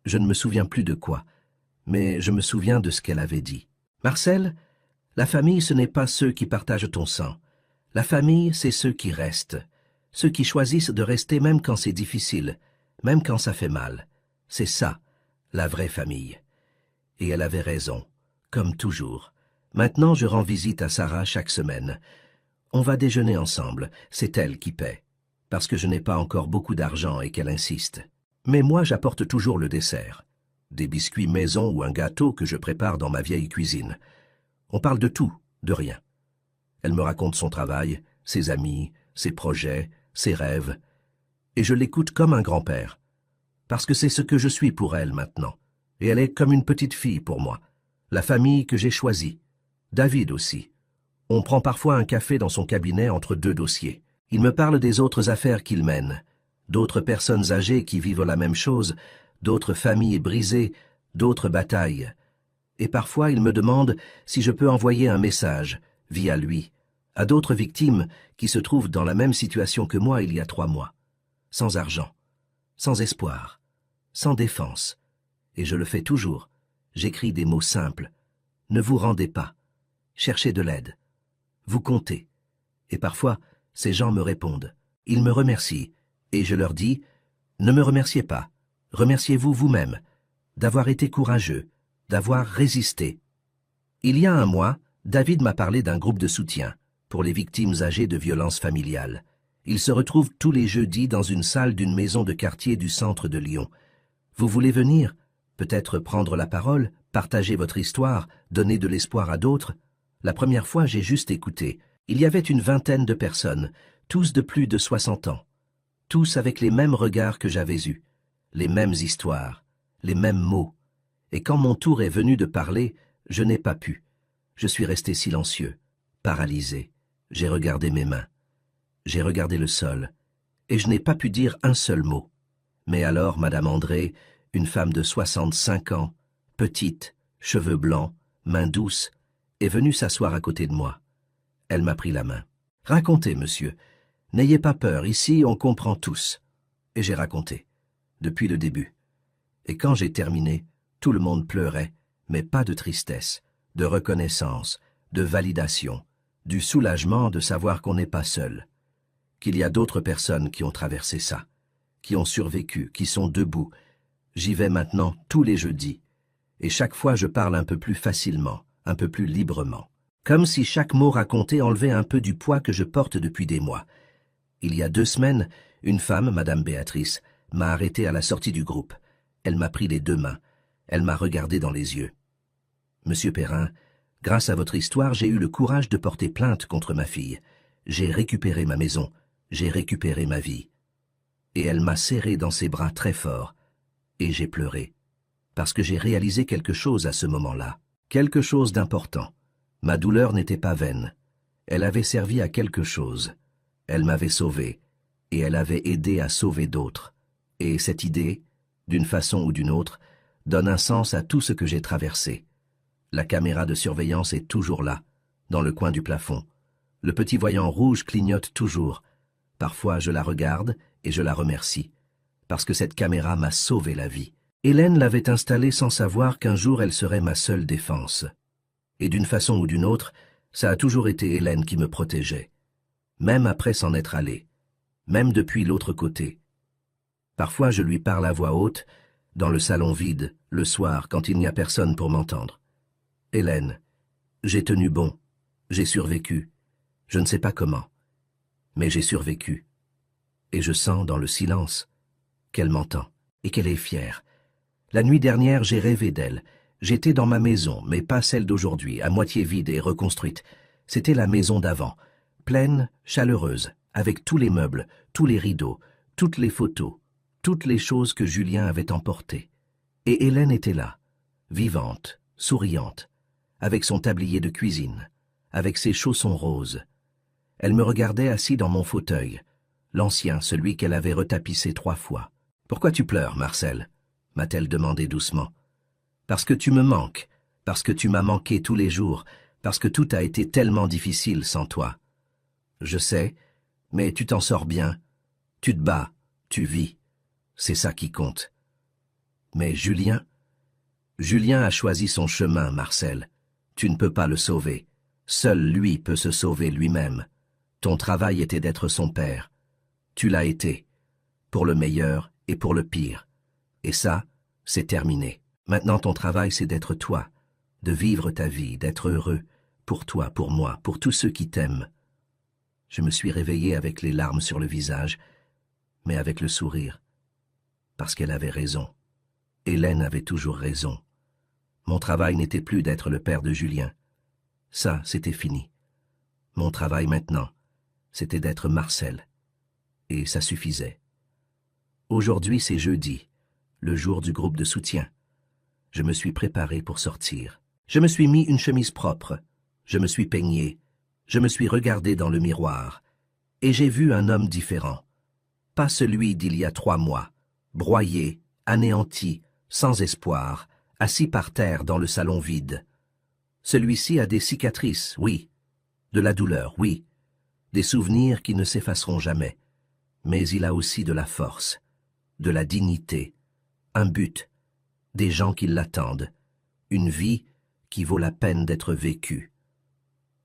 je ne me souviens plus de quoi, mais je me souviens de ce qu'elle avait dit. Marcel, la famille, ce n'est pas ceux qui partagent ton sang. La famille, c'est ceux qui restent. Ceux qui choisissent de rester même quand c'est difficile, même quand ça fait mal. C'est ça, la vraie famille. Et elle avait raison, comme toujours. Maintenant, je rends visite à Sarah chaque semaine. On va déjeuner ensemble, c'est elle qui paie, parce que je n'ai pas encore beaucoup d'argent et qu'elle insiste. Mais moi, j'apporte toujours le dessert. Des biscuits maison ou un gâteau que je prépare dans ma vieille cuisine. On parle de tout, de rien. Elle me raconte son travail, ses amis, ses projets, ses rêves. Et je l'écoute comme un grand-père. Parce que c'est ce que je suis pour elle maintenant. Et elle est comme une petite fille pour moi. La famille que j'ai choisie. David aussi. On prend parfois un café dans son cabinet entre 2 dossiers. Il me parle des autres affaires qu'il mène, d'autres personnes âgées qui vivent la même chose, d'autres familles brisées, d'autres batailles. Et parfois il me demande si je peux envoyer un message, via lui, à d'autres victimes qui se trouvent dans la même situation que moi il y a 3 mois. Sans argent, sans espoir, sans défense. Et je le fais toujours. J'écris des mots simples. Ne vous rendez pas. Cherchez de l'aide. Vous comptez. Et parfois, ces gens me répondent. Ils me remercient. Et je leur dis, ne me remerciez pas. Remerciez-vous vous-même d'avoir été courageux, d'avoir résisté. Il y a 1 mois, David m'a parlé d'un groupe de soutien pour les victimes âgées de violences familiales. Ils se retrouvent tous les jeudis dans une salle d'une maison de quartier du centre de Lyon. Vous voulez venir? Peut-être prendre la parole, partager votre histoire, donner de l'espoir à d'autres? La première fois, j'ai juste écouté. Il y avait une 20aine de personnes, tous de plus de 60 ans. Tous avec les mêmes regards que j'avais eus, les mêmes histoires, les mêmes mots. Et quand mon tour est venu de parler, je n'ai pas pu. Je suis resté silencieux, paralysé. J'ai regardé mes mains. J'ai regardé le sol. Et je n'ai pas pu dire un seul mot. Mais alors, Madame André, une femme de 65 ans, petite, cheveux blancs, mains douces, est venue s'asseoir à côté de moi. Elle m'a pris la main. « Racontez, monsieur. N'ayez pas peur, ici on comprend tous. » Et j'ai raconté, depuis le début. Et quand j'ai terminé, tout le monde pleurait, mais pas de tristesse, de reconnaissance, de validation, du soulagement de savoir qu'on n'est pas seul, qu'il y a d'autres personnes qui ont traversé ça, qui ont survécu, qui sont debout. J'y vais maintenant tous les jeudis, et chaque fois je parle un peu plus facilement, un peu plus librement, comme si chaque mot raconté enlevait un peu du poids que je porte depuis des mois. Il y a 2 semaines, une femme, Madame Béatrice, m'a arrêté à la sortie du groupe. Elle m'a pris les 2 mains, elle m'a regardé dans les yeux. « Monsieur Perrin, grâce à votre histoire, j'ai eu le courage de porter plainte contre ma fille. J'ai récupéré ma maison, j'ai récupéré ma vie. » Et elle m'a serré dans ses bras très fort, et j'ai pleuré, parce que j'ai réalisé quelque chose à ce moment-là, quelque chose d'important. Ma douleur n'était pas vaine, elle avait servi à quelque chose. Elle m'avait sauvé, et elle avait aidé à sauver d'autres. Et cette idée, d'une façon ou d'une autre, donne un sens à tout ce que j'ai traversé. La caméra de surveillance est toujours là, dans le coin du plafond. Le petit voyant rouge clignote toujours. Parfois je la regarde et je la remercie, parce que cette caméra m'a sauvé la vie. Hélène l'avait installée sans savoir qu'un jour elle serait ma seule défense. Et d'une façon ou d'une autre, ça a toujours été Hélène qui me protégeait. Même après s'en être allée, même depuis l'autre côté. Parfois je lui parle à voix haute, dans le salon vide, le soir, quand il n'y a personne pour m'entendre. Hélène, j'ai tenu bon, j'ai survécu. Je ne sais pas comment, mais j'ai survécu. Et je sens dans le silence qu'elle m'entend et qu'elle est fière. La nuit dernière, j'ai rêvé d'elle. J'étais dans ma maison, mais pas celle d'aujourd'hui, à moitié vide et reconstruite. C'était la maison d'avant, pleine, chaleureuse, avec tous les meubles, tous les rideaux, toutes les photos, toutes les choses que Julien avait emportées. Et Hélène était là, vivante, souriante, avec son tablier de cuisine, avec ses chaussons roses. Elle me regardait assis dans mon fauteuil, l'ancien, celui qu'elle avait retapissé 3 fois. « Pourquoi tu pleures, Marcel ?» m'a-t-elle demandé doucement. « Parce que tu me manques, parce que tu m'as manqué tous les jours, parce que tout a été tellement difficile sans toi. Je sais, mais tu t'en sors bien. Tu te bats, tu vis. C'est ça qui compte. Mais Julien a choisi son chemin, Marcel. Tu ne peux pas le sauver. Seul lui peut se sauver lui-même. Ton travail était d'être son père. Tu l'as été, pour le meilleur et pour le pire. Et ça, c'est terminé. Maintenant ton travail c'est d'être toi, de vivre ta vie, d'être heureux, pour toi, pour moi, pour tous ceux qui t'aiment. » Je me suis réveillé avec les larmes sur le visage, mais avec le sourire, parce qu'elle avait raison. Hélène avait toujours raison. Mon travail n'était plus d'être le père de Julien. Ça, c'était fini. Mon travail maintenant, c'était d'être Marcel. Et ça suffisait. Aujourd'hui, c'est jeudi, le jour du groupe de soutien. Je me suis préparé pour sortir. Je me suis mis une chemise propre. Je me suis peigné. Je me suis regardé dans le miroir. Et j'ai vu un homme différent. Pas celui d'il y a 3 mois, broyé, anéanti, sans espoir, assis par terre dans le salon vide. Celui-ci a des cicatrices, oui. De la douleur, oui. Des souvenirs qui ne s'effaceront jamais. Mais il a aussi de la force, de la dignité, un but, des gens qui l'attendent, une vie qui vaut la peine d'être vécue.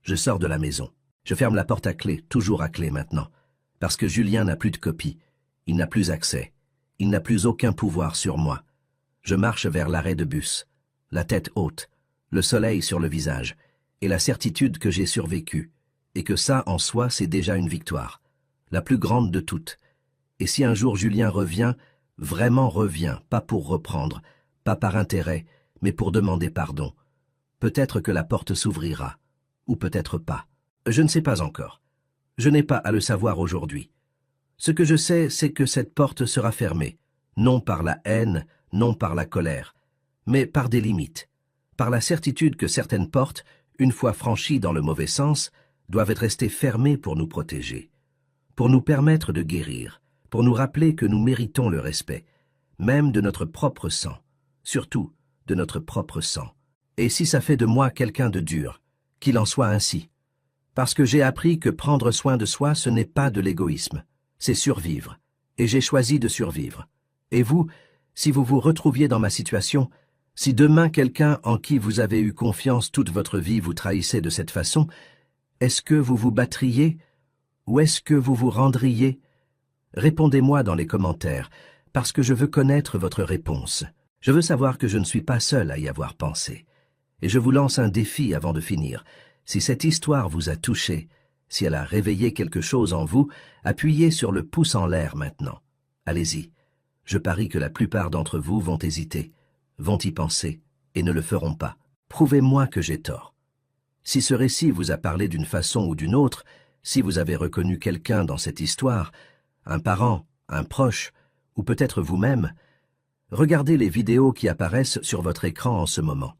Je sors de la maison. Je ferme la porte à clé, toujours à clé maintenant, parce que Julien n'a plus de copie. Il n'a plus accès. Il n'a plus aucun pouvoir sur moi. Je marche vers l'arrêt de bus, la tête haute, le soleil sur le visage, et la certitude que j'ai survécu, et que ça, en soi, c'est déjà une victoire, la plus grande de toutes. Et si un jour Julien revient, vraiment revient, pas pour reprendre, pas par intérêt, mais pour demander pardon, peut-être que la porte s'ouvrira, ou peut-être pas. Je ne sais pas encore. Je n'ai pas à le savoir aujourd'hui. Ce que je sais, c'est que cette porte sera fermée, non par la haine, non par la colère, mais par des limites, par la certitude que certaines portes, une fois franchies dans le mauvais sens, doivent être restées fermées pour nous protéger, pour nous permettre de guérir, pour nous rappeler que nous méritons le respect, même de notre propre sang, surtout de notre propre sang. Et si ça fait de moi quelqu'un de dur, qu'il en soit ainsi. Parce que j'ai appris que prendre soin de soi, ce n'est pas de l'égoïsme, c'est survivre. Et j'ai choisi de survivre. Et vous, si vous vous retrouviez dans ma situation, si demain quelqu'un en qui vous avez eu confiance toute votre vie vous trahissait de cette façon, est-ce que vous vous battriez ou est-ce que vous vous rendriez? Répondez-moi dans les commentaires, parce que je veux connaître votre réponse. Je veux savoir que je ne suis pas seul à y avoir pensé. Et je vous lance un défi avant de finir. Si cette histoire vous a touché, si elle a réveillé quelque chose en vous, appuyez sur le pouce en l'air maintenant. Allez-y. Je parie que la plupart d'entre vous vont hésiter, vont y penser, et ne le feront pas. Prouvez-moi que j'ai tort. Si ce récit vous a parlé d'une façon ou d'une autre, si vous avez reconnu quelqu'un dans cette histoire, un parent, un proche, ou peut-être vous-même, regardez les vidéos qui apparaissent sur votre écran en ce moment.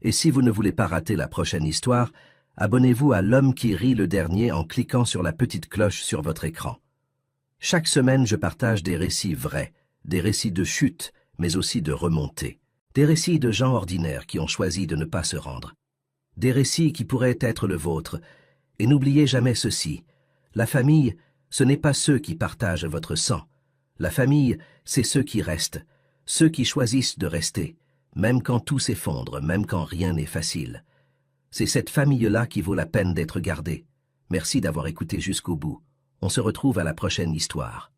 Et si vous ne voulez pas rater la prochaine histoire, abonnez-vous à L'Homme qui rit le dernier en cliquant sur la petite cloche sur votre écran. Chaque semaine, je partage des récits vrais, des récits de chute, mais aussi de remontée. Des récits de gens ordinaires qui ont choisi de ne pas se rendre. Des récits qui pourraient être le vôtre. Et n'oubliez jamais ceci, la famille, ce n'est pas ceux qui partagent votre sang. La famille, c'est ceux qui restent, ceux qui choisissent de rester, même quand tout s'effondre, même quand rien n'est facile. C'est cette famille-là qui vaut la peine d'être gardée. Merci d'avoir écouté jusqu'au bout. On se retrouve à la prochaine histoire.